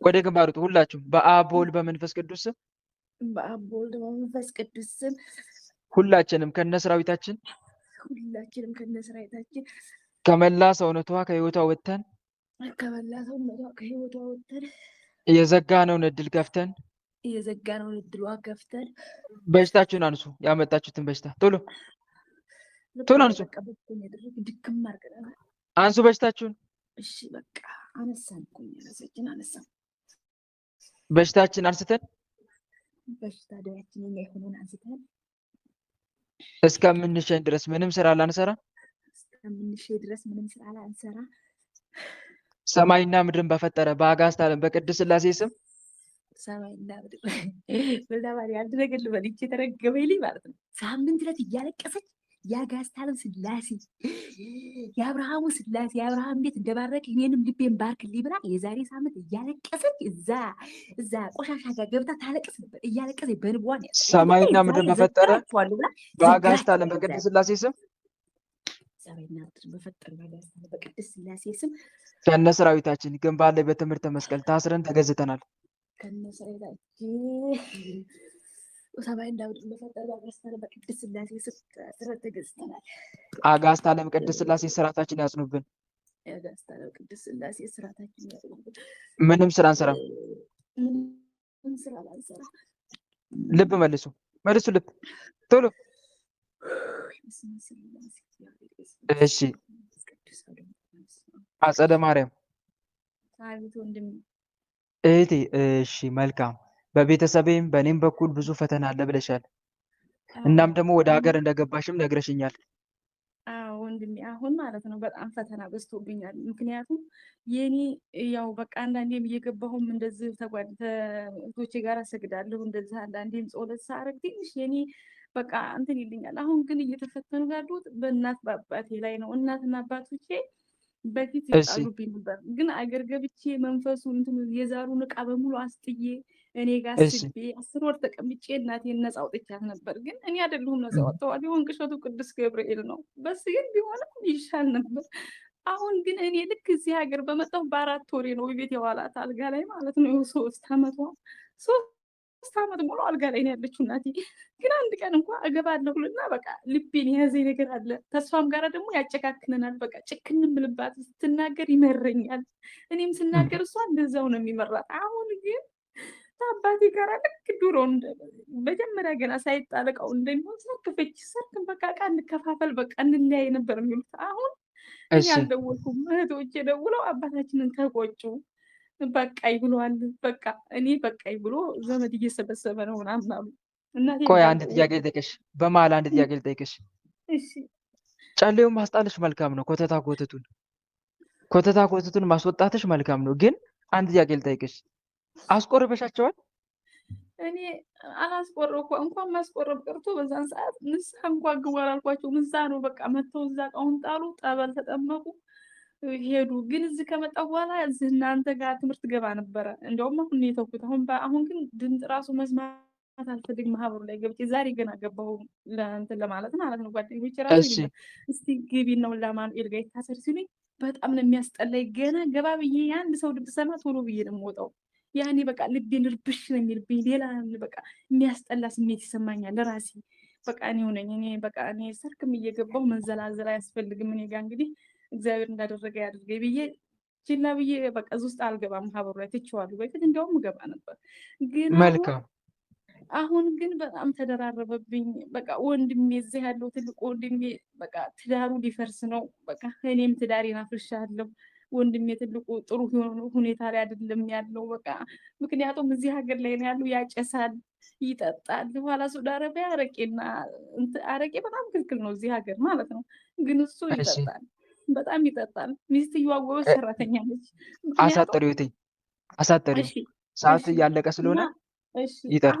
ወደ ግንባር ውጡ ሁላችሁም። በአብ በወልድ በመንፈስ ቅዱስ ስም ሁላችንም ከነሰራዊታችን ከመላ ሰውነቷ ከህይወቷ ወጥተን የዘጋነውን እድል ከፍተን በሽታችሁን አንሱ። ያመጣችሁትን በሽታ ቶሎ አንሱ። አንሱ በሽታችሁን። እሺ በቃ አነሳን እኮ ራሳችን አነሳን። በሽታችን አንስተን በሽታ ደያችን የሆነን አንስተን እስከምንሸኝ ድረስ ምንም ስራ ላንሰራ ሰማይና ምድርን በፈጠረ በአጋዕዝተ ዓለም በቅድስት ሥላሴ ስም ሰማይና ምድር በልዳባሪ አንድ ነገር ልበል። ይቺ የተረገመ ይልኝ ማለት ነው። ሳምንት ዕለት እያለቀሰች የአጋዕዝተ ዓለም ሥላሴ የአብርሃሙ ሥላሴ የአብርሃም ቤት እንደባረክ እኔንም ልቤን ባርክልኝ ብላ የዛሬ ሳምንት እያለቀሰች እዛ ቆሻሻ ጋር ገብታ ታለቅስ ነበር። እያለቀሰች በንቧን ሰማይና ምድር በፈጠረ በአጋዕዝተ ዓለም በቅድስት ሥላሴ ስም ሰማይና ምድር በፈጠረ በአጋዕዝተ ዓለም በቅድስት ሥላሴ ስም ከነ ሰራዊታችን ግንባር ላይ በትምህርተ መስቀል ታስረን ተገዝተናል። ከነ ሰራዊታችን ሰማይና ምድር በፈጠረ በአጋዕዝተ ዓለም በቅድስት ሥላሴ ስም ታስረን ተገዝተናል። አጋዕዝተ ዓለም ቅድስት ሥላሴ ስርዓታችን ያጽኑብን። አጋዕዝተ ዓለም ቅድስት ሥላሴ ስርዓታችን ያጽኑብን። ምንም ስራ አንሰራ። ምንም ስራ አንሰራ። ልብ መልሱ ልብ ቶሎ። እሺ አጸደ ማርያም አቤት ወንድሜ። እህቴ እሺ መልካም። በቤተሰቤም በእኔም በኩል ብዙ ፈተና አለ ብለሻል። እናም ደግሞ ወደ ሀገር እንደገባሽም ነግረሽኛል። አዎ ወንድሜ፣ አሁን ማለት ነው በጣም ፈተና በዝቶብኛል። ምክንያቱም የኔ ያው በቃ አንዳንዴም እየገባሁም እንደዚህ እህቶቼ ጋር እሰግዳለሁ፣ እንደዚህ አንዳንዴም ጸሎት ሳረግ ትንሽ የኔ በቃ እንትን ይልኛል። አሁን ግን እየተፈተኑ ያሉት በእናት በአባቴ ላይ ነው። እናትና አባቶቼ በፊት ይጣሉብኝ ነበር፣ ግን አገር ገብቼ መንፈሱ እንትን የዛሩን ዕቃ በሙሉ አስጥዬ እኔ ጋር አስቤ 10 ወር ተቀምጬ እናቴን ነፃ አውጥቻት ነበር። ግን እኔ አይደለሁም ነፃ አውጥተዋል፣ ይሁን ቅሸቱ ቅዱስ ገብርኤል ነው። በስ ግን ቢሆንም ይሻል ነበር። አሁን ግን እኔ ልክ እዚህ ሀገር በመጣሁ በ4 ወሬ ነው ቤት የዋላት አልጋ ላይ ማለት ነው። 3 ዓመት ሙሉ አልጋ ላይ ነው ያለችው እናቴ። ግን አንድ ቀን እንኳን እገባለሁና በቃ ልቤን የያዘኝ ነገር አለ። ተስፋም ጋር ደግሞ ያጨካክነናል። በቃ ጭክን ምልባት ስትናገር ይመረኛል። እኔም ስናገር እሷ እንደዛው ነው የሚመራት። አሁን ግን አባቴ ጋር ልክ ድሮ መጀመሪያ ገና ሳይጣለቀው እንደሚሆን ሰርክፈች ሰርክን በቃ ዕቃ እንከፋፈል በቃ እንለያይ ነበር የሚሉት። አሁን እኔ አልደወልኩም። እህቶቼ ደውለው አባታችንን ተቆጩ። በቃይ ብሏል። በቃ እኔ በቃይ ብሎ ዘመድ እየሰበሰበ ነው ምናምን አሉ። ቆይ አንድ ጥያቄ ልጠይቅሽ፣ በመሀል አንድ ጥያቄ ልጠይቅሽ። እሺ ጨሌውን ማስጣልሽ መልካም ነው። ኮተታ ኮተቱን ማስወጣትሽ መልካም ነው። ግን አንድ ጥያቄ ልጠይቅሽ፣ አስቆርበሻቸዋል? እኔ አላስቆረብኩ እንኳን ማስቆረብ ቀርቶ በዛን ሰዓት ንስሐ እንኳን ግቡ አላልኳቸው። ንስሐ ነው በቃ መተው እዛ እቃውን ጣሉ፣ ጠበል ተጠመቁ፣ ሄዱ። ግን እዚህ ከመጣሁ በኋላ እዚህ እናንተ ጋር ትምህርት ገባ ነበረ። እንደውም አሁን ነው የተውኩት። አሁን ግን ድምፅ ራሱ መስማት አልፈልግም። ማህበሩ ላይ ገብቼ ዛሬ ገና ገባሁ ለእንትን ለማለት ማለት ነው። ጓደኞቼ ራሱ እስቲ ግቢ ነው ለማኑኤል ጋር ይታሰር ሲሉኝ በጣም ነው የሚያስጠላኝ። ገና ገባ ብዬ የአንድ ሰው ድምፅ ሰማ ቶሎ ብዬ ነው የምወጣው። ያኔ በቃ ልቤን ርብሽ ነው የሚልብኝ። ሌላ በቃ የሚያስጠላ ስሜት ይሰማኛል ለራሴ። በቃ እኔው ነኝ እኔ በቃ እኔ ሰርክም እየገባሁ መንዘላዘል አያስፈልግም። እኔ ጋር እንግዲህ እግዚአብሔር እንዳደረገ ያድርገኝ ብዬ ችላ ብዬ በቃ እዚህ ውስጥ አልገባም። ማህበሩ ላይ ትቼዋለሁ። በፊት እንዲያውም እገባ ነበር። ግን አሁን ግን በጣም ተደራረበብኝ። በቃ ወንድሜ እዚህ ያለው ትልቁ ወንድሜ በቃ ትዳሩ ሊፈርስ ነው። በቃ እኔም ትዳሬን አፍርሻለሁ። ወንድሜ ትልቁ ጥሩ ሁኔታ ላይ አይደለም ያለው። በቃ ምክንያቱም እዚህ ሀገር ላይ ነው ያለው፣ ያጨሳል፣ ይጠጣል። በኋላ ሳውዲ አረቢያ አረቄ በጣም ክልክል ነው እዚህ ሀገር ማለት ነው። ግን እሱ ይጠጣል፣ በጣም ይጠጣል። ሚስትየዋ ጎበዝ ሰራተኛ ነች። አሳጠሪው ሰዓት እያለቀ ስለሆነ ይጠር።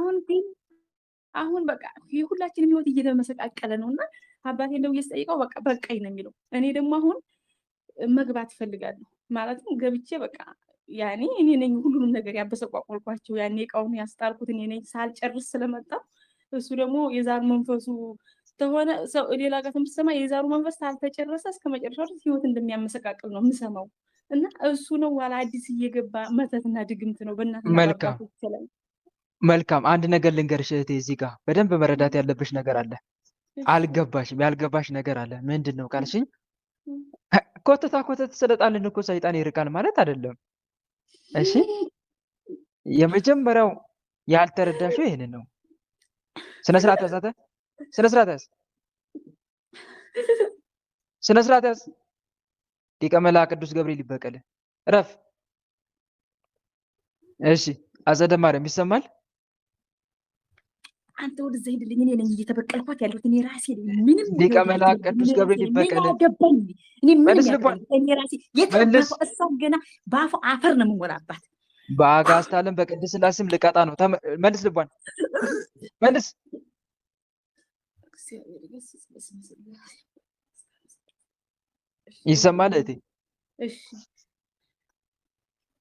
አሁን በቃ የሁላችንም ህይወት እየተመሰቃቀለ ነው እና አባቴ እንደው እየስጠይቀው በቃ በቃኝ ነው የሚለው። እኔ ደግሞ አሁን መግባት እፈልጋለሁ። ማለትም ገብቼ በቃ ያኔ እኔ ነኝ ሁሉንም ነገር ያበሰቋቆልኳቸው። ያኔ እቃውን ያስጣልኩት እኔ ነኝ ሳልጨርስ ስለመጣ። እሱ ደግሞ የዛሩ መንፈሱ ተሆነ ሰው ሌላ ጋር የምትሰማ የዛሩ መንፈስ ካልተጨረሰ እስከ መጨረሻው ድረስ ህይወት እንደሚያመሰቃቅል ነው የምሰማው። እና እሱ ነው ዋላ አዲስ እየገባ መተትና ድግምት ነው በእናትና በአባቶች ላይ። መልካም አንድ ነገር ልንገርሽ እህቴ፣ እዚህ ጋር በደንብ መረዳት ያለብሽ ነገር አለ። አልገባሽም? ያልገባሽ ነገር አለ። ምንድን ነው ካልሽኝ፣ ኮተት ስለጣልን እኮ ሰይጣን ይርቃል ማለት አይደለም። እሺ የመጀመሪያው ያልተረዳሽው ይሄንን ነው። ስነ ስርዓት ያዝ፣ ስነ ስርዓት ያዝ። ሊቀ መላእክት ቅዱስ ገብርኤል ይበቀል። እረፍ። እሺ አጸደ ማርያም ይሰማል? አንተ ወደዛ ሄድልኝ። እኔ ነኝ እየተበቀልኳት ያለሁት እኔ ራሴ ነኝ። ምንም ሊቀ መላእክት ቅዱስ ገብርኤል ይበቀል። እኔ ምንም ያገባኝ እኔ ራሴ የታባቱ እሷን ገና በአፉ አፈር ነው የምሞላባት። በአጋዕዝተ ዓለም በቅድስት ሥላሴ ስም ልቀጣ ነው። መልስ ልቧን መልስ። ይሰማል እህቴ? እሺ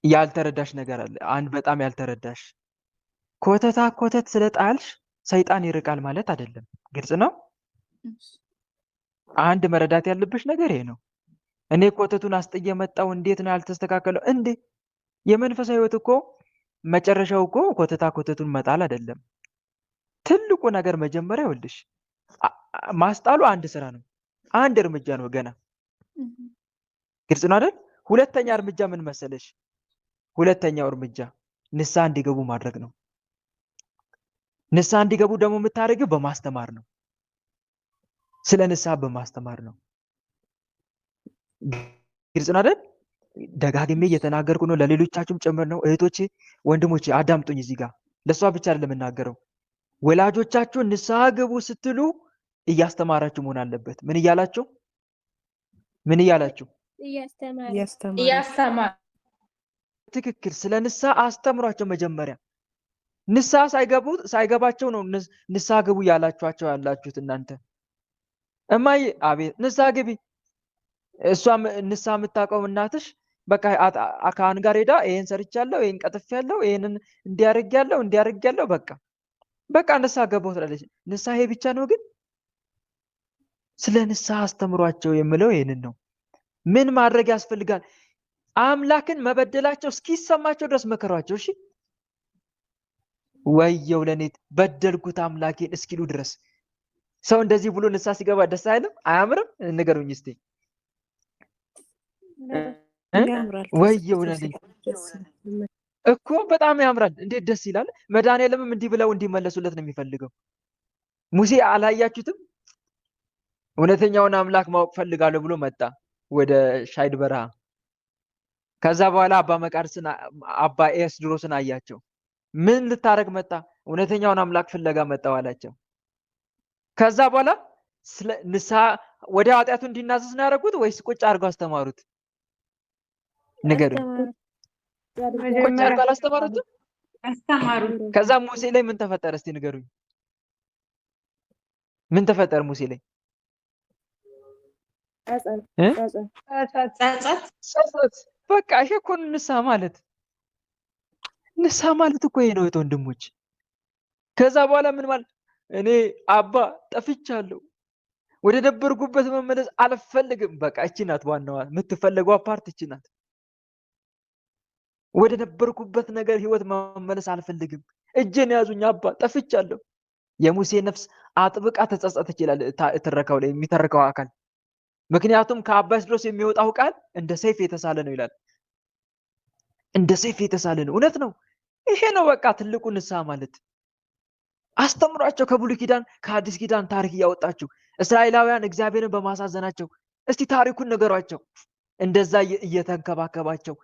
ያልተረዳሽ ነገር አለ። አንድ በጣም ያልተረዳሽ ኮተት ስለጣልሽ ሰይጣን ይርቃል ማለት አይደለም። ግልጽ ነው። አንድ መረዳት ያለብሽ ነገር ይሄ ነው። እኔ ኮተቱን አስጥዬ መጣው እንዴት ነው ያልተስተካከለው? እንዴ የመንፈሳዊ ህይወት እኮ መጨረሻው እኮ ኮተቱን መጣል አይደለም። ትልቁ ነገር መጀመሪያ ይኸውልሽ ማስጣሉ አንድ ስራ ነው፣ አንድ እርምጃ ነው ገና። ግልጽ ነው አይደል? ሁለተኛ እርምጃ ምን መሰለሽ? ሁለተኛው እርምጃ ንስሐ እንዲገቡ ማድረግ ነው። ንስሐ እንዲገቡ ደግሞ የምታደርጊው በማስተማር ነው። ስለ ንስሐ በማስተማር ነው። ግልጽ ነው አይደል? ደጋግሜ እየተናገርኩ ነው፣ ለሌሎቻችሁም ጭምር ነው። እህቶቼ ወንድሞቼ አዳምጡኝ። እዚህ ጋር ለሷ ብቻ አይደለም የምናገረው። ወላጆቻችሁ ንስሐ ግቡ ስትሉ እያስተማራችሁ መሆን አለበት። ምን እያላችሁ? እያስተማር ትክክል። ስለ ንስሐ አስተምሯቸው መጀመሪያ። ንስሐ ሳይገባቸው ነው ንስሐ ግቡ ያላችኋቸው ያላችሁት እናንተ። እማዬ አቤት ንስሐ ግቢ። እሷ ንስሐ የምታውቀው እናትሽ በቃ አካን ጋር ሄዳ ይሄን ሰርቻለሁ፣ ይሄን ቀጥፌያለሁ፣ ይሄንን እንዲያርጋለሁ በቃ ንስሐ ገባሁ ትላለች። ንስሐ ይሄ ብቻ ነው? ግን ስለ ንስሐ አስተምሯቸው የምለው ይሄንን ነው። ምን ማድረግ ያስፈልጋል? አምላክን መበደላቸው እስኪሰማቸው ድረስ መከሯቸው። እሺ ወየው ለኔ በደልኩት አምላኬን እስኪሉ ድረስ። ሰው እንደዚህ ብሎ ንስሐ ሲገባ ደስ አይልም? አያምርም? ንገሩኝ እስቲ። ወየው ለኔ እኮ በጣም ያምራል። እንዴት ደስ ይላል። መድኃኒዓለምም እንዲህ ብለው እንዲመለሱለት ነው የሚፈልገው። ሙሴ አላያችሁትም? እውነተኛውን አምላክ ማወቅ ፈልጋለሁ ብሎ መጣ ወደ ሻይድ በረሃ። ከዛ በኋላ አባ መቃርስን አባ ኤስድሮስን አያቸው። ምን ልታረግ መጣ? እውነተኛውን አምላክ ፍለጋ መጣው አላቸው። ከዛ በኋላ ስለ ንስሐ ወደ ኃጢአቱ እንዲናዘዝ ነው ያደረጉት ወይስ ቁጭ አድርገው አስተማሩት? ንገሩኝ። ቁጭ አድርገው አላስተማሩትም? አስተማሩት። ከዛ ሙሴ ላይ ምን ተፈጠረ? እስቲ ንገሩኝ። ምን ተፈጠረ ሙሴ ላይ? ጸጸት። በቃ ይሄ እኮ ንስሐ ማለት። ንስሐ ማለት እኮ ይሄ ነው ወንድሞች። ከዛ በኋላ ምን ማለት? እኔ አባ ጠፍቻለሁ፣ ወደ ነበርኩበት መመለስ አልፈልግም። በቃ እቺ ናት ዋናዋ የምትፈለገው ፓርት እቺ ናት። ወደ ነበርኩበት ነገር ህይወት መመለስ አልፈልግም። እጄን ያዙኝ አባ ጠፍቻለሁ። የሙሴ ነፍስ አጥብቃ ተጸጸተች ይላል ትረካው ላይ የሚተርከው አካል። ምክንያቱም ከአባ ኤስድሮስ የሚወጣው ቃል እንደ ሰይፍ የተሳለ ነው ይላል። እንደ ሰይፍ የተሳለ ነው። እውነት ነው። ይሄ ነው በቃ ትልቁ ንስሐ ማለት። አስተምሯቸው ከብሉይ ኪዳን ከአዲስ ኪዳን ታሪክ እያወጣችሁ እስራኤላውያን እግዚአብሔርን በማሳዘናቸው እስቲ ታሪኩን ነገሯቸው። እንደዛ እየተንከባከባቸው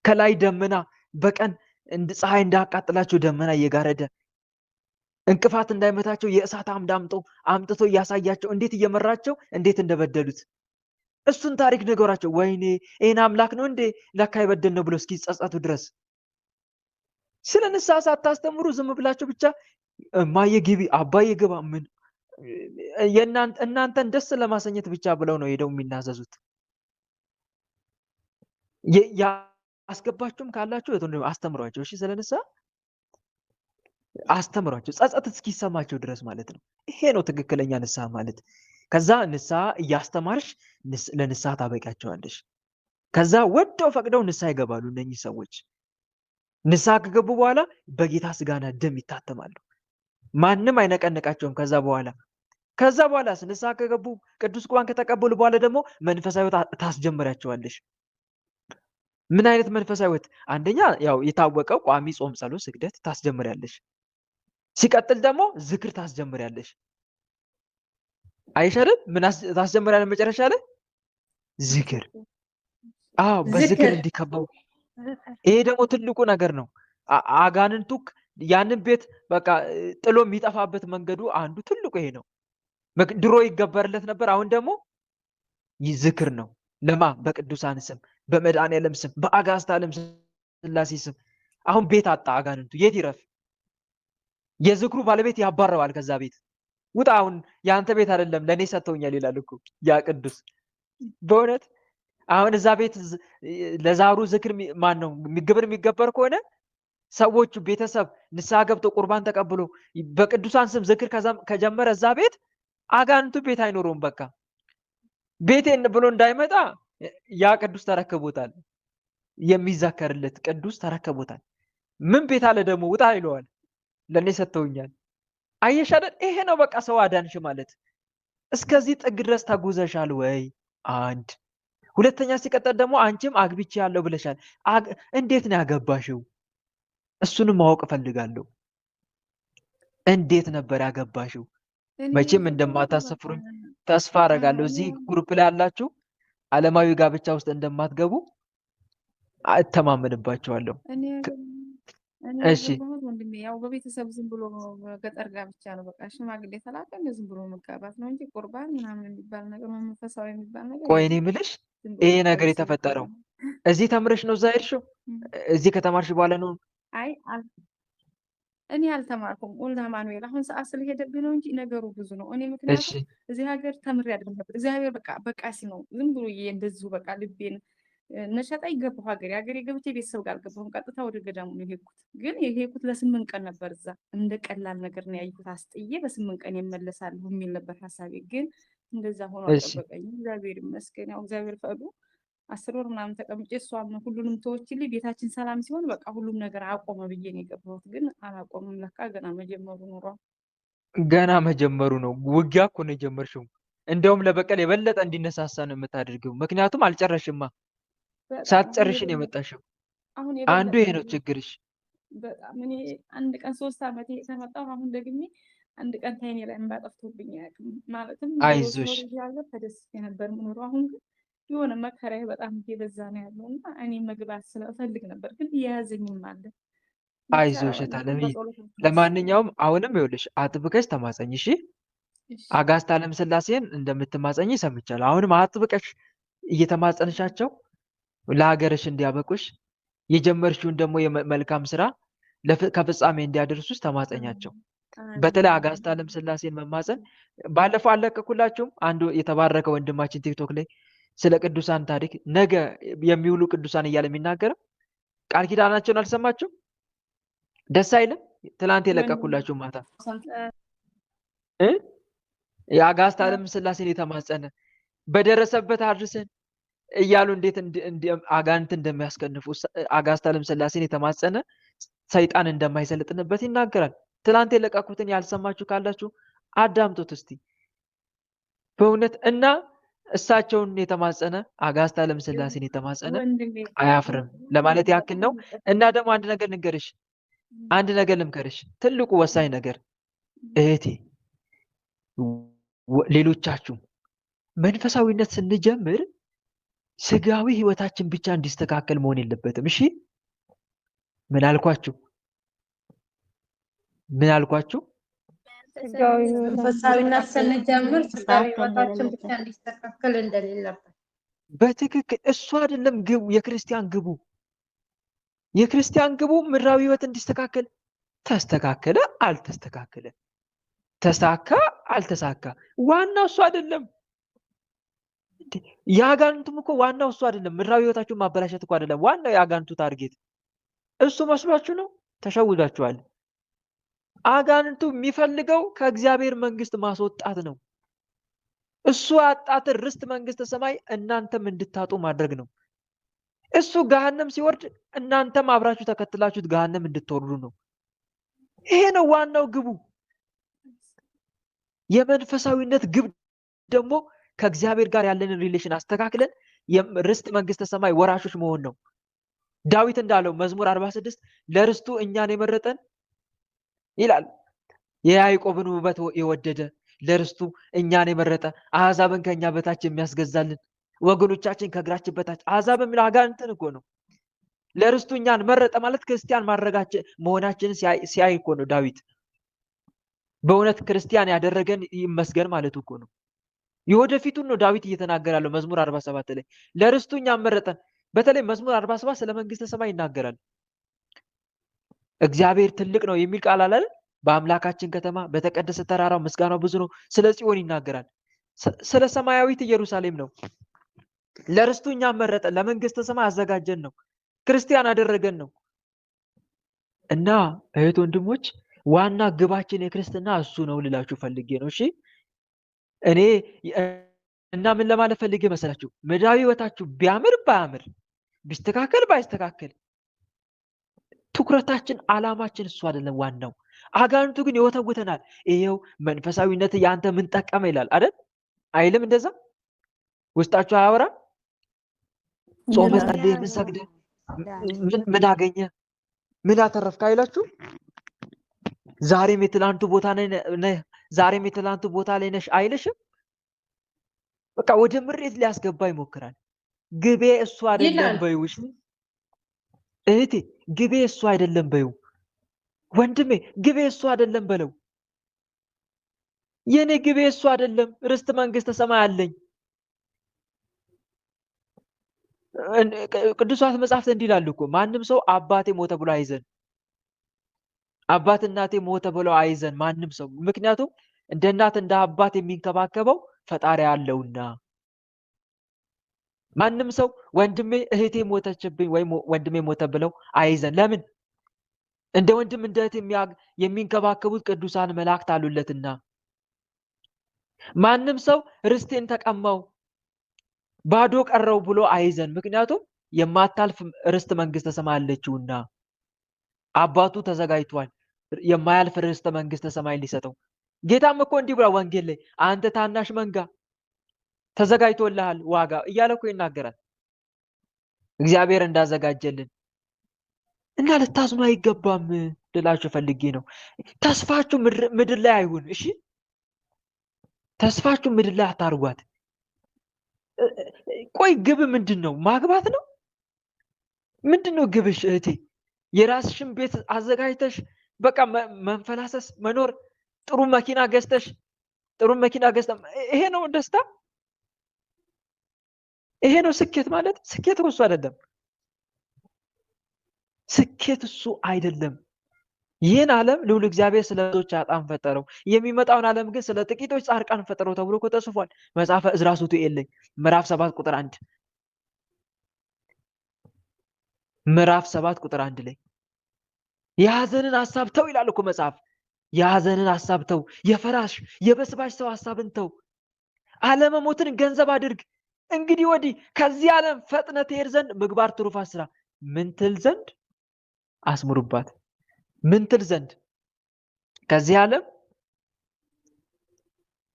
ከላይ ደመና በቀን ፀሐይ እንዳያቃጥላቸው ደመና እየጋረደ እንቅፋት እንዳይመታቸው የእሳት አምድ አምጥቶ እያሳያቸው እንዴት እየመራቸው እንዴት እንደበደሉት እሱን ታሪክ ነገሯቸው። ወይኔ ይሄን አምላክ ነው እንዴ ለካ ይበደል ነው ብሎ እስኪጸጸቱ ድረስ። ስለ ንስሐ ሳታስተምሩ ዝም ብላችሁ ብቻ እማዬ ግቢ አባዬ ግባ ምን እናንተን ደስ ለማሰኘት ብቻ ብለው ነው ሄደው የሚናዘዙት። ያስገባችሁም ካላችሁ አስተምሯቸው። እሺ ስለ ንስሐ አስተምሯቸው ጸጸት እስኪሰማቸው ድረስ ማለት ነው። ይሄ ነው ትክክለኛ ንስሐ ማለት። ከዛ ንስሐ እያስተማርሽ ለንስሐ ታበቂያቸዋለሽ። ከዛ ወደው ፈቅደው ንስሐ ይገባሉ እነኚህ ሰዎች። ንስሐ ከገቡ በኋላ በጌታ ስጋና ደም ይታተማሉ። ማንም አይነቀንቃቸውም። ከዛ በኋላ ንስሐ ከገቡ ቅዱስ ቁርባን ከተቀበሉ በኋላ ደግሞ መንፈሳዊ ታስጀምራቸዋለሽ። ምን አይነት መንፈሳዊ ህይወት? አንደኛ ያው የታወቀው ቋሚ ጾም፣ ጸሎት፣ ስግደት ታስጀምሪያለሽ። ሲቀጥል ደግሞ ዝክር ታስጀምሪያለሽ። አይሻልም? ምን ታስጀምሪያለሽ? መጨረሻ ላይ ዝክር። አዎ በዝክር እንዲከበው። ይሄ ደግሞ ትልቁ ነገር ነው። አጋንንቱ ያንን ቤት በቃ ጥሎ የሚጠፋበት መንገዱ አንዱ ትልቁ ይሄ ነው። ድሮ ይገበርለት ነበር፣ አሁን ደግሞ ዝክር ነው። ለማ በቅዱሳን ስም፣ በመድኃኒዓለም ስም፣ በአጋዕዝተ ዓለም ሥላሴ ስም። አሁን ቤት አጣ አጋንንቱ፣ የት ይረፍ? የዝክሩ ባለቤት ያባረዋል ከዛ ቤት። ውጣ አሁን ያንተ ቤት አይደለም ለኔ ሰጥተውኛል ይላል እኮ ያ ቅዱስ። በእውነት አሁን እዛ ቤት ለዛሩ ዝክር ማን ነው ግብር የሚገበር ከሆነ ሰዎቹ ቤተሰብ ንስሐ ገብቶ ቁርባን ተቀብሎ በቅዱሳን ስም ዝክር ከጀመረ እዛ ቤት አጋንንቱ ቤት አይኖረውም። በቃ ቤቴን ብሎ እንዳይመጣ ያ ቅዱስ ተረክቦታል። የሚዘከርለት ቅዱስ ተረክቦታል። ምን ቤት አለ ደግሞ ውጣ ይለዋል። ለኔ ሰጥተውኛል። አየሽ አይደል? ይሄ ነው በቃ ሰው አዳንሽ ማለት። እስከዚህ ጥግ ድረስ ተጉዘሻል ወይ? አንድ ሁለተኛ ሲቀጥል ደግሞ አንቺም አግብቼ ያለው ብለሻል። እንዴት ነው ያገባሽው? እሱንም ማወቅ እፈልጋለሁ። እንዴት ነበር ያገባሽው? መቼም እንደማታሰፍሩኝ ተስፋ አደርጋለሁ። እዚህ ግሩፕ ላይ ያላችሁ ዓለማዊ ጋብቻ ውስጥ እንደማትገቡ እተማመንባቸዋለሁ። እሺ ወንድሜ ያው በቤተሰብ ዝም ብሎ ገጠር ጋብቻ ነው። በቃ ሽማግሌ ተላከ ዝም ብሎ መጋባት ነው እንጂ ቁርባን ምናምን የሚባል ነገር መንፈሳዊ የሚባል ነገር ቆይ እኔ የምልሽ ይሄ ነገር የተፈጠረው እዚህ ተምረሽ ነው እዛ ሄድሽው? እዚህ ከተማርሽ በኋላ ነው? አይ እኔ አልተማርኩም። ወልደ አማኑኤል አሁን ሰዓት ስለሄደብህ ነው እንጂ ነገሩ ብዙ ነው። እኔ ምክንያቱም እዚህ ሀገር ተምሬ አይደለም ነበር። እግዚአብሔር በቃ ነው ዝም ብሎ እንደዚሁ በቃ ልቤን ነሸጣ ይገባው ሀገሬ ገብቼ ቤተሰብ ጋር አልገባሁም። ቀጥታ ወደ ገዳሙ ነው የሄድኩት። ግን የሄድኩት ለ8 ቀን ነበር። እዛ እንደ ቀላል ነገር ነው ያየሁት። አስጥዬ በ8 ቀን ይመለሳሉ የሚል ነበር ሀሳቤ። ግን እንደዛ ሆኖ አልጠበቀኝም። እግዚአብሔር ይመስገን። ያው እግዚአብሔር ፈቅዶ 10 ወር ምናምን ተቀምጬ እሷም ሁሉንም ተወችልኝ። ቤታችን ሰላም ሲሆን በቃ ሁሉም ነገር አቆመ ብዬ ነው የገባሁት። ግን አላቆመም። ለካ ገና መጀመሩ ኖሯል። ገና መጀመሩ ነው። ውጊያ እኮ ነው የጀመርሽው። እንደውም ለበቀል የበለጠ እንዲነሳሳ ነው የምታደርገው። ምክንያቱም አልጨረሽማ። ሳትጨርሽ ነው የመጣሽው። አንዱ ይሄ ነው ችግርሽ። በጣም እኔ አንድ ቀን 3 ዓመት የተመጣው አሁን ደግሜ አንድ ቀን ታይኔ ላይ እንባጠፍቶብኝ አያውቅም። ማለትም አይዞሽ ሀገር ተደስቼ ነበር የምኖረው። አሁን ግን የሆነ መከራዬ በጣም እየበዛ ነው ያለው እና እኔ መግባት ስለፈልግ ነበር ግን እየያዘኝም አለ። አይዞሽ ታለም። ለማንኛውም አሁንም ይኸውልሽ አጥብቀሽ ተማጸኝ እሺ። አጋዕዝተ ዓለም ሥላሴን እንደምትማጸኝ ሰምቻለሁ። አሁንም አጥብቀሽ እየተማጸንሻቸው ለሀገርሽ እንዲያበቁሽ የጀመርሽውን ደግሞ የመልካም ስራ ከፍጻሜ እንዲያደርሱሽ ተማጸኛቸው። በተለይ አጋዕዝተ ዓለም ሥላሴን መማጸን ባለፈው አለቀኩላችሁም። አንዱ የተባረከ ወንድማችን ቲክቶክ ላይ ስለ ቅዱሳን ታሪክ ነገ የሚውሉ ቅዱሳን እያለ የሚናገረው ቃል ኪዳናቸውን አልሰማችሁም? ደስ አይልም? ትላንት የለቀኩላችሁ ማታ የአጋዕዝተ ዓለም ሥላሴን የተማጸነ በደረሰበት አድርሰን እያሉ እንዴት አጋንንት እንደሚያስከንፉ አጋዕዝተ ዓለም ሥላሴን የተማጸነ ሰይጣን እንደማይሰልጥንበት ይናገራል። ትላንት የለቀኩትን ያልሰማችሁ ካላችሁ አዳምጡት እስቲ በእውነት። እና እሳቸውን የተማጸነ አጋዕዝተ ዓለም ሥላሴን የተማጸነ አያፍርም ለማለት ያክል ነው። እና ደግሞ አንድ ነገር ልምከርሽ፣ ትልቁ ወሳኝ ነገር እህቴ፣ ሌሎቻችሁ መንፈሳዊነት ስንጀምር ስጋዊ ህይወታችን ብቻ እንዲስተካከል መሆን የለበትም። እሺ ምን አልኳችሁ? መንፈሳዊነት ስንጀምር ስጋዊ ህይወታችን ብቻ እንዲስተካከል እንደሌለበት በትክክል እሱ አይደለም ግቡ። የክርስቲያን ግቡ ምድራዊ ህይወት እንዲስተካከል። ተስተካከለ አልተስተካከለ፣ ተሳካ አልተሳካ፣ ዋናው እሱ አይደለም። የአጋንንቱም እኮ ዋናው እሱ አይደለም። ምድራዊ ህይወታችሁን ማበላሸት እኮ አይደለም ዋናው የአጋንንቱ ታርጌት። እሱ መስሏችሁ ነው? ተሸውዳችኋል። አጋንንቱ የሚፈልገው ከእግዚአብሔር መንግስት ማስወጣት ነው። እሱ ያጣትን ርስት መንግስተ ሰማይ እናንተም እንድታጡ ማድረግ ነው። እሱ ገሃነም ሲወርድ እናንተም አብራችሁ ተከትላችሁት ገሃነም እንድትወርዱ ነው። ይሄ ነው ዋናው ግቡ። የመንፈሳዊነት ግብ ደግሞ ከእግዚአብሔር ጋር ያለንን ሪሌሽን አስተካክለን ርስት መንግስተ ሰማይ ወራሾች መሆን ነው። ዳዊት እንዳለው መዝሙር 46 ለርስቱ እኛን የመረጠን ይላል። የያዕቆብን ውበት የወደደ ለርስቱ እኛን የመረጠ አሕዛብን ከኛ በታች የሚያስገዛልን ወገኖቻችን ከእግራችን በታች አሕዛብ የሚለው አጋንንትን እኮ ነው። ለርስቱ እኛን መረጠ ማለት ክርስቲያን ማድረጋችን መሆናችንን ሲያይ እኮ ነው ዳዊት። በእውነት ክርስቲያን ያደረገን ይመስገን ማለት እኮ ነው። የወደፊቱን ነው ዳዊት እየተናገረ ያለው መዝሙር 47 ላይ ለርስቱ እኛን መረጠን። በተለይ መዝሙር 47 ስለ መንግስተ ሰማይ ይናገራል። እግዚአብሔር ትልቅ ነው የሚል ቃል አለ። በአምላካችን ከተማ በተቀደሰ ተራራው ምስጋናው ብዙ ነው። ስለ ጽዮን ይናገራል። ስለ ሰማያዊት ኢየሩሳሌም ነው። ለርስቱ እኛን መረጠ፣ ለመንግስተ ሰማይ አዘጋጀን ነው፣ ክርስቲያን አደረገን ነው። እና እህት ወንድሞች ዋና ግባችን የክርስትና እሱ ነው ልላችሁ ፈልጌ ነው። እሺ እኔ እና ምን ለማለት ፈልጌ መሰላችሁ? ምድራዊ ህይወታችሁ ቢያምር ባያምር፣ ቢስተካከል ባይስተካከል ትኩረታችን አላማችን እሱ አይደለም ዋናው። አጋንንቱ ግን ይወተውተናል። ይሄው መንፈሳዊነት ያንተ ምን ጠቀመ ይላል አይደል? አይልም? እንደዛ ውስጣችሁ አያወራ? ጾመ ጸልየ ምን ሰግደ ምን አገኘ ምን አተረፍክ አይላችሁ? ዛሬም የትላንቱ ቦታ ነህ፣ ዛሬም የትላንቱ ቦታ ላይ ነሽ አይልሽም? በቃ ወደ ምሬት ሊያስገባ ይሞክራል። ግቤ እሱ አይደለም በይውሽ እህቴ፣ ግቤ እሱ አይደለም በይው። ወንድሜ ግቤ እሱ አይደለም በለው። የኔ ግቤ እሱ አይደለም፣ ርስት መንግስተ ሰማይ አለኝ። ቅዱሳት መጻሕፍት እንዲህ ይላሉ እኮ ማንም ሰው አባቴ ሞተ ብሎ አይዘን፣ አባት እናቴ ሞተ ብሎ አይዘን ማንም ሰው። ምክንያቱም እንደ እናት እንደ አባት የሚንከባከበው ፈጣሪ አለውና። ማንም ሰው ወንድሜ እህቴ ሞተችብኝ ወይም ወንድሜ ሞተ ብለው አይዘን። ለምን? እንደ ወንድም እንደ እህት የሚንከባከቡት ቅዱሳን መላእክት አሉለትና። ማንም ሰው ርስቴን ተቀማው ባዶ ቀረው ብሎ አይዘን። ምክንያቱም የማታልፍ ርስት መንግስተ ሰማይ አለችውና አባቱ ተዘጋጅቷል የማያልፍ ርስት መንግስተ ሰማይ ሊሰጠው። ጌታም እኮ እንዲህ ብሏል ወንጌል ላይ አንተ ታናሽ መንጋ ተዘጋጅቶልሃል ዋጋ እያለ እኮ ይናገራል። እግዚአብሔር እንዳዘጋጀልን እና ልታዝኑ አይገባም ልላችሁ ፈልጌ ነው። ተስፋችሁ ምድር ላይ አይሁን። እሺ ተስፋችሁ ምድር ላይ አታርጓት። ቆይ ግብ ምንድን ነው? ማግባት ነው? ምንድን ነው ግብሽ እህቴ? የራስሽን ቤት አዘጋጅተሽ በቃ መንፈላሰስ መኖር፣ ጥሩ መኪና ገዝተሽ ይሄ ነው ደስታ? ይሄ ነው ስኬት ማለት? ስኬት እሱ አይደለም። ስኬት እሱ አይደለም። ይህን ዓለም ልዑል እግዚአብሔር ስለ ብዙዎች ኃጥአን ፈጠረው፣ የሚመጣውን ዓለም ግን ስለ ጥቂቶች ጻድቃን ፈጠረው ተብሎ እኮ ተጽፏል። መጽሐፈ ዕዝራ ሱቱኤል ላይ ምዕራፍ 7 ቁጥር 1 ምዕራፍ 7 ቁጥር 1 ላይ የሐዘንን ሐሳብ ተው ይላል እኮ መጽሐፍ። የሐዘንን ሐሳብ ተው፣ የፈራሽ የበስባሽ ሰው ሐሳብን ተው፣ አለመሞትን ገንዘብ አድርግ። እንግዲህ ወዲህ ከዚህ ዓለም ፈጥነ ትሄድ ዘንድ ምግባር ትሩፋት ስራ። ምን ትል ዘንድ አስምሩባት። ምን ትል ዘንድ ከዚህ ዓለም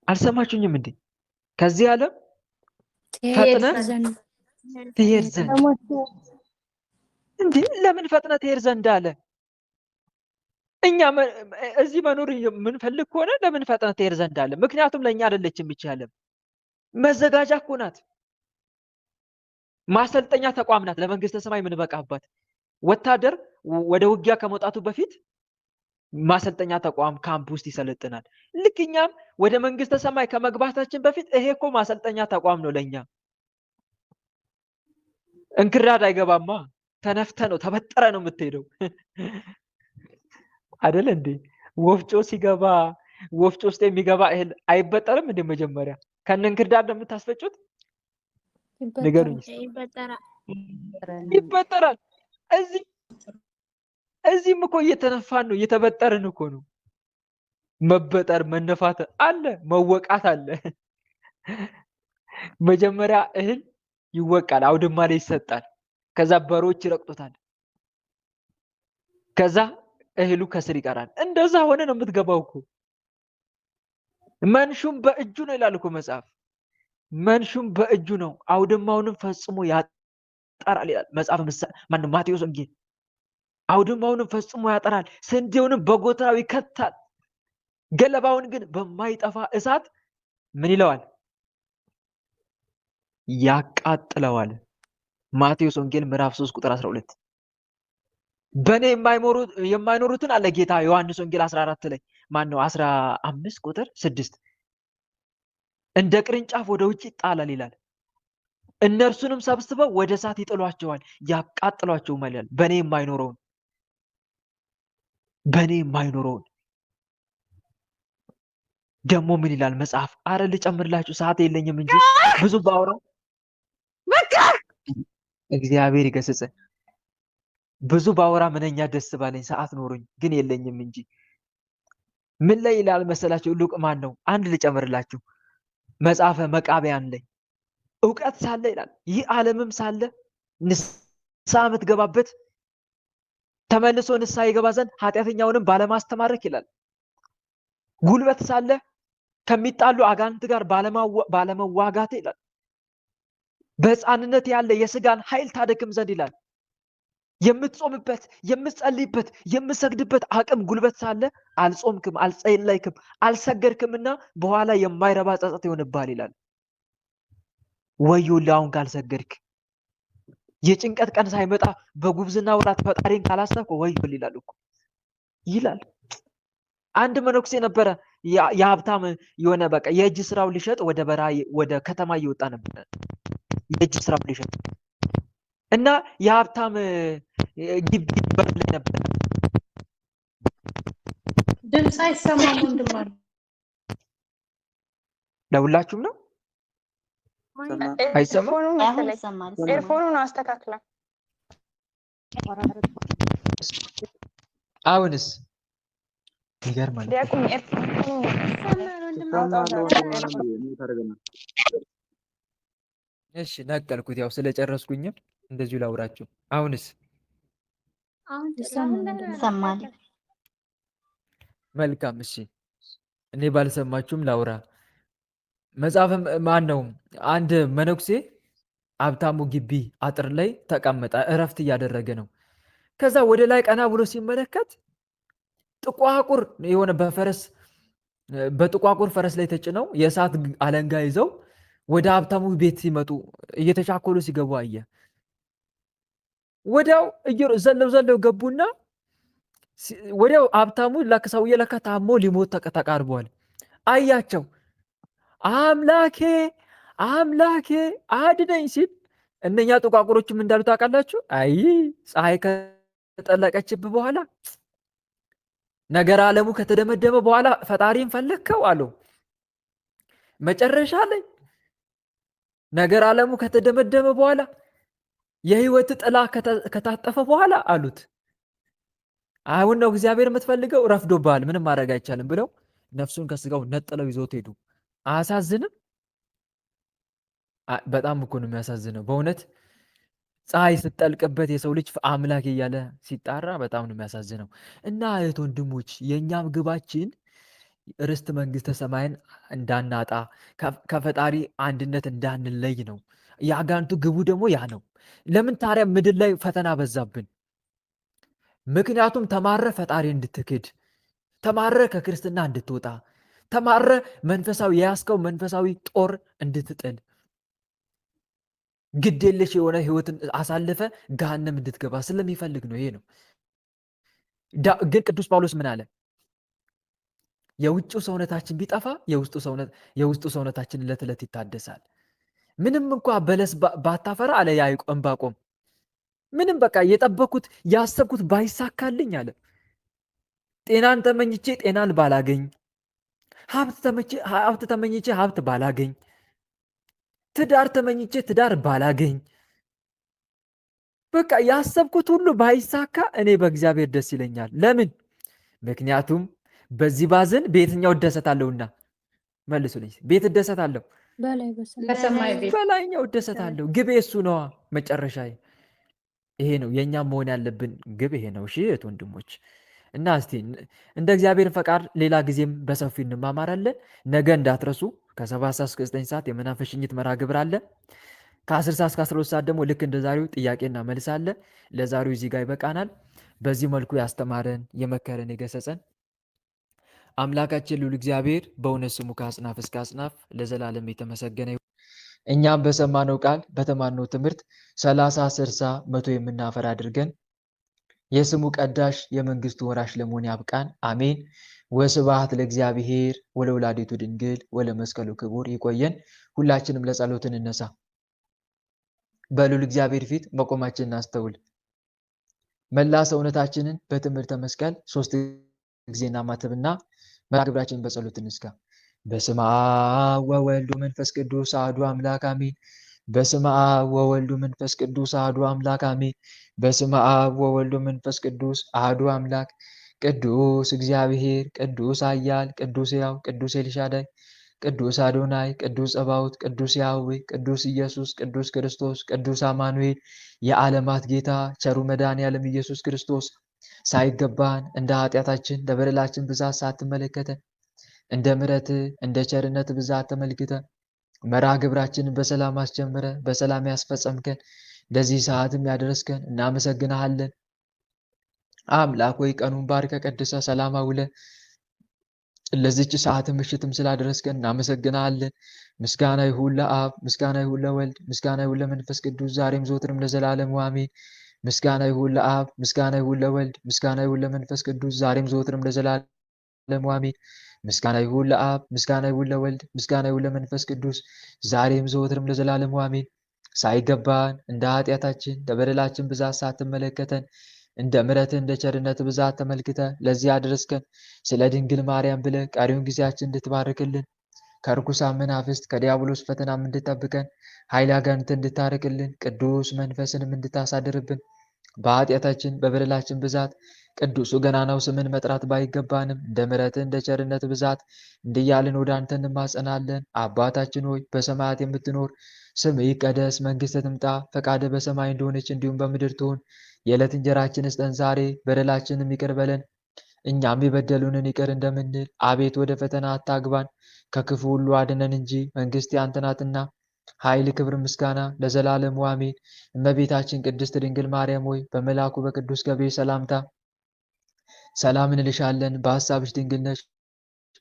አልሰማችሁኝም እንዴ? ከዚህ ዓለም ፈጥነ ትሄድ ዘንድ እንዴ? ለምን ፈጥነ ትሄድ ዘንድ አለ? እኛ እዚህ መኖር የምንፈልግ ከሆነ ለምን ፈጥነ ትሄድ ዘንድ አለ? ምክንያቱም ለእኛ አይደለችም ይቺ ዓለም፣ መዘጋጃ እኮ ናት። ማሰልጠኛ ተቋም ናት። ለመንግስተ ሰማይ የምንበቃባት ወታደር ወደ ውጊያ ከመውጣቱ በፊት ማሰልጠኛ ተቋም ካምፕ ውስጥ ይሰለጥናል። ልክ እኛም ወደ መንግስተ ሰማይ ከመግባታችን በፊት ይሄ እኮ ማሰልጠኛ ተቋም ነው ለኛ። እንክርዳድ አይገባማ። ተነፍተ ነው ተበጠረ ነው የምትሄደው አይደል እንዴ? ወፍጮ ሲገባ ወፍጮ ውስጥ የሚገባ እህል አይበጠርም እንዴ? መጀመሪያ ከነ እንክርዳድ ነው የምታስፈጩት? ንገሩኝ። ይበጠራል። እዚህም እኮ እየተነፋን ነው፣ እየተበጠርን እኮ ነው። መበጠር መነፋት አለ፣ መወቃት አለ። መጀመሪያ እህል ይወቃል፣ አውድማ ላይ ይሰጣል። ከዛ በሮች ይረቅጡታል። ከዛ እህሉ ከስር ይቀራል። እንደዛ ሆነ ነው የምትገባው እኮ። መንሹም በእጁ ነው ይላል እኮ መጽሐፍ። መንሹም በእጁ ነው አውድማውንም ፈጽሞ ያጠራል ይላል መጽሐፍ ማቴዎስ ወንጌል። አውድማውንም ፈጽሞ ያጠራል፣ ስንዴውንም በጎተራው ይከታል፣ ገለባውን ግን በማይጠፋ እሳት ምን ይለዋል? ያቃጥለዋል። ማቴዎስ ወንጌል ምዕራፍ 3 ቁጥር 12። በእኔ የማይኖሩትን አለ ጌታ ዮሐንስ ወንጌል 14 ላይ ማነው 15 ቁጥር 6 እንደ ቅርንጫፍ ወደ ውጭ ይጣላል ይላል። እነርሱንም ሰብስበው ወደ እሳት ይጥሏቸዋል፣ ያቃጥሏቸውማል ይላል። በእኔ የማይኖረውን ደግሞ ምን ይላል መጽሐፍ? አረ ልጨምርላችሁ ሰዓት የለኝም እንጂ ብዙ ባወራ በቃ እግዚአብሔር ይገስጽ። ብዙ ባወራ ምንኛ ደስ ባለኝ፣ ሰዓት ኖሮኝ ግን የለኝም እንጂ። ምን ላይ ይላል መሰላችሁ? ሉቅማን ነው። አንድ ልጨምርላችሁ መጽሐፈ መቃብያን ላይ እውቀት ሳለ ይላል ይህ ዓለምም ሳለ ንስሐ የምትገባበት ተመልሶ ንስሐ ይገባ ዘንድ ኃጢአተኛውንም ባለማስተማረክ ይላል። ጉልበት ሳለ ከሚጣሉ አጋንንት ጋር ባለመዋጋት ይላል። በሕፃንነት ያለ የስጋን ኃይል ታደክም ዘንድ ይላል። የምትጾምበት፣ የምትጸልይበት፣ የምትሰግድበት አቅም ጉልበት ሳለ አልጾምክም፣ አልጸለይክም፣ አልሰገድክምና በኋላ የማይረባ ጸጸት ይሆንብሃል ይላል። ወዮልህ አሁን ካልሰገድክ፣ የጭንቀት ቀን ሳይመጣ በጉብዝና ወራት ፈጣሪን ካላሰብክ ወዮልህ ይላል እኮ ይላል። አንድ መነኩሴ ነበረ የሀብታም የሆነ በቃ የእጅ ስራው ሊሸጥ ወደ በረሃ ወደ ከተማ እየወጣ ነበረ የእጅ ስራው ሊሸጥ እና የሀብታም ግቢ በር ላይ ነበር። ድምፅ አይሰማም ወንድም አለ። ለሁላችሁም ነው አይሰማም? ኤርፎኑን አስተካክላ። አሁንስ ይገርማል። ዲያቆን እሺ ነቀልኩት፣ ያው ስለጨረስኩኝም እንደዚሁ ላውራችሁ። አሁንስ ይሰማል። መልካም። እሺ እኔ ባልሰማችሁም ላውራ። መጽሐፍ ማን ነው? አንድ መነኩሴ ሀብታሙ ግቢ አጥር ላይ ተቀመጠ፣ እረፍት እያደረገ ነው። ከዛ ወደ ላይ ቀና ብሎ ሲመለከት ጥቋቁር የሆነ በጥቋቁር ፈረስ ላይ ተጭነው የእሳት አለንጋ ይዘው ወደ ሀብታሙ ቤት ሲመጡ እየተቻኮሉ ሲገቡ አየ። ወዲያው ዘለው ገቡና ወዲያው ሀብታሙ ሰውዬ ለካ ታሞ ሊሞት ተቃርቧል። አያቸው። አምላኬ አምላኬ አድነኝ ሲል እነኛ ጥቋቁሮችም እንዳሉ ታውቃላችሁ። አይ ፀሐይ ከጠለቀችብህ በኋላ ነገር ዓለሙ ከተደመደመ በኋላ ፈጣሪን ፈለግከው አለው። መጨረሻ ላይ ነገር ዓለሙ ከተደመደመ በኋላ የህይወት ጥላ ከታጠፈ በኋላ አሉት አሁን ነው እግዚአብሔር የምትፈልገው፣ ረፍዶብሃል፣ ምንም ማድረግ አይቻልም ብለው ነፍሱን ከስጋው ነጥለው ይዞት ሄዱ። አያሳዝንም? በጣም እኮ ነው የሚያሳዝነው በእውነት። ፀሐይ ስትጠልቅበት የሰው ልጅ አምላክ እያለ ሲጣራ በጣም ነው የሚያሳዝነው። እና እህት ወንድሞች፣ የእኛም ግባችን ርስት መንግስተ ሰማይን እንዳናጣ ከፈጣሪ አንድነት እንዳንለይ ነው። የአጋንቱ ግቡ ደግሞ ያ ነው። ለምን ታዲያ ምድር ላይ ፈተና በዛብን? ምክንያቱም ተማረ ፈጣሪ እንድትክድ፣ ተማረ ከክርስትና እንድትወጣ፣ ተማረ መንፈሳዊ የያዝከው መንፈሳዊ ጦር እንድትጥል፣ ግዴለሽ የሆነ ህይወትን አሳልፈ ገሃነም እንድትገባ ስለሚፈልግ ነው። ይሄ ነው። ግን ቅዱስ ጳውሎስ ምን አለ? የውጭው ሰውነታችን ቢጠፋ የውስጡ ሰውነታችን ዕለት ዕለት ይታደሳል። ምንም እንኳ በለስ ባታፈራ አለ ዕንባቆም፣ ምንም በቃ የጠበኩት ያሰብኩት ባይሳካልኝ አለ፣ ጤናን ተመኝቼ ጤናን ባላገኝ፣ ሀብት ተመኝቼ ሀብት ባላገኝ፣ ትዳር ተመኝቼ ትዳር ባላገኝ፣ በቃ ያሰብኩት ሁሉ ባይሳካ እኔ በእግዚአብሔር ደስ ይለኛል። ለምን? ምክንያቱም በዚህ ባዝን በየትኛው እደሰታለሁና? መልሱልኝ። ቤት እደሰታለሁ፣ በላይኛው እደሰታለሁ። ግቤ እሱ ነዋ፣ መጨረሻ ይሄ ነው። የእኛ መሆን ያለብን ግብ ይሄ ነው። እሺ እህት ወንድሞች፣ እና እስቲ እንደ እግዚአብሔር ፈቃድ ሌላ ጊዜም በሰፊው እንማማራለን። ነገ እንዳትረሱ ከ7 ሰዓት እስከ 9 ሰዓት የመናፈቅ ሽኝት መርሃ ግብር አለ። ከ10 ሰዓት እስከ 12 ሰዓት ደግሞ ልክ እንደ ዛሬው ጥያቄና መልስ አለ። ለዛሬው እዚህ ጋር ይበቃናል። በዚህ መልኩ ያስተማረን የመከረን የገሰጸን አምላካችን ልዑል እግዚአብሔር በእውነት ስሙ ከአጽናፍ እስከ አጽናፍ ለዘላለም የተመሰገነ ይሁን። እኛም በሰማነው ቃል በተማርነው ትምህርት 30፣ 60፣ 100 የምናፈራ አድርገን የስሙ ቀዳሽ የመንግስቱ ወራሽ ለመሆን ያብቃን። አሜን። ወስብሐት ለእግዚአብሔር ወለወላዲቱ ድንግል ወለመስቀሉ ክቡር። ይቆየን። ሁላችንም ለጸሎት እንነሳ። በልዑል እግዚአብሔር ፊት መቆማችንን እናስተውል። መላ ሰውነታችንን በትምህርተ መስቀል 3 ጊዜ እናማትብና መርሐ ግብራችንን በጸሎት እንዝጋ። በስመ አብ ወወልድ ወመንፈስ ቅዱስ አሐዱ አምላክ አሜን። በስመ አብ ወወልድ ወመንፈስ ቅዱስ አሐዱ አምላክ አሜን። በስመ አብ ወወልድ ወመንፈስ ቅዱስ አሐዱ አምላክ። ቅዱስ እግዚአብሔር፣ ቅዱስ ኃያል፣ ቅዱስ ሕያው፣ ቅዱስ ኤልሻዳይ፣ ቅዱስ አዶናይ፣ ቅዱስ ጸባኦት፣ ቅዱስ ያህዌ፣ ቅዱስ ኢየሱስ፣ ቅዱስ ክርስቶስ፣ ቅዱስ አማኑኤል፣ የዓለማት ጌታ ቸሩ መድኃኔዓለም ኢየሱስ ክርስቶስ ሳይገባን እንደ ኃጢአታችን እንደ በደላችን ብዛት ሳትመለከተን እንደ ምሕረት እንደ ቸርነት ብዛት ተመልክተ መርሃ ግብራችንን በሰላም አስጀምረ በሰላም ያስፈጸምከን ለዚህ ሰዓትም ያደረስከን እናመሰግናለን። አምላክ ወይ ቀኑን ባርከ ቀድሰ ሰላም አውለ ለዚች ሰዓት ምሽትም ስላደረስከን እናመሰግናለን። ምስጋና ይሁን ለአብ፣ ምስጋና ይሁን ለወልድ፣ ምስጋና ይሁን ለመንፈስ ቅዱስ ዛሬም ዘወትርም ለዘላለሙ አሜን። ምስጋና ይሁን ለአብ፣ ምስጋና ይሁን ለወልድ፣ ምስጋና ይሁን ለመንፈስ ቅዱስ ዛሬም ዘወትርም ለዘላለሙ አሜን። ምስጋና ይሁን ለአብ፣ ምስጋና ይሁን ለወልድ፣ ምስጋና ይሁን ለመንፈስ ቅዱስ ዛሬም ዘወትርም ለዘላለሙ አሜን። ሳይገባን እንደ ኃጢአታችን እንደ በደላችን ብዛት ሳትመለከተን እንደ ምሕረት እንደ ቸርነት ብዛት ተመልክተ ለዚህ አድረስከን። ስለ ድንግል ማርያም ብለ ቀሪውን ጊዜያችን እንድትባርክልን ከርኩሳን መናፍስት ከዲያብሎስ ፈተናም እንድጠብቀን ኃይለ አጋንንት እንድታርቅልን ቅዱስ መንፈስንም እንድታሳድርብን በኃጢአታችን በበደላችን ብዛት ቅዱሱ ገናናው ስምን መጥራት ባይገባንም እንደ ምሕረት እንደ ቸርነት ብዛት እንዲያልን ወደ አንተ እንማጸናለን። አባታችን ሆይ በሰማያት የምትኖር ስምህ ይቀደስ፣ መንግስትህ ትምጣ፣ ፈቃድህ በሰማይ እንደሆነች እንዲሁም በምድር ትሁን። የዕለት እንጀራችንን ስጠን ዛሬ፣ በደላችንም ይቅር በለን እኛም የበደሉንን ይቅር እንደምንል፣ አቤት ወደ ፈተና አታግባን ከክፉ ሁሉ አድነን እንጂ መንግስት ያንተ ናትና ኃይል፣ ክብር፣ ምስጋና ለዘላለሙ አሜን። እመቤታችን ቅድስት ድንግል ማርያም ሆይ በመልአኩ በቅዱስ ገብርኤል ሰላምታ ሰላም እንልሻለን። በሐሳብሽ ድንግል ነሽ፣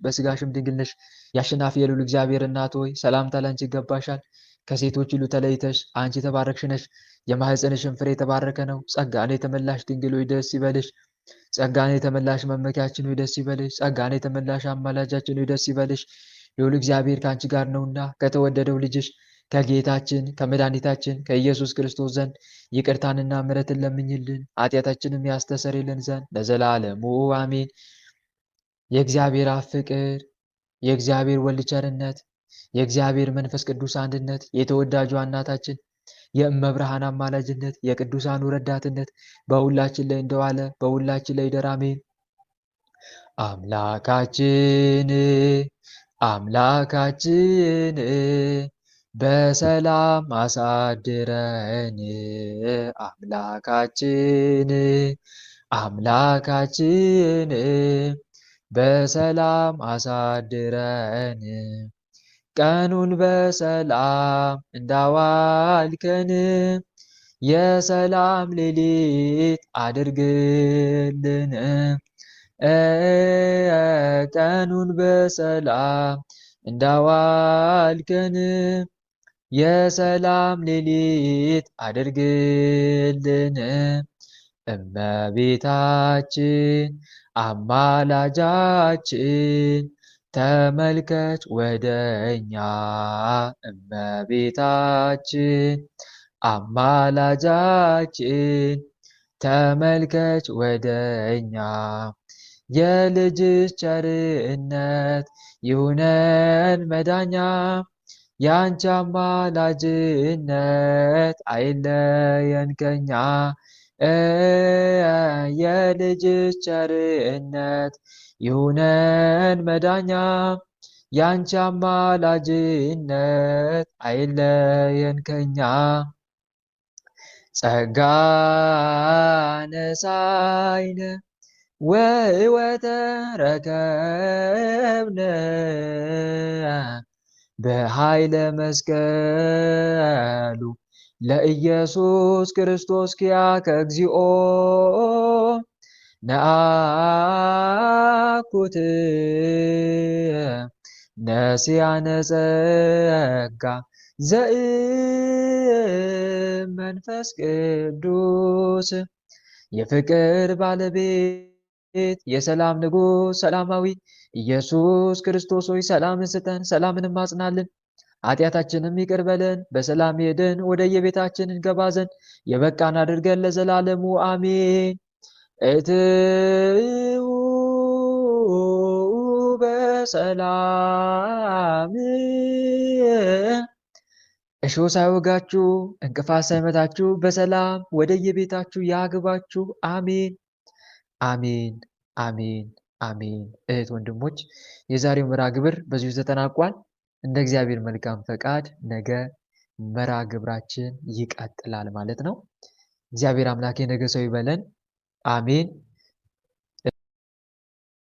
በስጋሽም ድንግል ነሽ። የአሸናፊ የልዑል እግዚአብሔር እናት ሆይ ሰላምታ ላንቺ ይገባሻል። ከሴቶች ሁሉ ተለይተሽ አንቺ የተባረክሽ ነሽ፣ የማኅፀንሽም ፍሬ የተባረከ ነው። ጸጋን የተመላሽ ድንግል ሆይ ደስ ይበልሽ። ጸጋን የተመላሽ መመኪያችን ሆይ ደስ ይበልሽ። ጸጋን የተመላሽ አማላጃችን ሆይ ደስ ይበልሽ። ልዑል እግዚአብሔር ከአንቺ ጋር ነውና ከተወደደው ልጅሽ ከጌታችን ከመድኃኒታችን ከኢየሱስ ክርስቶስ ዘንድ ይቅርታንና ምሕረትን ለምኝልን ኃጢአታችንም ያስተሰርይልን ዘንድ ለዘላለሙ አሜን። የእግዚአብሔር አብ ፍቅር፣ የእግዚአብሔር ወልድ ቸርነት፣ የእግዚአብሔር መንፈስ ቅዱስ አንድነት፣ የተወዳጇ እናታችን የእመብርሃን አማላጅነት፣ የቅዱሳኑ ረዳትነት በሁላችን ላይ እንደዋለ በሁላችን ላይ ይደር አሜን። አምላካችን በሰላም አሳድረን። አምላካችን በሰላም አሳድረን። ቀኑን በሰላም እንዳዋልከን የሰላም ሌሊት አድርግልን። ቀኑን በሰላም እንዳዋልከን የሰላም ሌሊት አድርግልን። እመቤታችን አማላጃችን ተመልከች ወደኛ። እመቤታችን አማላጃችን ተመልከች ወደኛ። የልጅሽ ቸርነት ይሁነን መዳኛ፣ ያንቺ አማላጅነት አይለየን ከኛ። የልጅሽ ቸርነት ይሁነን መዳኛ፣ ያንቺ አማላጅነት አይለየን ከኛ። ጸጋ ነሳይነ ወሕይወተ ረከብነ በኃይለ መስቀሉ ለኢየሱስ ክርስቶስ ኪያከ እግዚኦ ነአኩት ነሲያነ ጸጋ ዘእመንፈስ ቅዱስ። የፍቅር ባለቤት የሰላም ንጉሥ ሰላማዊ ኢየሱስ ክርስቶስ ሆይ ሰላምን ስጠን፣ ሰላምንም አጽናልን፣ ኃጢአታችንም ይቅር በለን፣ በሰላም ሄደን ወደ የቤታችን እንገባ ዘንድ የበቃን አድርገን ለዘላለሙ አሜን። እትዉ በሰላም እሾህ ሳይወጋችሁ እንቅፋት ሳይመታችሁ በሰላም ወደየቤታችሁ ያግባችሁ። አሜን አሜን አሜን አሜን። እህት ወንድሞች፣ የዛሬው መርሃ ግብር በዚሁ ተጠናቋል። እንደ እግዚአብሔር መልካም ፈቃድ ነገ መርሃ ግብራችን ይቀጥላል ማለት ነው። እግዚአብሔር አምላክ የነገ ሰው ይበለን። አሜን።